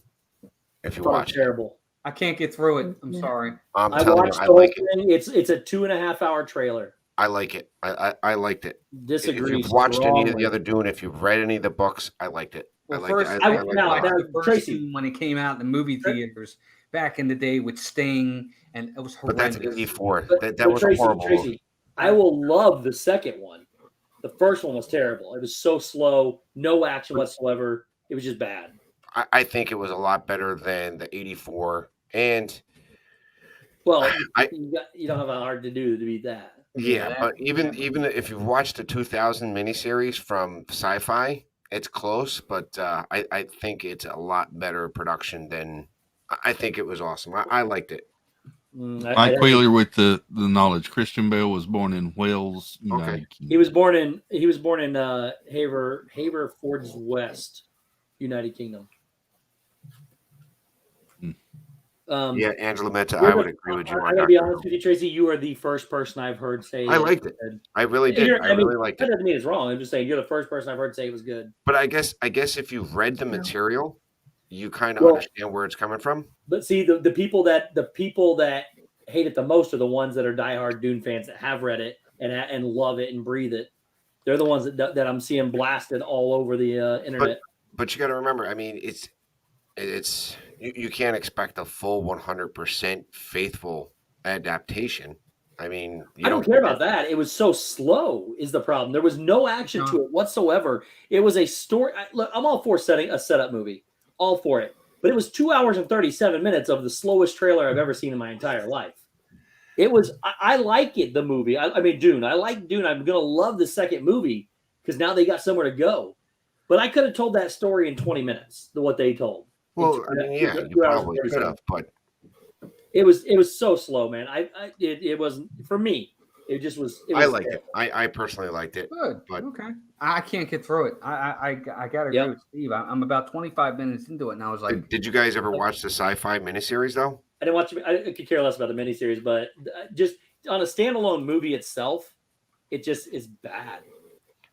If you watched terrible. I can't get through it. I'm sorry. I'm I telling watched you, the whole thing. It's a 2.5 hour trailer. I like it. I liked it. Disagree. If you've watched any of the other Dune, if you've read any of the books, I liked it. Well, I liked the first Tracy, scene when it came out in the movie theaters back in the day with Sting, and it was horrendous. But that's 84. That was horrible. Tracy, I will love the second one. The first one was terrible. It was so slow, no action whatsoever. It was just bad. I think it was a lot better than the 84. And well, you don't have a hard to do to beat that. Yeah, but even if you've watched the 2000 miniseries from Sci-Fi, it's close, but I think it's a lot better production than I think it was awesome. I liked it. Mike Wheeler with the knowledge. Christian Bale was born in Wales, United Kingdom. He was born in Haverfordwest, West, United Kingdom. Yeah, Angela Menta, I would agree with you. I'm gonna be honest with you, Tracy. You are the first person I've heard say. I liked it. I really did. I really liked it. That doesn't mean it's wrong. I'm just saying you're the first person I've heard say it was good. But I guess if you've read the material, you kind of understand where it's coming from. But see, the people that hate it the most are the ones that are diehard Dune fans that have read it and love it and breathe it. They're the ones that I'm seeing blasted all over the internet. But you got to remember, I mean, it's you can't expect a full 100% faithful adaptation. I mean, I don't care about that. It was so slow is the problem. There was no action to it whatsoever. It was a story. Look, I'm all for setting a setup movie, all for it. But it was 2 hours and 37 minutes of the slowest trailer I've ever seen in my entire life. It was. I like it. The movie. I mean, Dune. I like Dune. I'm gonna love the second movie because now they got somewhere to go. But I could have told that story in 20 minutes. What they told. Well, I mean, yeah, you probably could have, but it was so slow, man. It wasn't for me. It just was. I liked it. I personally liked it. Good. But okay. I can't get through it. I got to agree with Steve. I'm about 25 minutes into it, and I was like, did you guys ever watch the Sci-Fi miniseries though? I didn't watch. I could care less about the miniseries, but just on a standalone movie itself, it just is bad.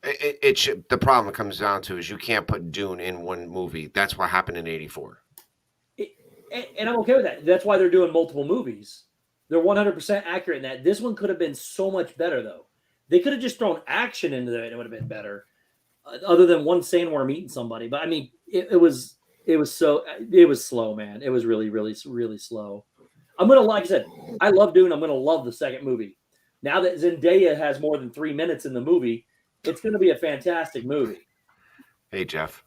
It should. The problem it comes down to is you can't put Dune in one movie. That's what happened in '84. And I'm okay with that. That's why they're doing multiple movies. They're 100% accurate in that. This one could have been so much better, though. They could have just thrown action into it, and it would have been better. Other than one sandworm eating somebody, but I mean, it was slow, man. It was really, really, really slow. Like I said, I love Dune. I'm gonna love the second movie. Now that Zendaya has more than 3 minutes in the movie, it's gonna be a fantastic movie. Hey, Jeff.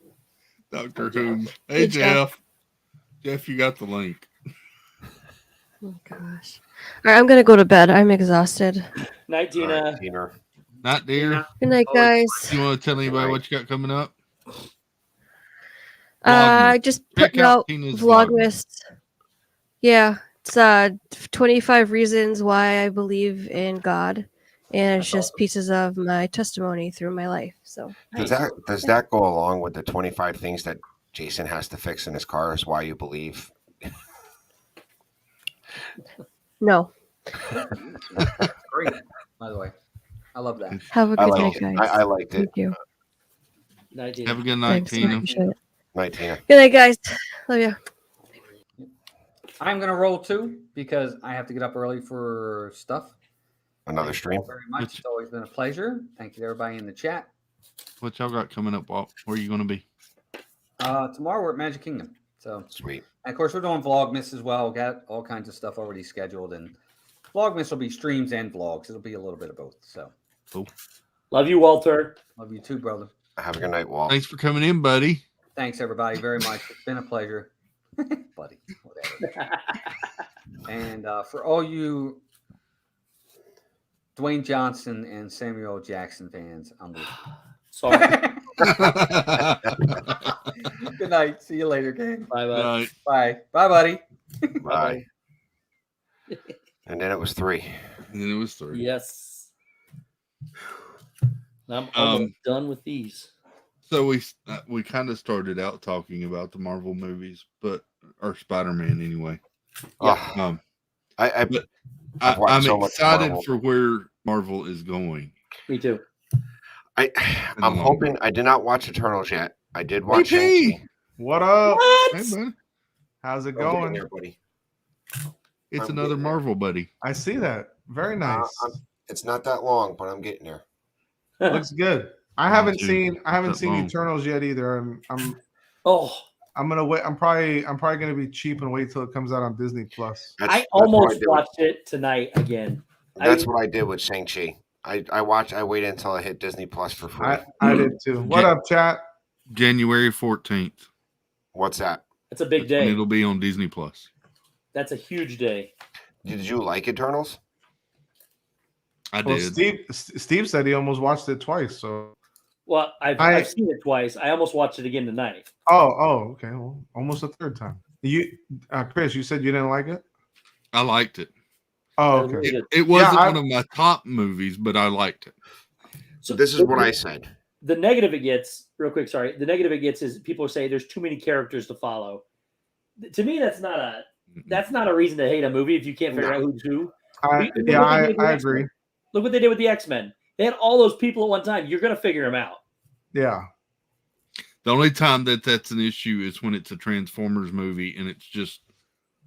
Dr. Who. Hey, Jeff. Jeff, you got the link. Oh gosh. All right, I'm gonna go to bed. I'm exhausted. Night, Tina. Not dear. Good night, guys. You want to tell anybody what you got coming up? Just Check putting out out Tina's Vlogmas. Yeah, it's 25 reasons why I believe in God, and it's just pieces of my testimony through my life. So Does that go along with the 25 things that Jason has to fix in his car? Is why you believe? no. Great, by the way. I love that. Have a good night, guys. I liked it. Thank you. Night, Tina. Have a good night, Thanks, I Tina. appreciate it. Night, Tina. Good night, guys. Love you. I'm gonna roll too because I have to get up early for stuff. Another Thank you all stream. very much. It's always been a pleasure. Thank you to everybody in the chat. What y'all got coming up, Walt? Where are you going to be? Tomorrow we're at Magic Kingdom. So Sweet. And of course, we're doing Vlogmas as well. Got all kinds of stuff already scheduled, and Vlogmas will be streams and vlogs. It'll be a little bit of both. So, Cool. Love you, Walter. Love you too, brother. Have a good night, Walt. Thanks for coming in, buddy. Thanks, everybody, very much. It's been a pleasure, buddy. Whatever. And for all you Dwayne Johnson and Samuel L. Jackson fans, I'm with you. Sorry. Good night. See you later, gang. Bye, bye. Right. Bye. Bye, buddy. Bye. And then it was 3. And then it was 3. Yes. I'm almost done with these. So we kind of started out talking about the Marvel movies, or Spider-Man anyway. Yeah. I'm so much excited Marvel. for where Marvel is going. Me too. I'm hoping. I did not watch Eternals yet. I did watch Hey, Shang-Chi. What up? Hey, buddy. How's it Go get in going? there, buddy. It's I'm another getting there. Marvel buddy. I see that. Very nice. It's not that long, but I'm getting there. Looks good. I haven't too. seen That long. Eternals yet either. I'm gonna wait. I'm probably gonna be cheap and wait till it comes out on Disney Plus. I almost watched it tonight again. That's what I did with Shang-Chi. I waited until I hit Disney Plus for free. I did too. What up, chat? January 14th. What's that? It's a big And day. it'll be on Disney Plus. That's a huge day. Did you like Eternals? I Well, did. Steve said he almost watched it twice. So Well, I've seen it twice. I almost watched it again tonight. okay. Well, almost a third time. Chris, you said you didn't like it. I liked it. Oh, It was okay. really good. It wasn't I- one of my top movies, but I liked it. So this is what I said. The negative it gets, real quick, sorry. The negative it gets is people say there's too many characters to follow. To me, that's not a reason to hate a movie if you can't figure out who's who. I agree. Look what they did with the X-Men. They had all those people at one time. You're going to figure them out. Yeah. The only time that's an issue is when it's a Transformers movie and it's just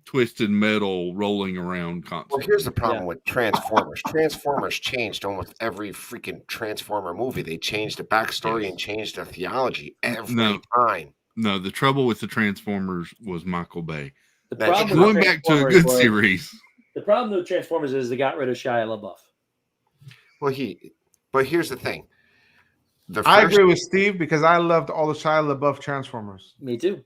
twisted metal rolling around constantly. Well, here's the problem with Transformers. Transformers changed almost every freaking Transformer movie. They changed the backstory and changed the theology every time. No, the trouble with the Transformers was Michael Bay. The problem Going with back to a Transformers good series. The problem with Transformers is they got rid of Shia LaBeouf. Well, but here's the thing. I agree with Steve because I loved all the Shia LaBeouf Transformers. Me too.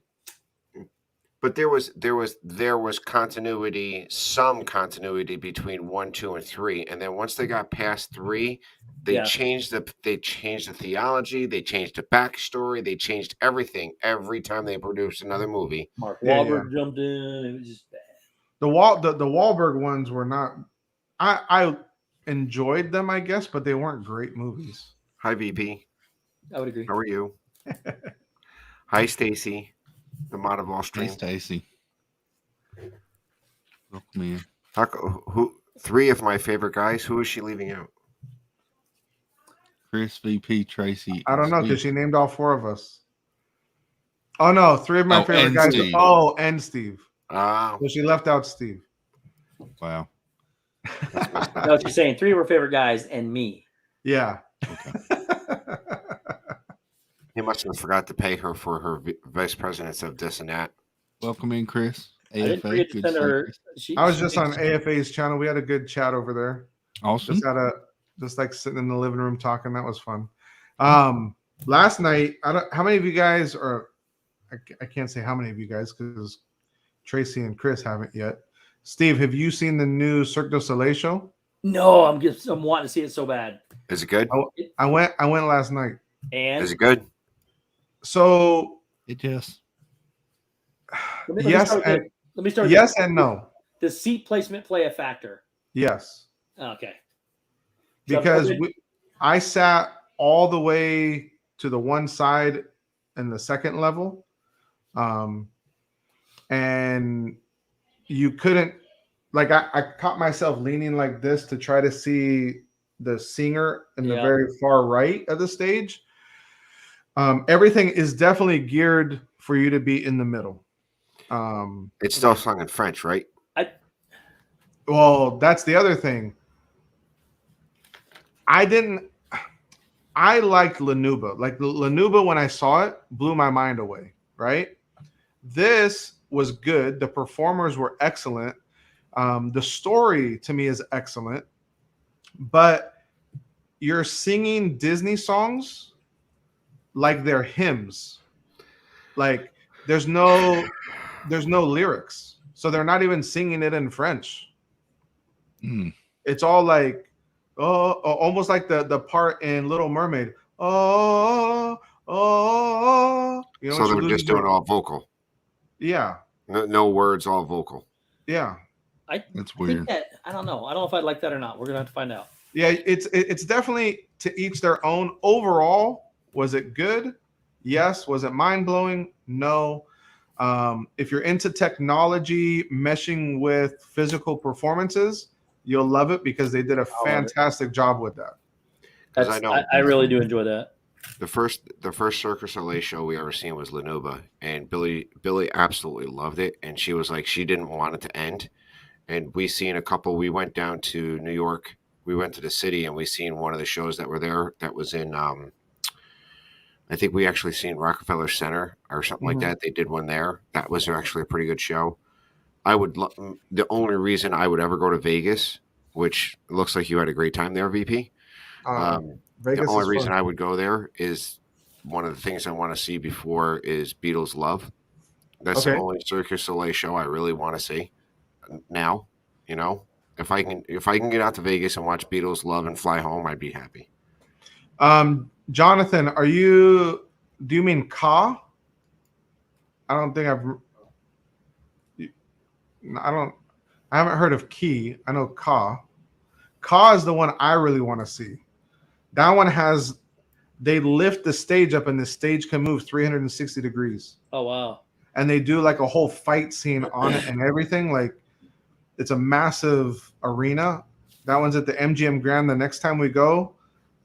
But there was continuity, some continuity between 1, 2, and 3, and then once they got past 3, they changed the theology, they changed the backstory, they changed everything every time they produced another movie. Mark Wahlberg jumped in. It was just bad. The Wahlberg ones were not. I enjoyed them, I guess, but they weren't great movies. Hi, VP. I would agree. How are you? Hi, Stacy. The mod of all Hey, stream. Stacy. Welcome in. Who? 3 of my favorite guys. Who is she leaving out? Chris, VP, Tracy. I don't know Steve. because she named all 4 of us. Oh no, 3 of my favorite guys. Steve. Oh, and Steve. Wow. So she left out Steve. Wow. No, she's saying 3 of her favorite guys and me. Yeah. Okay. He must have forgot to pay her for her vice presidents of this and that. Welcome in, Chris. I didn't forget to send her. I was just on AFA's channel. We had a good chat over there. Awesome. Just like sitting in the living room talking. That was fun. Last night, how many of you guys are? I can't say how many of you guys because Tracy and Chris haven't yet. Steve, have you seen the new Cirque du Soleil show? No, I'm wanting to see it so bad. Is it good? I went last night. And is it good? So it just let me start. Yes and no. Does seat placement play a factor? Yes. Okay. Because I sat all the way to the one side in the second level, and you couldn't. Like I caught myself leaning like this to try to see the singer in the very far right of the stage. Everything is definitely geared for you to be in the middle. It's still sung in French, right? Well, that's the other thing. I liked Lanuba. Like Lanuba, when I saw it, blew my mind away, right? This was good. The performers were excellent. The story to me is excellent. But you're singing Disney songs like they're hymns. Like there's no lyrics. So they're not even singing it in French. It's all like almost like the part in Little Mermaid. So they were just doing all vocal. Yeah. No words, all vocal. Yeah. That's weird. I don't know. I don't know if I'd like that or not. We're gonna have to find out. Yeah, it's definitely to each their own. Overall, was it good? Yes. Was it mind-blowing? No. If you're into technology meshing with physical performances, you'll love it because they did a fantastic job with that. I really do enjoy that. The first Cirque du Soleil show we ever seen was Lanuba, and Billy absolutely loved it, and she was like she didn't want it to end. And we seen a couple. We went down to New York. We went to the city, and we seen one of the shows that were there. That was in I think we actually seen Rockefeller Center or something like that. They did one there. That was actually a pretty good show. The only reason I would ever go to Vegas, which looks like you had a great time there, VP. Vegas the only reason I would go there is one of the things I want to see before is Beatles Love. That's the only Cirque du Soleil show I really want to see now. You know, if I can get out to Vegas and watch Beatles Love and fly home, I'd be happy. Jonathan, do you mean Ka? I haven't heard of Key. I know Ka. Ka is the one I really want to see. That one they lift the stage up and the stage can move 360 degrees. Oh, wow. And they do like a whole fight scene on it and everything. Like it's a massive arena. That one's at the MGM Grand. The next time we go,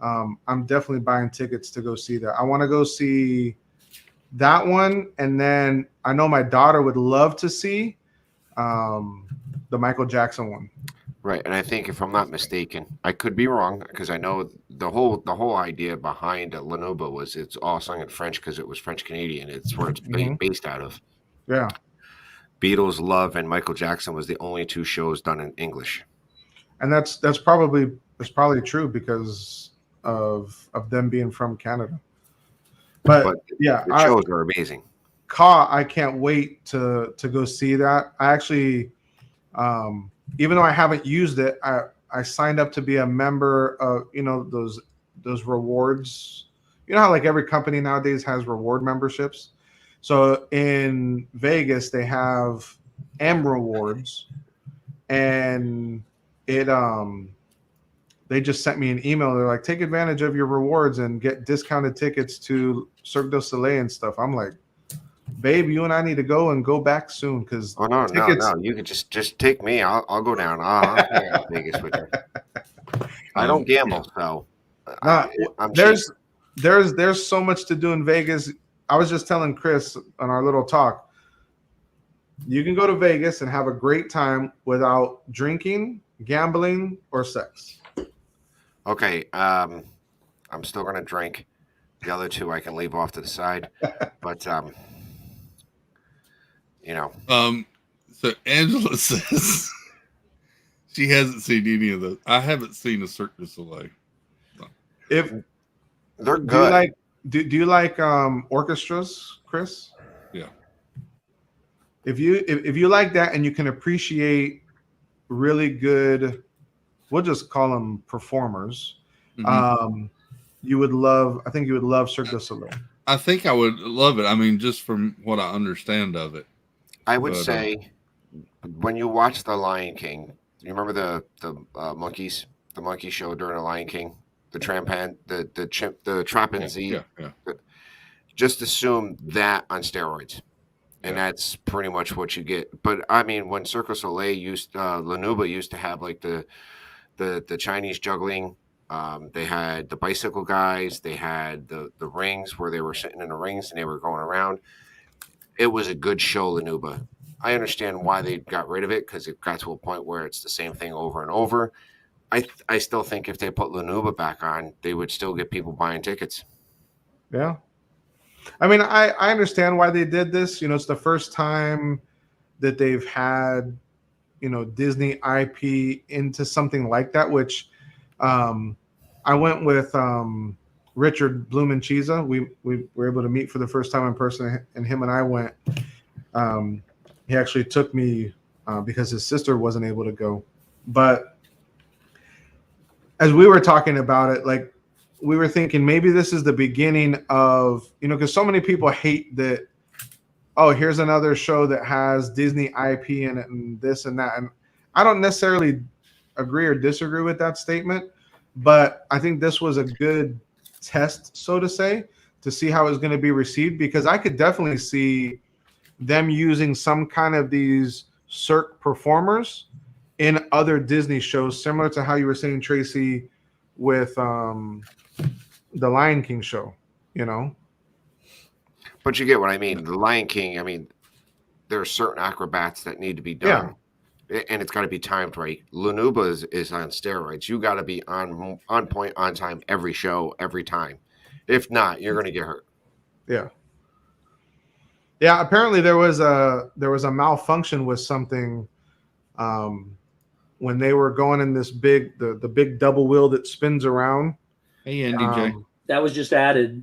I'm definitely buying tickets to go see that. I want to go see that one. And then I know my daughter would love to see the Michael Jackson one. Right, and I think if I'm not mistaken, I could be wrong because I know the whole idea behind Lanuba was it's all sung in French because it was French Canadian. It's where it's based out of. Yeah. Beatles Love and Michael Jackson was the only two shows done in English. And that's probably true because of them being from Canada. But yeah, the shows are amazing. I can't wait to go see that. I actually even though I haven't used it, I signed up to be a member of, those rewards. You know how like every company nowadays has reward memberships. So in Vegas, they have M Rewards, and they just sent me an email. They're like, take advantage of your rewards and get discounted tickets to Cirque du Soleil and stuff. I'm like, babe, you and I need to go back soon because no, you can just take me. I'll go down. I'll hang out in Vegas with you. I don't gamble, so I'm there's so much to do in Vegas. I was just telling Chris on our little talk. You can go to Vegas and have a great time without drinking, gambling, or sex. Okay, I'm still gonna drink. The other two I can leave off to the side, but you know. So Angela says she hasn't seen any of those. I haven't seen a Cirque du Soleil. If they're good, do you like orchestras, Chris? Yeah. If you like that and you can appreciate really good, we'll just call them performers. Mm-hmm. You would love. I think you would love Cirque du Soleil. I think I would love it. I mean, just from what I understand of it. I would say when you watch The Lion King, you remember the monkeys, the monkey show during The Lion King, the trampan, the chimp, the chimpanzee. Yeah. Just assume that on steroids, and that's pretty much what you get. But I mean, when Cirque du Soleil Lanuba used to have like the Chinese juggling. They had the bicycle guys. They had the rings where they were sitting in the rings and they were going around. It was a good show, Lanuba. I understand why they got rid of it because it got to a point where it's the same thing over and over. I still think if they put Lanuba back on, they would still get people buying tickets. Yeah. I mean, I understand why they did this. It's the first time that they've had, Disney IP into something like that, which I went with Richard Blumenchiesa. We were able to meet for the first time in person, and him and I went. He actually took me because his sister wasn't able to go. But as we were talking about it, like we were thinking maybe this is the beginning of, because so many people hate that, oh, here's another show that has Disney IP in it and this and that. And I don't necessarily agree or disagree with that statement. But I think this was a good test, so to say, to see how it's going to be received, because I could definitely see them using some kind of these Cirque performers in other Disney shows, similar to how you were saying, Tracy, with the Lion King show, But you get what I mean. The Lion King, I mean, there are certain acrobats that need to be done. Yeah. And it's got to be timed right. Lanuba is on steroids. You got to be on point, on time, every show, every time. If not, you're going to get hurt. Yeah. Yeah. Apparently, there was a malfunction with something when they were going in this big the big double wheel that spins around. Hey, Andy J. That was just added.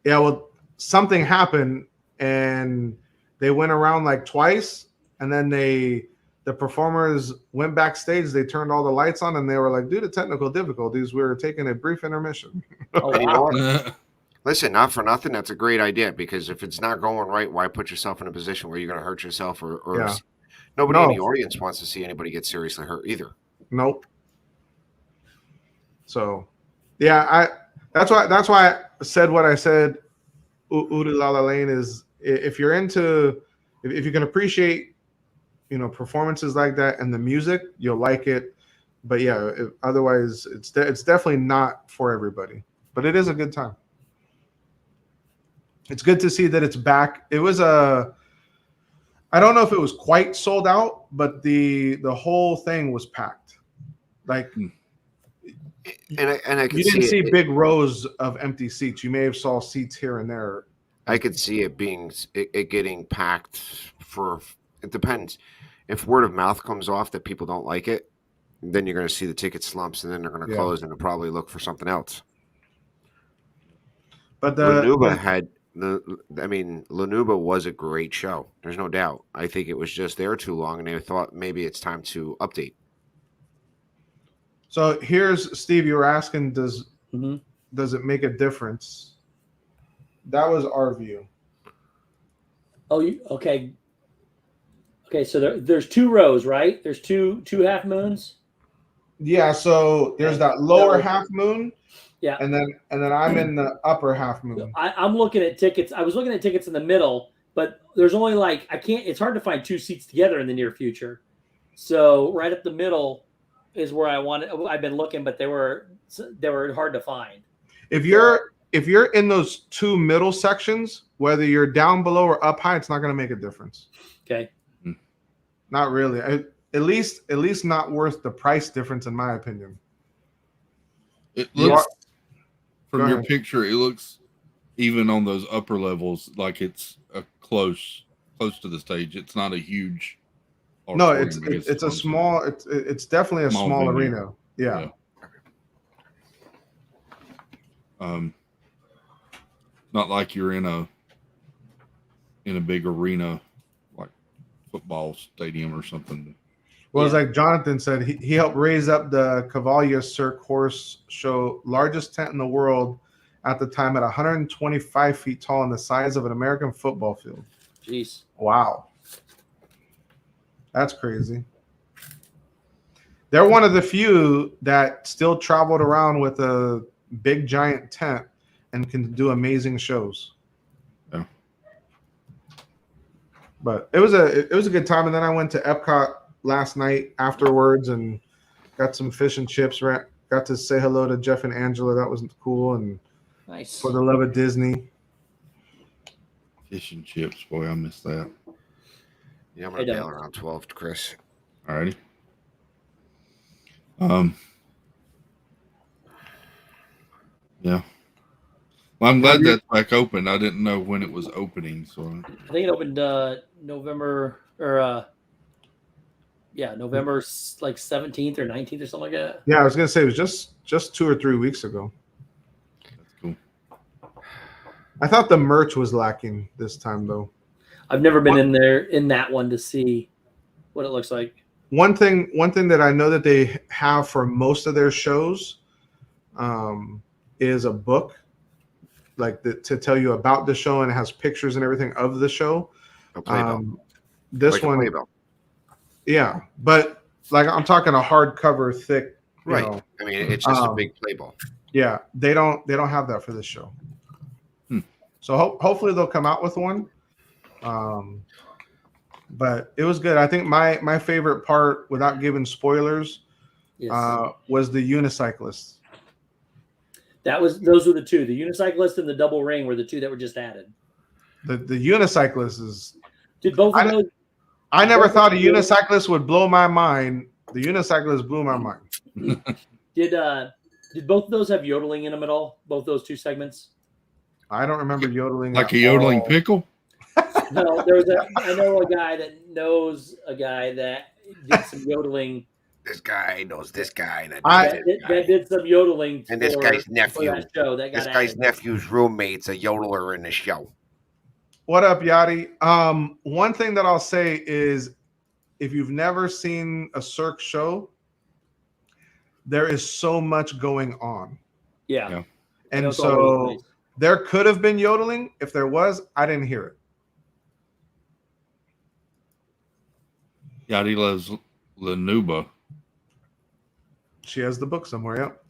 Yeah. Well, something happened, and they went around like twice. And then the performers went backstage. They turned all the lights on, and they were like, due to technical difficulties, we're taking a brief intermission. Oh, wow. Listen, not for nothing, that's a great idea, because if it's not going right, why put yourself in a position where you're going to hurt yourself or nobody in the audience wants to see anybody get seriously hurt either. Nope. So, yeah, that's why I said what I said. Udi La La Lane is, if you're into, if you can appreciate, performances like that and the music, you'll like it. But yeah, otherwise it's definitely not for everybody, but it is a good time. It's good to see that it's back. It was I don't know if it was quite sold out, but the whole thing was packed. Like, and I could you didn't see big rows of empty seats. You may have saw seats here and there. I could see it getting packed for, it depends. If word of mouth comes off that people don't like it, then you're going to see the ticket slumps, and then they're going to close and they'll probably look for something else. But Lanuba was a great show. There's no doubt. I think it was just there too long, and they thought maybe it's time to update. So here's Steve. You were asking, does it make a difference? That was our view. Oh, okay. Okay, so there's two rows, right? There's two half moons. Yeah, so there's that lower half moon. Yeah, and then I'm in the upper half moon. I'm looking at tickets. I was looking at tickets in the middle, but there's only it's hard to find two seats together in the near future. So right up the middle, is where I've been looking, but they were hard to find. If you're in those two middle sections, whether you're down below or up high, it's not going to make a difference. Okay. Not really. At least not worth the price difference, in my opinion. It looks from your picture. It looks even on those upper levels like it's a close to the stage. It's not a huge. No, it's a small. It's definitely a small arena. Yeah. Not like you're in a big arena like football stadium or something. Well, it's like Jonathan said, he helped raise up the Cavalier Cirque Horse Show, largest tent in the world at the time, at 125 feet tall and the size of an American football field. Jeez. Wow. That's crazy. They're one of the few that still traveled around with a big giant tent and can do amazing shows. Yeah. But it was a good time. And then I went to Epcot last night afterwards and got some fish and chips. Got to say hello to Jeff and Angela. That was cool. And nice. For the love of Disney. Fish and chips. Boy, I missed that. Yeah, I'm going to bail around 12, Chris. All righty. Yeah. Well, I'm glad that's back open. I didn't know when it was opening. So I think it opened November or November like 17th or 19th or something like that. Yeah, I was gonna say it was just 2 or 3 weeks ago. That's cool. I thought the merch was lacking this time though. I've never been in there in that one to see what it looks like. One thing that I know that they have for most of their shows is a book, like to tell you about the show, and it has pictures and everything of the show. This like one, yeah, but like I'm talking a hardcover, thick. Right. You know, I mean, it's just a big playbill. Yeah, they don't have that for this show. So hopefully they'll come out with one. But it was good. I think my favorite part, without giving spoilers, was the unicyclists. Those were the two. The unicyclist and the double ring were the two that were just added. The unicyclist is. Did both of those? I never thought a unicyclist would blow my mind. The unicyclist blew my mind. Did both of those have yodeling in them at all? Both those two segments? I don't remember yodeling. Like a yodeling pickle? No, I know a guy that knows a guy that did some yodeling. This guy knows this guy. That did some yodeling. And this guy's nephew. This guy's nephew's roommate's a yodeler in the show. What up, Yachty? One thing that I'll say is, if you've never seen a Cirque show, there is so much going on. Yeah. And so there could have been yodeling. If there was, I didn't hear it. Yachty loves Lanuba. She has the book somewhere. Yep.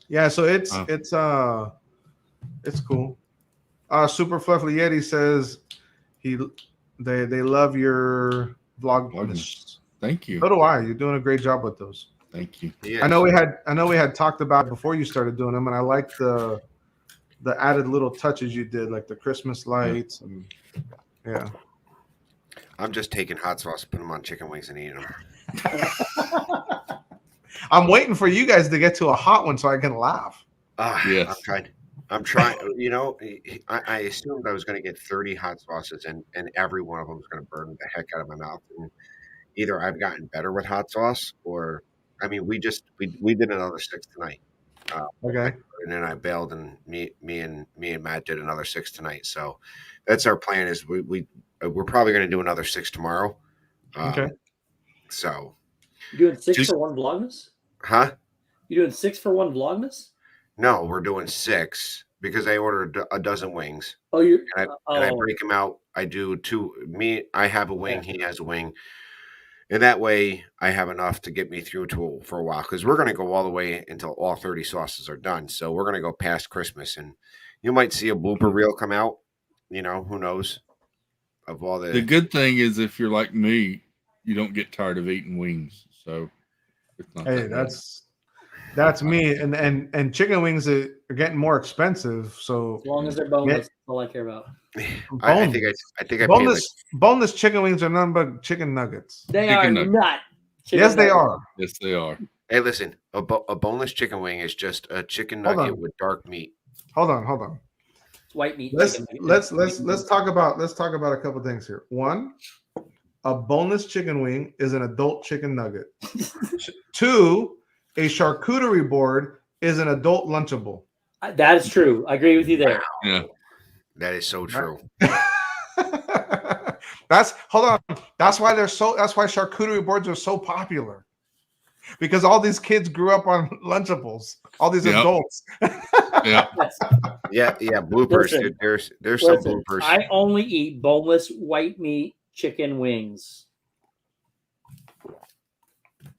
Yeah. So it's cool. Super Fluffy Yeti says they love your vlog. Thank you. So do I. You're doing a great job with those. Thank you. Yes. I know we had talked about it before you started doing them, and I like the added little touches you did, like the Christmas lights and yeah. I'm just taking hot sauce, putting them on chicken wings, and eating them. I'm waiting for you guys to get to a hot one so I can laugh. Yes. I'm trying. You know, I assumed I was going to get 30 hot sauces, and every one of them was going to burn the heck out of my mouth. And either I've gotten better with hot sauce, or I mean, we did another 6 tonight. Okay. And then I bailed, and me and Matt did another 6 tonight. So that's our plan. Is we're probably going to do another 6 tomorrow. Okay. So you doing 6 for one Vlogmas? Huh? You doing 6 for one Vlogmas? No, we're doing 6 because I ordered a dozen wings. Oh, and I break them out. I do 2. I have a wing. He has a wing. And that way I have enough to get me through for a while, because we're going to go all the way until all 30 sauces are done. So we're going to go past Christmas, and you might see a blooper reel come out. You know, who knows? Of all the good thing is, if you're like me, you don't get tired of eating wings. So It's not Hey, that bad. that's me. And chicken wings are getting more expensive. So As long as they're boneless, that's all I care about. I think I paid like boneless chicken wings are nothing but chicken nuggets. They Chicken are nuggets. not. Yes, they are. Yes, they are. Hey, listen, a boneless chicken wing is just a chicken nugget with dark meat. Hold on. It's white meat. Let's chicken. talk about a couple things here. One, a boneless chicken wing is an adult chicken nugget. Two, a charcuterie board is an adult Lunchable. That is true. I agree with you there. Yeah. That is so true. Hold on. That's why charcuterie boards are so popular. Because all these kids grew up on Lunchables. All these adults. Yeah. Bloopers. Listen, there's some bloopers. I only eat boneless white meat chicken wings.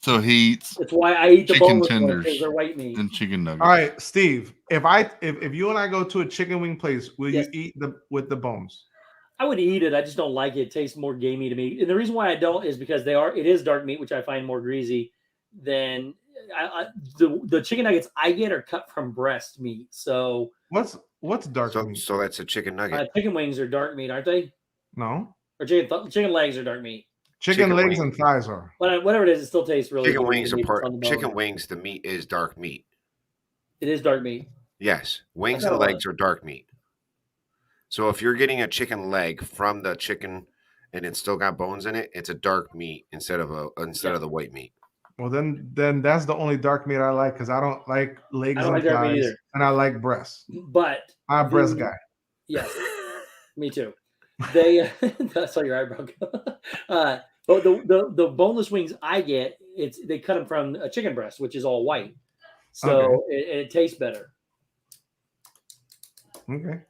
So he eats. That's why I eat the chicken boneless ones, tenders because they're white meat. and chicken nuggets. All right, Steve. If you and I go to a chicken wing place, will you eat with the bones? I would eat it. I just don't like it. It tastes more gamey to me. And the reason why I don't is because it is dark meat, which I find more greasy than the chicken nuggets I get are cut from breast meat. So what's dark meat? So that's a chicken nugget. Chicken wings are dark meat, aren't they? No. Or chicken legs are dark meat. Chicken legs and thighs are. Whatever it is, it still tastes really chicken good. Wings chicken wings, the meat is dark meat. It is dark meat. Yes. Wings and legs are dark meat. So if you're getting a chicken leg from the chicken and it's still got bones in it, it's a dark meat instead of the white meat. Well, then that's the only dark meat I like because I don't like legs and thighs, and I like breasts. But I'm a breast guy. Yes, me too. That's all your eyebrow go. But the boneless wings I get, they cut them from a chicken breast, which is all white, so it tastes better. Okay.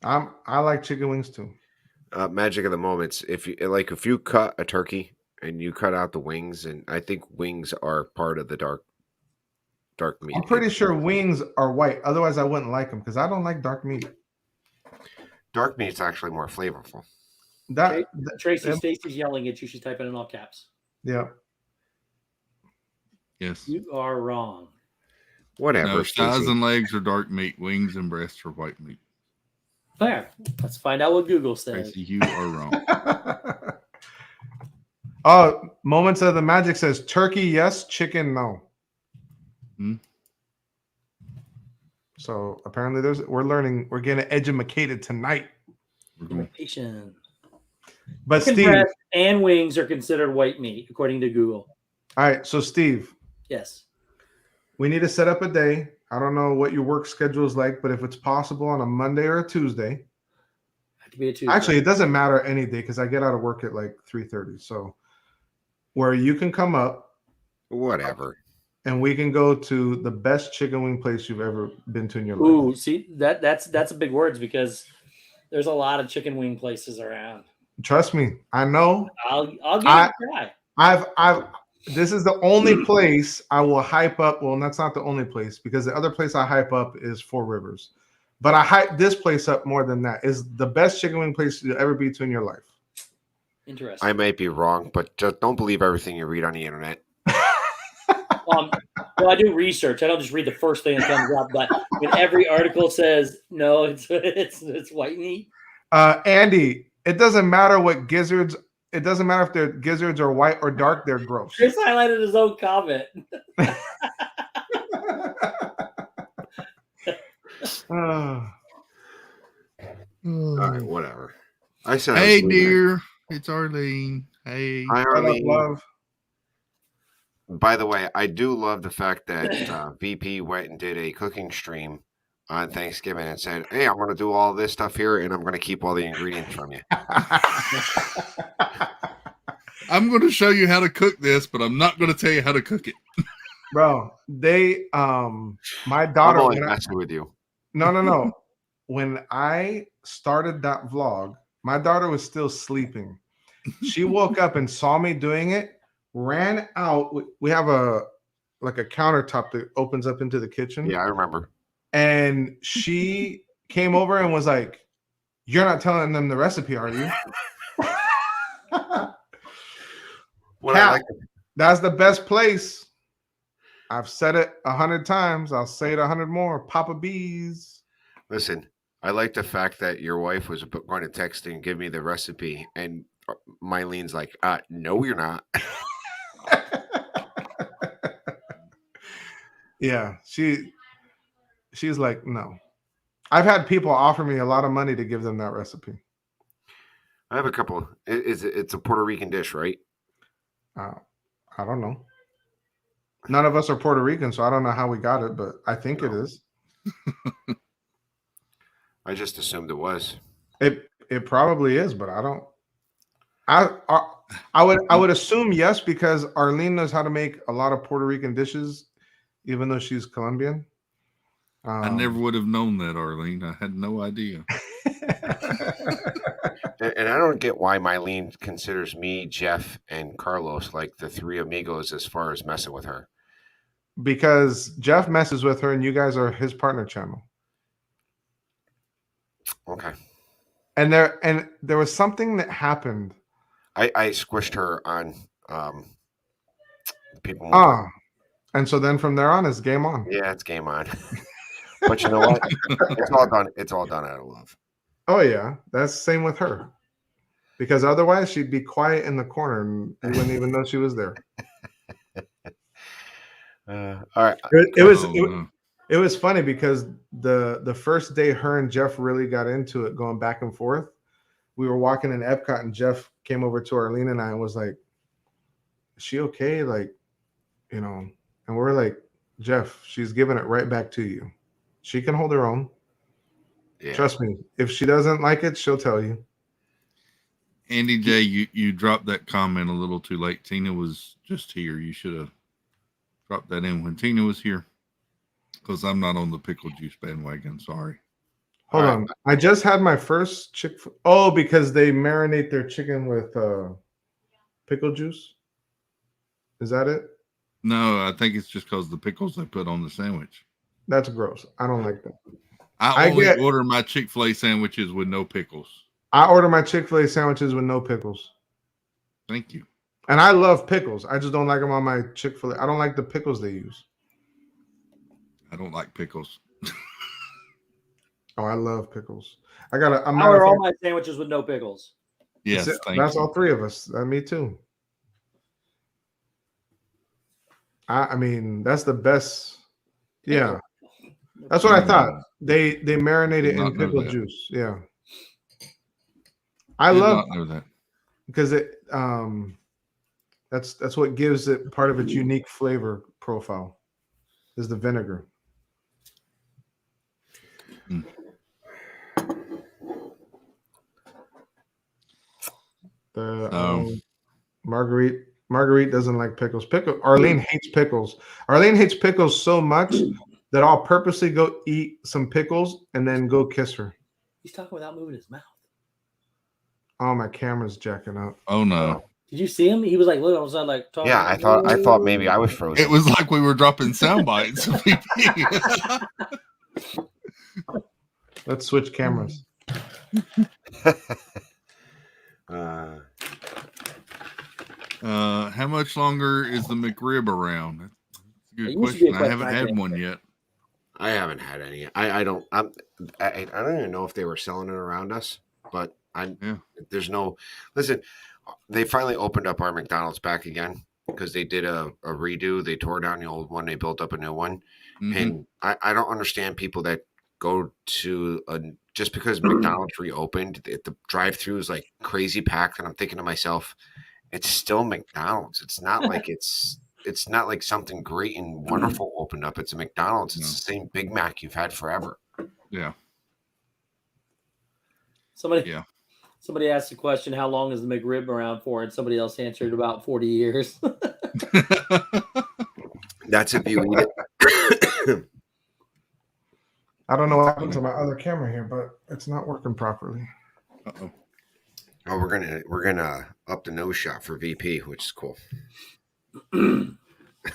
I like chicken wings too. Magic of the moments. If you cut a turkey and you cut out the wings, and I think wings are part of the dark meat. I'm pretty sure wings are white. Otherwise, I wouldn't like them because I don't like dark meat. Dark meat's actually more flavorful. Stacy's yelling at you. She's typing in all caps. Yeah. Yes. You are wrong. Whatever. No, thighs and legs are dark meat. Wings and breasts are white meat. Fair. Let's find out what Google says. Tracy, you are wrong. Moments of the Magic says turkey yes, chicken no. So apparently we're getting educated tonight. Education. But chicken Steve breast and wings are considered white meat according to Google. All right, so Steve. Yes. We need to set up a day. I don't know what your work schedule is like, but if it's possible on a Monday or a Tuesday. It could be a Tuesday. Actually, it doesn't matter any day because I get out of work at like 3:30. So where you can come up. Whatever. And we can go to the best chicken wing place you've ever been to in your life. Ooh, see, that's a big words because there's a lot of chicken wing places around. Trust me, I know. I'll give it a try. This is the only place I will hype up. Well, that's not the only place because the other place I hype up is Four Rivers. But I hype this place up more than that. It's the best chicken wing place you'll ever be to in your life. Interesting. I might be wrong, but just don't believe everything you read on the internet. Well, I do research. I don't just read the first thing that comes up. But when every article says no, it's white meat. Andy, it doesn't matter what gizzards. It doesn't matter if their gizzards are white or dark. They're gross. Chris highlighted his own comment. All right, whatever. I said, hey, dear, it's Arlene. Hey, hi, Arlene. Love. By the way, I do love the fact that VP went and did a cooking stream on Thanksgiving and said, "Hey, I'm going to do all this stuff here, and I'm going to keep all the ingredients from you." I'm going to show you how to cook this, but I'm not going to tell you how to cook it. Bro, my daughter. I'm only messing with you. No. When I started that vlog, my daughter was still sleeping. She woke up and saw me doing it, ran out. We have a countertop that opens up into the kitchen. Yeah, I remember. And she came over and was like, "You're not telling them the recipe, are you?" That's the best place. I've said it 100 times. I'll say it 100 more. Papa B's. Listen, I like the fact that your wife was going to text and give me the recipe, and Mylene's like, no, you're not. Yeah, she's like, no. I've had people offer me a lot of money to give them that recipe. I have a couple. It's a Puerto Rican dish, right? I don't know. None of us are Puerto Rican, so I don't know how we got it, but I think it is. I just assumed it was. It probably is, but I don't. I would assume yes, because Arlene knows how to make a lot of Puerto Rican dishes, even though she's Colombian. I never would have known that, Arlene. I had no idea. And I don't get why Mylene considers me, Jeff, and Carlos like the three amigos as far as messing with her. Because Jeff messes with her, and you guys are his partner channel. Okay. And there was something that happened. I squished her on people. And so then from there on, it's game on. Yeah, it's game on. But you know what? It's all done. It's all done out of love. Oh yeah, that's the same with her. Because otherwise, she'd be quiet in the corner, and you wouldn't even know she was there. All right. It was funny because the first day her and Jeff really got into it, going back and forth. We were walking in Epcot, and Jeff came over to Arlene and I and was like, "Is she okay?" Like, you know, and we're like, "Jeff, she's giving it right back to you. She can hold her own. Yeah. Trust me. If she doesn't like it, she'll tell you." Andy J, you dropped that comment a little too late. Tina was just here. You should have dropped that in when Tina was here, because I'm not on the pickle juice bandwagon. Sorry. Hold on. I just had my first Chick-fil-A. Oh, because they marinate their chicken with pickle juice? Is that it? No, I think it's just because the pickles they put on the sandwich. That's gross. I don't like that. I order my Chick-fil-A sandwiches with no pickles. I order my Chick-fil-A sandwiches with no pickles. Thank you. And I love pickles. I just don't like them on my Chick-fil-A. I don't like the pickles they use. I don't like pickles. Oh, I love pickles. I order all my sandwiches with no pickles. Yes, that's all three of us. Me too. I mean, that's the best. Yeah, that's what I thought. They marinate it in pickle juice. Yeah, I love that because it that's what gives it part of its unique flavor profile is the vinegar. Mm. Marguerite doesn't like pickles. Arlene hates pickles. Arlene hates pickles so much that I'll purposely go eat some pickles and then go kiss her. He's talking without moving his mouth. Oh, my camera's jacking up. Oh no! Did you see him? He was like, look, I was like talking. Yeah, I thought maybe I was frozen. It was like we were dropping sound bites. Let's switch cameras. How much longer is the McRib around? That's a good question. I haven't had one yet. I haven't had any. I don't even know if they were selling it around us, but there's no. Listen, they finally opened up our McDonald's back again because they did a redo. They tore down the old one. They built up a new one, and I don't understand people that go to just because McDonald's reopened, the drive-through is like crazy packed, and I'm thinking to myself, it's still McDonald's. It's not like it's not like something great and wonderful opened up. It's a McDonald's. It's the same Big Mac you've had forever. Yeah. Somebody asked the question, how long is the McRib around for? And somebody else answered about 40 years. That's if you eat it. I don't know what happened to my other camera here, but it's not working properly. Uh-oh. Oh, we're gonna up the nose shot for VP, which is cool.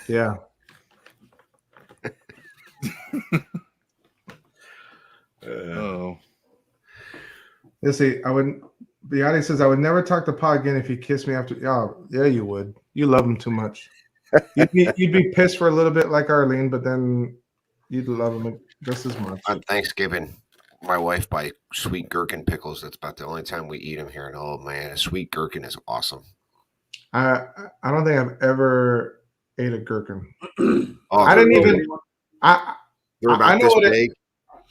Yeah. Oh. Let's see. Beyonce says I would never talk to Pa again if he kissed me after. Oh, yeah, you would. You love them too much. You'd be pissed for a little bit like Arlene, but then you'd love them just as much. On Thanksgiving, my wife buys sweet gherkin pickles. That's about the only time we eat them here. And oh man, a sweet gherkin is awesome. I don't think I've ever ate a gherkin. I didn't even. They're about this big.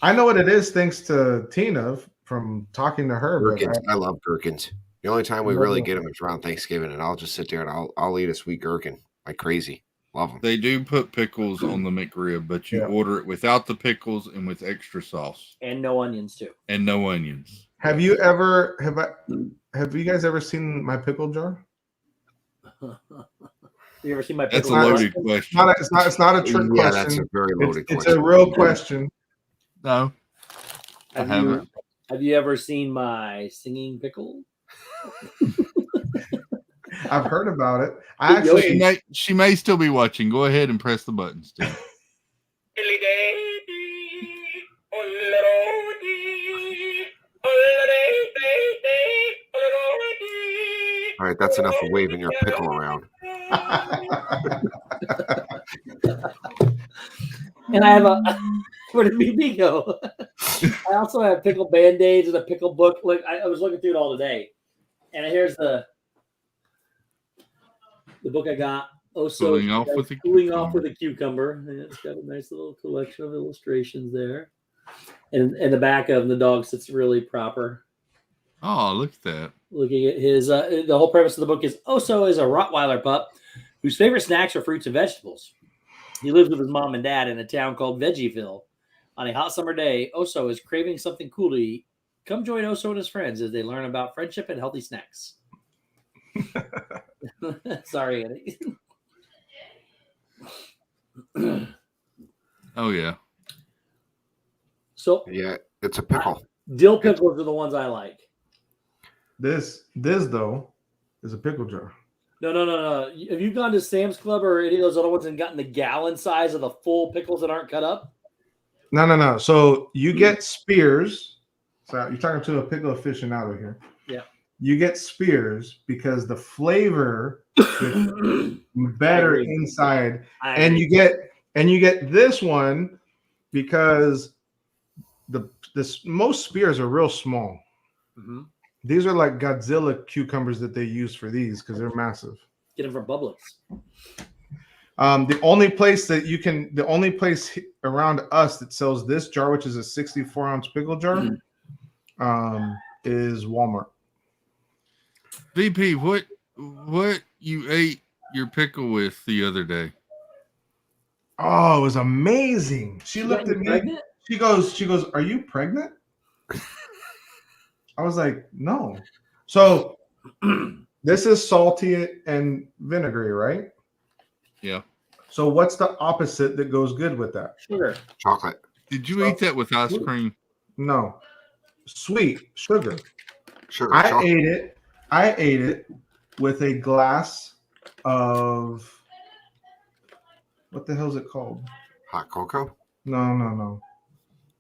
I know what it is thanks to Tina from talking to her. Gherkins. I love gherkins. The only time we really get them is around Thanksgiving, and I'll just sit there and I'll eat a sweet gherkin like crazy. Love them. They do put pickles on the McRib, but you order it without the pickles and with extra sauce. And no onions too. And no onions. Have you guys ever seen my pickle jar? You ever seen my pickle? That's a loaded question. It's not a trick question. That's a very loaded question. It's a real question. No. I haven't. Have you ever seen my singing pickle? I've heard about it. She may still be watching. Go ahead and press the buttons, Steve. All right, that's enough of waving your pickle around. And I have where did BB go? I also have pickle band-aids and a pickle book. Like I was looking through it all today. And here's the book I got. Cooling off with a cucumber. And it's got a nice little collection of illustrations there. And the back of the dog sits really proper. Oh, look at that. Looking at his, the whole premise of the book is Oso is a Rottweiler pup whose favorite snacks are fruits and vegetables. He lives with his mom and dad in a town called Veggieville. On a hot summer day, Oso is craving something cool to eat. Come join Oso and his friends as they learn about friendship and healthy snacks. Sorry, Eddie. Oh, yeah. So yeah, it's a pickle. Dill pickles are the ones I like. This though is a pickle jar. No. Have you gone to Sam's Club or any of those other ones and gotten the gallon size of the full pickles that aren't cut up? No. So you get spears. So you're talking to a pickle aficionado here. Yeah. You get spears because the flavor is better inside, and you get this one because most spears are real small. Mm-hmm. These are like Godzilla cucumbers that they use for these because they're massive. Get them from Publix. The only place around us that sells this jar, which is a 64-ounce pickle jar, is Walmart. VP, what you ate your pickle with the other day? Oh, it was amazing. She looked at me. Pregnant? She goes, "Are you pregnant?" I was like, "No." So this is salty and vinegary, right? Yeah. So what's the opposite that goes good with that? Sugar. Chocolate. Did you eat that with ice cream? No. Sweet sugar. Sugar. I ate it with a glass of what the hell is it called? Hot cocoa? No.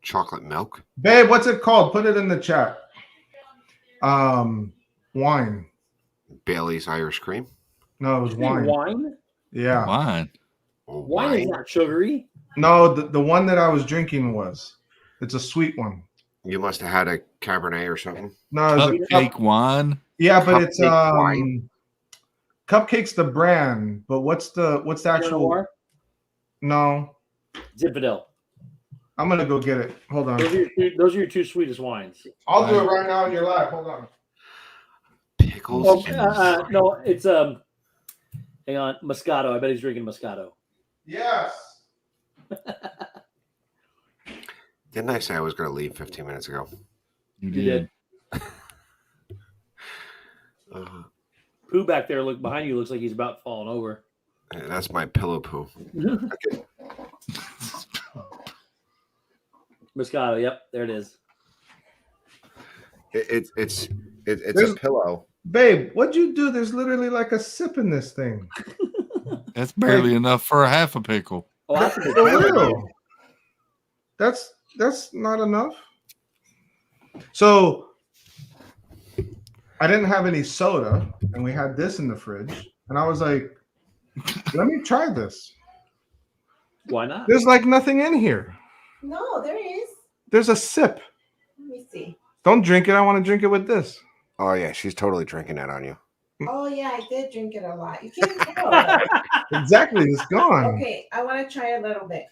Chocolate milk? Babe, what's it called? Put it in the chat. Wine. Bailey's Irish cream? No, it was wine. Wine? Yeah. Wine. Wine is not sugary. No, the one that I was drinking was. It's a sweet one. You must have had a Cabernet or something. No, it's Cupcake wine. Yeah, but it's wine. Cupcake's the brand, but what's the actual? Noir? No. Zinfandel. I'm gonna go get it. Hold on. Those are your two sweetest wines. I'll do it right now in your lap. Hold on. Pickles. No, it's hang on, Moscato. I bet he's drinking Moscato. Yes. Didn't I say I was going to leave 15 minutes ago? You did. Pooh back there, look behind you, looks like he's about falling over. That's my pillow poo. Moscato, yep, there it is. It's a pillow. Babe, what'd you do? There's literally like a sip in this thing. That's barely enough for a half a pickle. Oh, that's For real. That's not enough. So I didn't have any soda, and we had this in the fridge. And I was like, let me try this. Why not? There's like nothing in here. No, there is. There's a sip. Let me see. Don't drink it. I want to drink it with this. Oh yeah, she's totally drinking that on you. Oh yeah, I did drink it a lot. You can't tell. Exactly. It's gone. Okay, I want to try a little bit.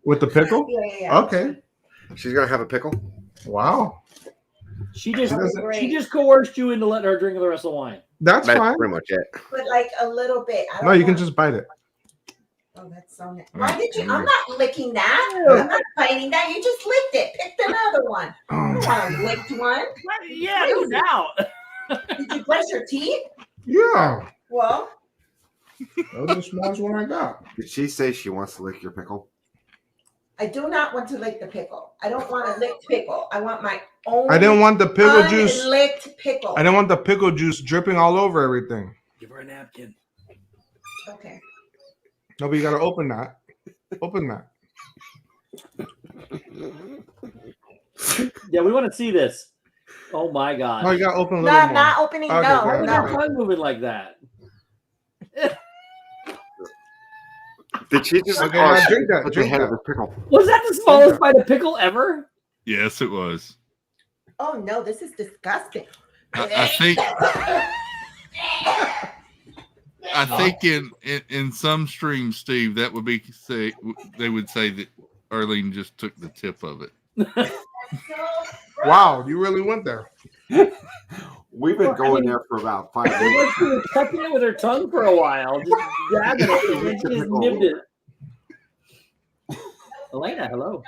With the pickle? Yeah. Okay. She's gonna have a pickle. Wow. She just coerced you into letting her drink the rest of the wine. That's fine. Pretty much it. But like a little bit. No, you can just bite it. Oh, that's so nice. Why did you? I'm not licking that. I'm not biting that. You just licked it. Picked another one. I don't want a licked one. Yeah, no doubt. Did you brush your teeth? Yeah. Well, That was the smallest one I got. Did she say she wants to lick your pickle? I do not want to lick the pickle. I don't want a licked pickle. I want my own. I didn't want the pickle juice. Licked pickle. I didn't want the pickle juice dripping all over everything. Give her a napkin. Okay. No, but you gotta open that. Open that. Yeah, we want to see this. Oh my god. No, you gotta open a No, little I'm more. not opening. Okay, No, Why was yeah. her tongue moving like that? Did she just Okay, now drink that. put the Drink head of that. the pickle? Was that the smallest bite of pickle ever? Yes, it was. Oh no, this is disgusting. I think in some streams, Steve, that would be they would say that Arlene just took the tip of it. Wow, you really went there. We've been going there for about 5 It minutes. was she was touching it with her tongue for a while, just grabbing it, and then she just nibbed it. Elena, hello.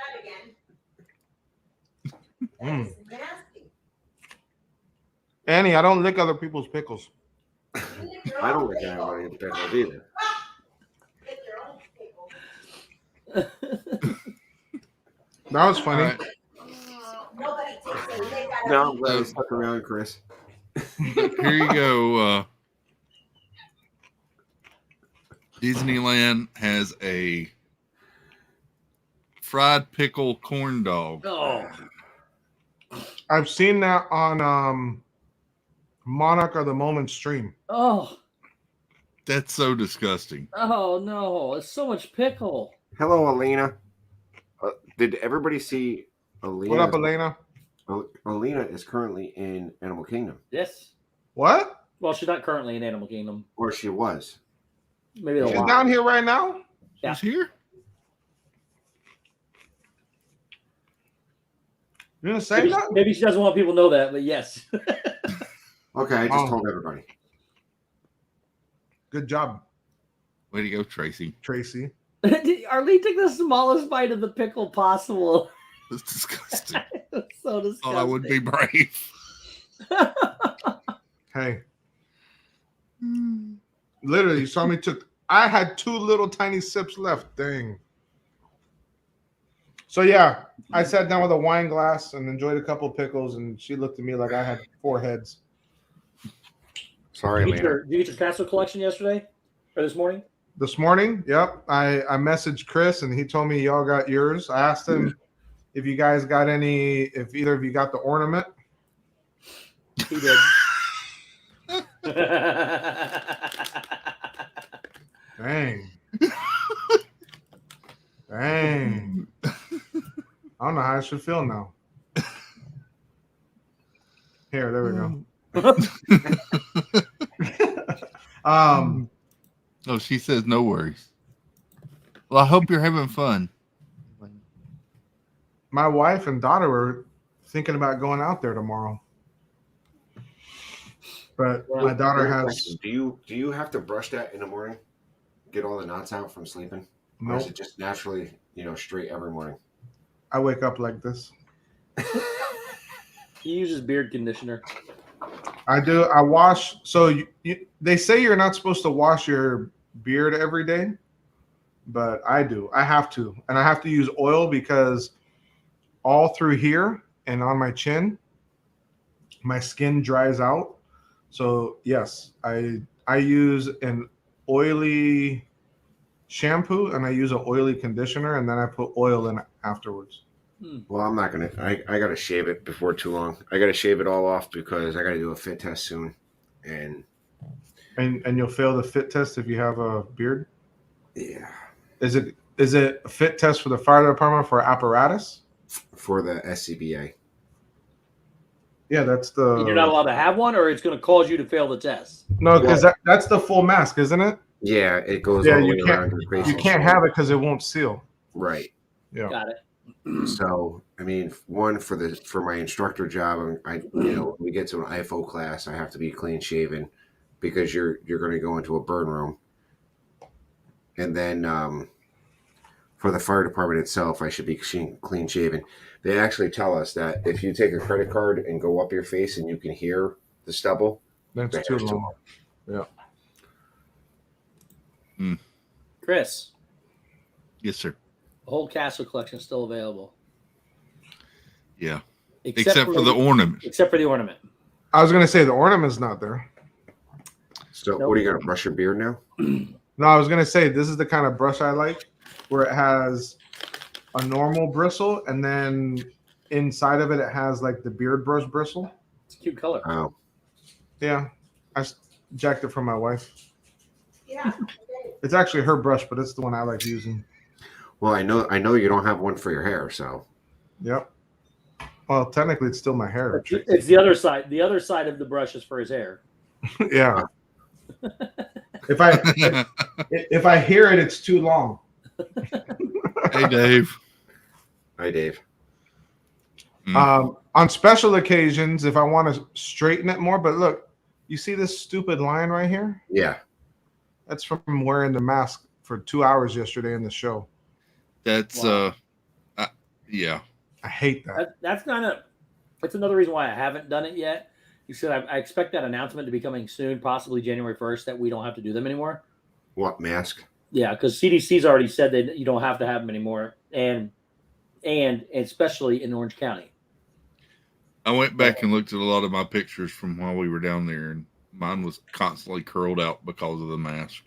Mm. Nasty. Annie, I don't lick other people's pickles. I don't lick anybody's pickles either. Lick your own pickle. That was funny. All right. Nobody takes a lick out of No, I'm me. glad you stuck around, Chris. Here you go. Disneyland has a fried pickle corn dog. Oh, I've seen that on Monarch of the Moment stream. oh, That's so disgusting. oh no! It's so much pickle. Hello, Elena. Did everybody see Elena? What up, Elena? Elena is currently in Animal Kingdom, Yes. What? Well, she's not currently in Animal Kingdom. or she was. Maybe the She's lot. down here right now? Yeah. She's here. You gonna say that? Maybe she doesn't want people to know that, but yes. Okay, I just Oh. told everybody. Good job, Way to go, Tracy. Tracy. Arlene took the smallest bite of the pickle possible. That's disgusting. It's so disgusting. Thought I would be brave. Hey. Literally, you saw me I had 2 little tiny sips left. Dang. So yeah, I sat down with a wine glass and enjoyed a couple pickles, and she looked at me like I had 4 heads. Sorry, Did you, Elena. did you get your castle collection yesterday or this morning? This morning, yep, I messaged Chris and he told me y'all got yours. I asked him if you guys got if either of you got the ornament. He did. Dang. Dang. I don't know how I should feel now. Here, there we go. Oh, she says no worries. Well, I hope you're having fun. My wife and daughter were thinking about going out there tomorrow. But my daughter has Do you have to brush that in the morning? Get all the knots out from sleeping? Or is nope. it just naturally, straight every morning? I wake up like this. He uses beard conditioner. I do. I wash. So they say you're not supposed to wash your beard every day, but I do. I have to, and I have to use oil because all through here and on my chin, my skin dries out. So yes, I use an oily shampoo and I use an oily conditioner, and then I put oil in afterwards. Well, I'm not going to. I got to shave it before too long. I got to shave it all off because I got to do a fit test soon. And And you'll fail the fit test if you have a beard. Yeah. Is it a fit test for the fire department for apparatus? For the SCBA. Yeah, that's the. You're not allowed to have one, or it's going to cause you to fail the test. No, because that's the full mask, isn't it? Yeah, it goes all the way around your face. You can't have it because it won't seal. Right. Yeah. Got it. So, I mean, one for my instructor job, when we get to an IFO class, I have to be clean shaven because you're going to go into a burn room, and then for the fire department itself, I should be clean shaven. They actually tell us that if you take a credit card and go up your face and you can hear the stubble, that's too long. Yeah. Chris. Yes, sir. The whole castle collection is still available. Yeah. Except for the ornament. Except for the ornament. I was going to say the ornament's not there. So what are you going to brush your beard now? No, I was going to say this is the kind of brush I like where it has a normal bristle and then inside of it, it has like the beard brush bristle. It's a cute color. Oh. Yeah. I jacked it from my wife. Yeah. It's actually her brush, but it's the one I like using. Well, I know you don't have one for your hair, so. Yep. Well, technically, it's still my hair. It's the other side. The other side of the brush is for his hair. Yeah. If I hear it, it's too long. Hey, Dave. Hi, Dave. On special occasions, if I want to straighten it more, but look, you see this stupid line right here? Yeah. That's from wearing the mask for 2 hours yesterday in the show. That's yeah. I hate that. That's another reason why I haven't done it yet. You said I expect that announcement to be coming soon, possibly January 1st, that we don't have to do them anymore. What mask? Yeah, because CDC's already said that you don't have to have them anymore, and especially in Orange County. I went back and looked at a lot of my pictures from while we were down there, and mine was constantly curled out because of the mask.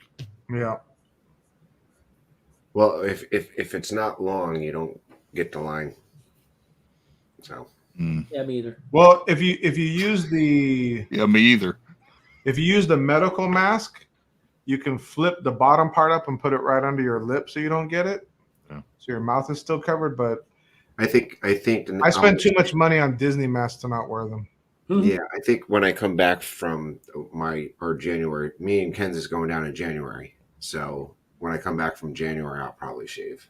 Yeah. Well, if it's not long, you don't get the line. So. Yeah, me either. Well, if you use the me either. If you use the medical mask, you can flip the bottom part up and put it right under your lip so you don't get it. Yeah. So your mouth is still covered, but I think I spend too much money on Disney masks to not wear them. Yeah, I think when I come back from January, me and Ken's is going down in January. So when I come back from January, I'll probably shave.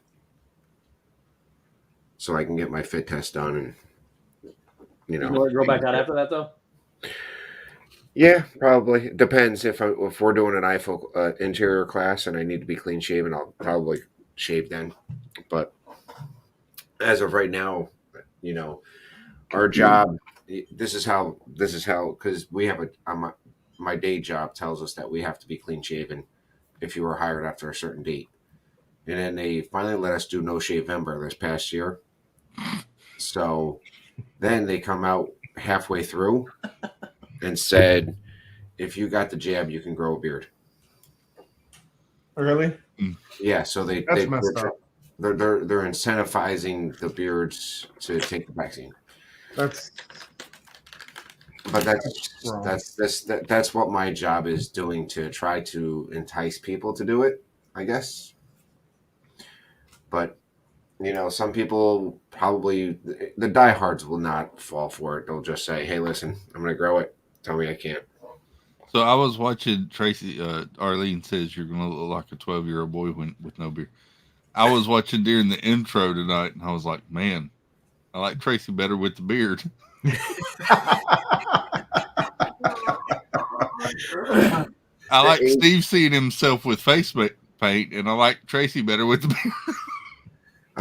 So I can get my fit test done and You go back out after that though? Yeah, probably. It depends if we're doing an IFO interior class and I need to be clean shaven, I'll probably shave then. But as of right now, our job. This is how because we have my day job tells us that we have to be clean shaven if you were hired after a certain date, and then they finally let us do no Shavember this past year. So then they come out halfway through and said, if you got the jab, you can grow a beard. Really? Yeah. So That's messed up. They're incentivizing the beards to take the vaccine. But that's what my job is doing, to try to entice people to do it, I guess. But some people probably, the diehards will not fall for it. They'll just say, "Hey, listen, I'm going to grow it. Tell me I can't." So I was watching Tracy. Arlene says you're going to look like a 12-year-old boy with no beard. I was watching during the intro tonight, and I was like, man, I like Tracy better with the beard. I like Steve seeing himself with face paint, and I like Tracy better with the beard.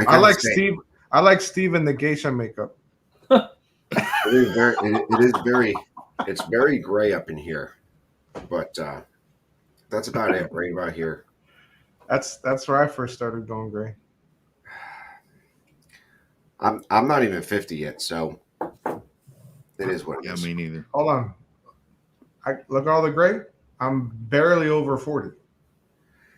I like Steve. I like Steve in the geisha makeup. It's very gray up in here, but that's about it. Right about here. That's where I first started going gray. I'm not even 50 yet, so it is what it is. Me neither. Hold on. Look at all the gray. I'm barely over 40.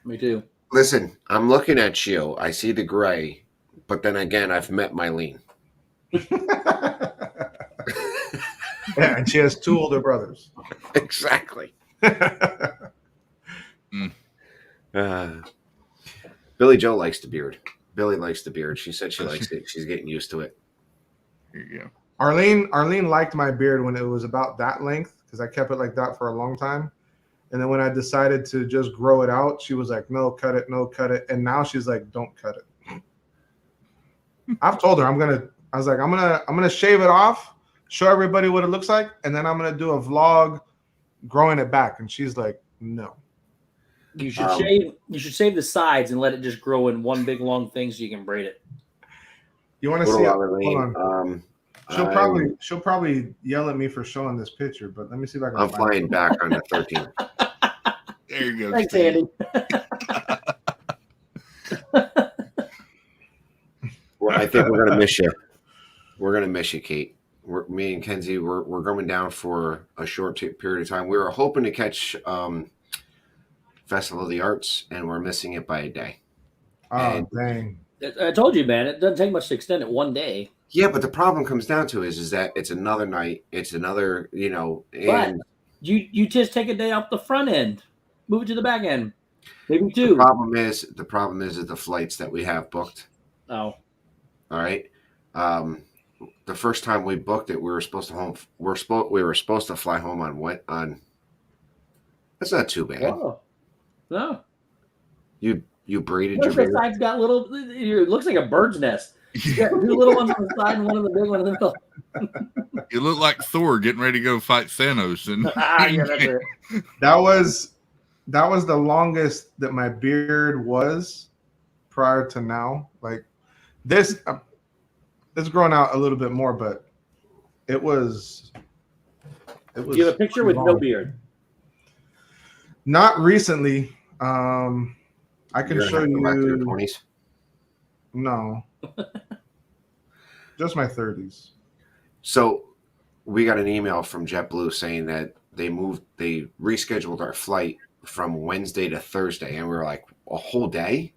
Me too. Listen, I'm looking at you. I see the gray, but then again, I've met Mylene. Yeah, and she has 2 older brothers. Exactly. Billy Joe likes the beard. Billy likes the beard. She said she likes it. She's getting used to it. Here you go. Arlene liked my beard when it was about that length because I kept it like that for a long time. And then when I decided to just grow it out, she was like, no, cut it, no, cut it. And now she's like, don't cut it. I've told her I'm gonna shave it off, show everybody what it looks like, and then I'm gonna do a vlog growing it back. And she's like, no. You should shave the sides and let it just grow in one big long thing so you can braid it. You want to see it? Hold on. She'll probably yell at me for showing this picture, but let me see if I can. I'm flying back on the 13th. There you go. Thanks, Andy. Well, I think we're gonna miss you. We're gonna miss you, Kate. Me and Kenzie, we're going down for a short period of time. We were hoping to catch Festival of the Arts, and we're missing it by a day. Oh, dang! I told you, man. It doesn't take much to extend it one day. Yeah, but the problem comes down to is that it's another night. It's another, and but you just take a day off the front end, move it to the back end, maybe two. The problem is the flights that we have booked. Oh, all right. The first time we booked it, we were supposed to fly home on what? On that's not too bad. Oh, no. You braided your beard. The side's got little. It looks like a bird's nest. You got two little ones on the side and one of the big one in the middle. You look like Thor getting ready to go fight Thanos. And yeah, that's it. That was the longest that my beard was prior to now. Like this, it's growing out a little bit more, but it was. You have a picture with no beard. Not recently. I can show you. Back to your 20s? No. Just my 30s. So we got an email from JetBlue saying that they rescheduled our flight from Wednesday to Thursday, and we were like, a whole day?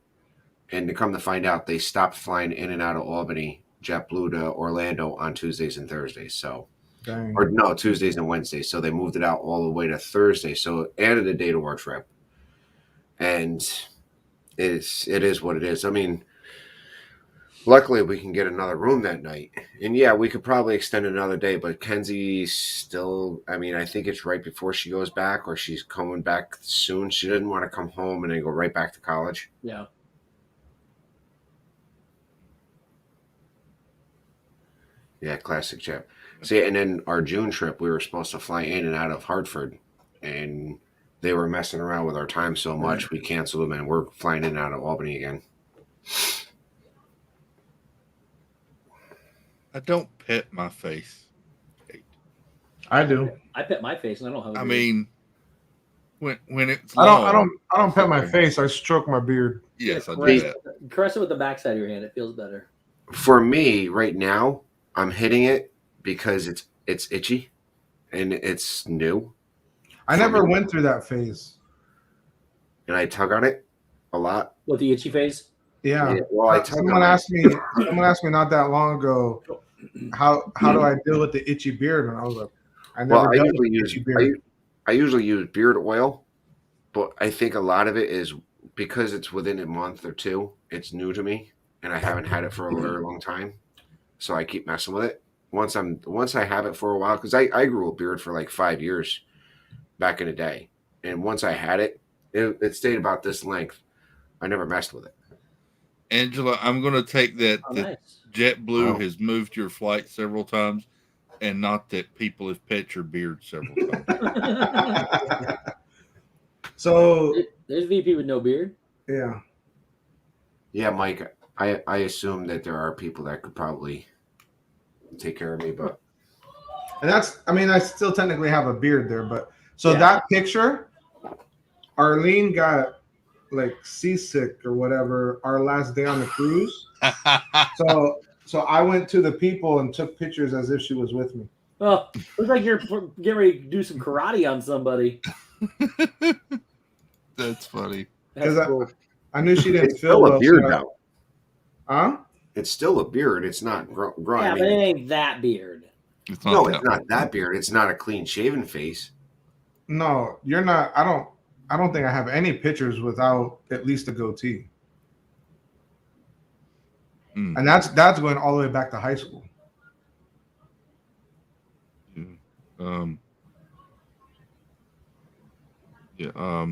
And to come to find out, they stopped flying in and out of Albany, JetBlue to Orlando on Tuesdays and Thursdays. So, dang. Or no, Tuesdays and Wednesdays. So they moved it out all the way to Thursday. So it added a day to our trip. And it is what it is. I mean, luckily we can get another room that night. And yeah, we could probably extend another day, but Kenzie still, I mean, I think it's right before she goes back or she's coming back soon. She didn't want to come home and then go right back to college. Yeah. Yeah, classic Jeff. See, and then our June trip, we were supposed to fly in and out of Hartford, and they were messing around with our time so much, we canceled them, and we're flying in and out of Albany again. I don't pet my face. I do. I pet my face, and I don't have. I mean, when it's I don't pet my face. I stroke my beard. Yes, I do that. Caress it with the backside of your hand. It feels better. For me, right now, I'm hitting it because it's itchy, and it's new. I never went through that phase. And I tug on it a lot. What, the itchy phase? Yeah. Well, someone asked me not that long ago, how do I deal with the itchy beard? And I was like, I usually use beard oil, but I think a lot of it is because it's within a month or two. It's new to me, and I haven't had it for a very long time, so I keep messing with it. Once I have it for a while, because I grew a beard for like 5 years back in the day, and once I had it, it stayed about this length. I never messed with it. Angela, I'm going to take that nice. JetBlue has moved your flight several times, and not that people have pet your beard several times. So there's VP with no beard. Yeah. Yeah, Mike. I assume that there are people that could probably take care of me, but and I still technically have a beard there, but that picture, Arlene got like seasick or whatever our last day on the cruise. so I went to the people and took pictures as if she was with me. Oh, looks like you're getting ready to do some karate on somebody. That's funny. That's cool. I knew she didn't it's feel still a beard though. Huh? It's still a beard. It's not growing. Yeah, but it ain't that beard. It's not that beard. It's not a clean shaven face. No, you're not. I don't think I have any pictures without at least a goatee. And that's going all the way back to high school. Yeah.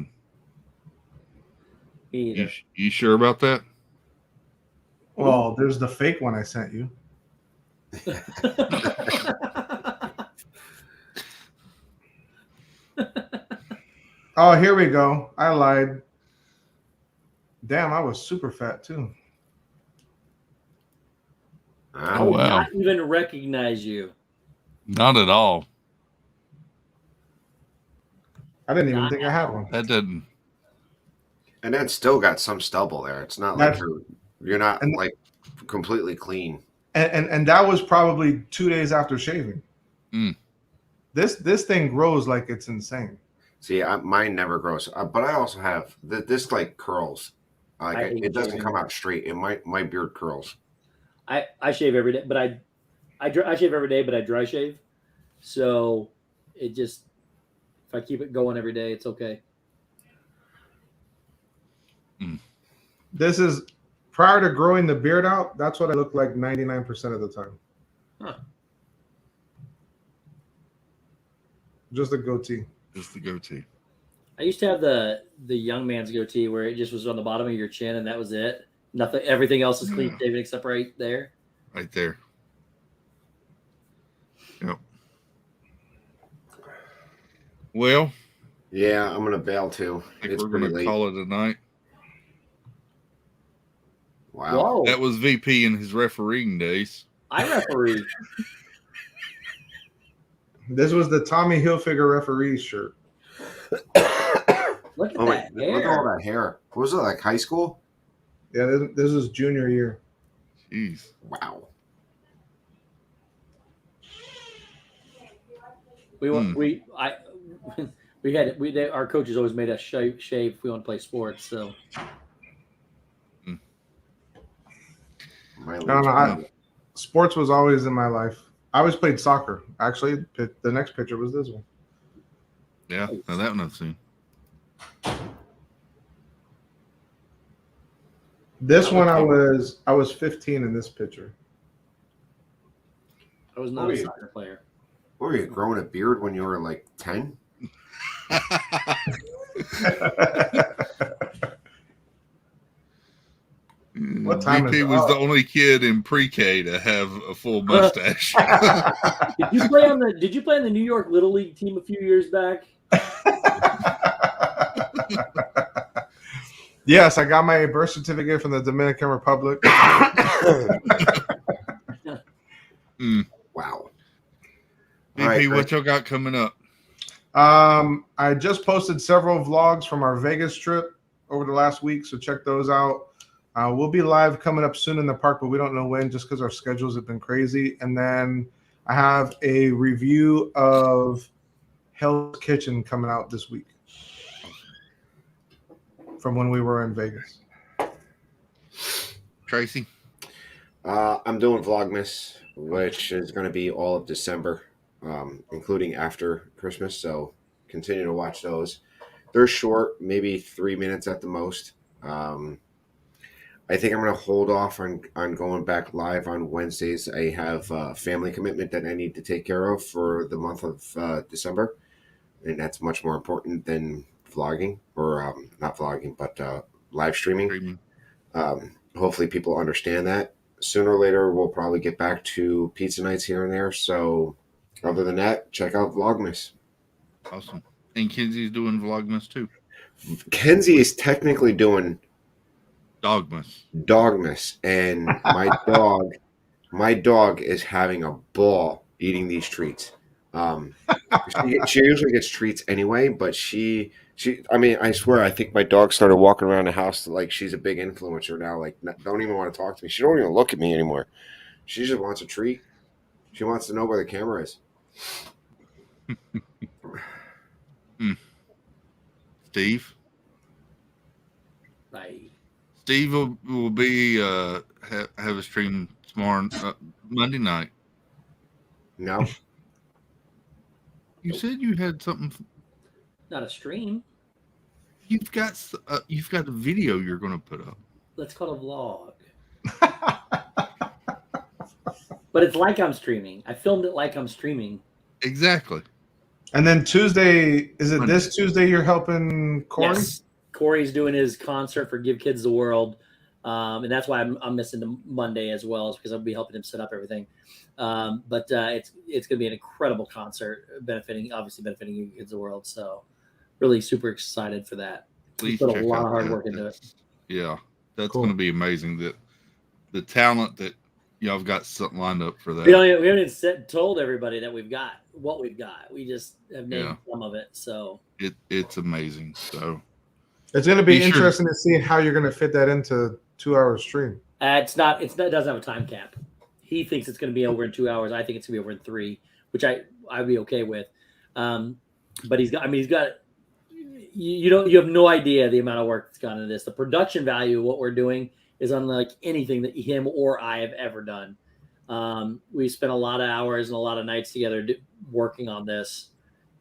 You sure about that? Well, there's the fake one I sent you. Oh, here we go. I lied. Damn, I was super fat too. I would not even recognize you. Not at all. I didn't even think I had one. That didn't. And then still got some stubble there. It's not like you're not like completely clean. And that was probably 2 days after shaving. This thing grows like it's insane. See, mine never grows, but I also have this like curls. Like it doesn't come out straight. And my beard curls. I shave every day, but I shave every day, but I dry shave. So it just, if I keep it going every day, it's okay. This is prior to growing the beard out. That's what I look like 99% of the time. Huh. Just a goatee. Just the goatee. I used to have the young man's goatee where it just was on the bottom of your chin and that was it. Nothing. Everything else is clean shaven except right there. Right there. Yep. Well. Yeah, I'm gonna bail too. I think we're gonna call it a night. Wow. Whoa. That was VP in his refereeing days. I referee. This was the Tommy Hilfiger referee shirt. Look at that hair. Look at all that hair. What was it, like high school? Yeah, this is junior year. Jeez. Wow. Our coaches always made us shave if we want to play sports. So. I don't know. Sports was always in my life. I always played soccer. Actually, the next picture was this one. Yeah, now that one I've seen. This one I was 15 in this picture. I was not a soccer player. What were you, growing a beard when you were like 10? What time VP was the only kid in pre-K to have a full mustache. Did you play on the New York Little League team a few years back? Yes, I got my birth certificate from the Dominican Republic. Wow. VP, what y'all got coming up? I just posted several vlogs from our Vegas trip over the last week, so check those out. We'll be live coming up soon in the park, but we don't know when just because our schedules have been crazy. And then I have a review of Hell's Kitchen coming out this week from when we were in Vegas. Tracy? I'm doing Vlogmas, which is going to be all of December, including after Christmas. So continue to watch those. They're short, maybe 3 minutes at the most. I think I'm going to hold off on going back live on Wednesdays. I have a family commitment that I need to take care of for the month of December. And that's much more important than vlogging, or not vlogging, but live streaming. Hopefully people understand that. Sooner or later, we'll probably get back to pizza nights here and there. So other than that, check out Vlogmas. Awesome. And Kenzie's doing Vlogmas too. Kenzie is technically doing Dogmas, and my dog is having a ball eating these treats. She usually gets treats anyway, but I mean, I swear, I think my dog started walking around the house like she's a big influencer now. Like, don't even want to talk to me. She don't even look at me anymore. She just wants a treat. She wants to know where the camera is. Steve? Bye. Steve will be have a stream tomorrow, Monday night. No. You said you had something. not a stream. You've got a video you're going to put up. Let's call it a vlog. But it's like I'm streaming. I filmed it like I'm streaming. Exactly. And then Tuesday, is it this Tuesday you're helping Corey? Yes. Corey's doing his concert for Give Kids the World. And that's why I'm missing the Monday as well, is because I'll be helping him set up everything. But it's going to be an incredible concert benefiting Give Kids the World. So really super excited for that. Please put a check lot out of hard that. work into it. Yeah, that's Cool. going to be amazing. That the talent that y'all have got something lined up for that. We haven't even told everybody that we've got what we've got. We just have named some of it. So it's amazing. So it's going to be interesting to see how you're going to fit that into 2-hour stream. It doesn't have a time cap. He thinks it's going to be over in 2 hours. I think it's going to be over in 3, which I'd be okay with. But you have no idea the amount of work that's gone into this. The production value of what we're doing is unlike anything that him or I have ever done. We spent a lot of hours and a lot of nights together working on this.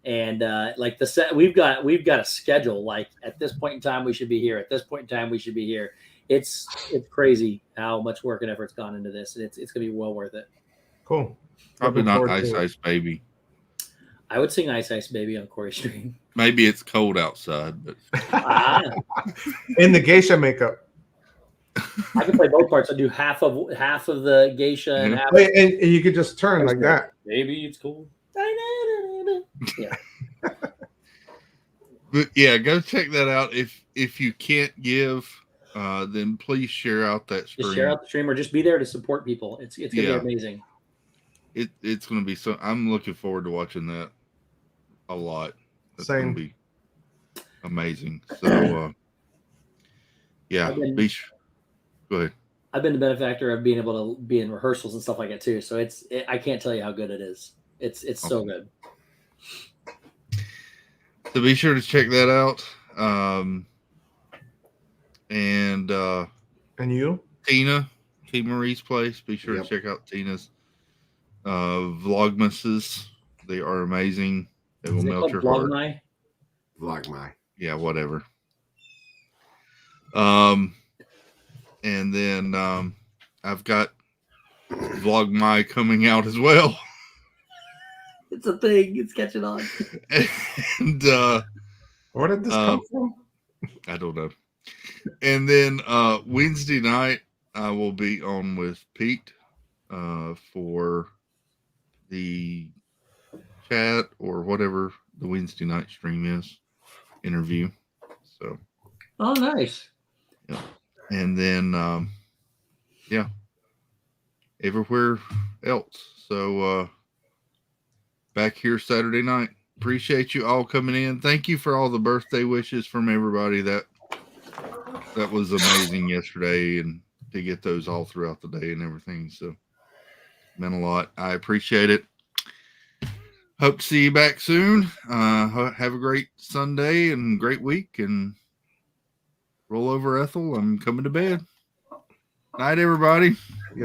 And like the set, we've got a schedule. Like at this point in time, we should be here. At this point in time, we should be here. It's crazy how much work and effort's gone into this. And it's going to be well worth it. Cool. Probably not Ice Baby. I would sing Ice Ice Baby on Corey's stream. Maybe it's cold outside, but in the geisha makeup. I can play both parts. I do half of the geisha and half. And you could just turn like that. Maybe it's cool. Yeah. But yeah, go check that out. If you can't give, then please share out that stream. Just share out the stream or just be there to support people. It's gonna be amazing. It's gonna be so. I'm looking forward to watching that a lot. It's Same. Gonna be amazing. So yeah, go ahead. I've been the benefactor of being able to be in rehearsals and stuff like that too. So I can't tell you how good it is. It's so good. So be sure to check that out. And you, Tina Marie's place. Be sure to check out Tina's vlogmases. They are amazing. They will melt your heart. Vlogmy. Yeah, whatever. And then I've got Vlogmy coming out as well. It's a thing. It's catching on. And where did this come from? I don't know. And then Wednesday night I will be on with Pete for the chat or whatever the Wednesday night stream is, interview. So oh, nice. Yeah. And then everywhere else. So back here Saturday night. Appreciate you all coming in. Thank you for all the birthday wishes from everybody. That was amazing yesterday, and to get those all throughout the day and everything. So meant a lot. I appreciate it. Hope to see you back soon. Have a great Sunday and great week, and roll over, Ethel. I'm coming to bed. Night, everybody.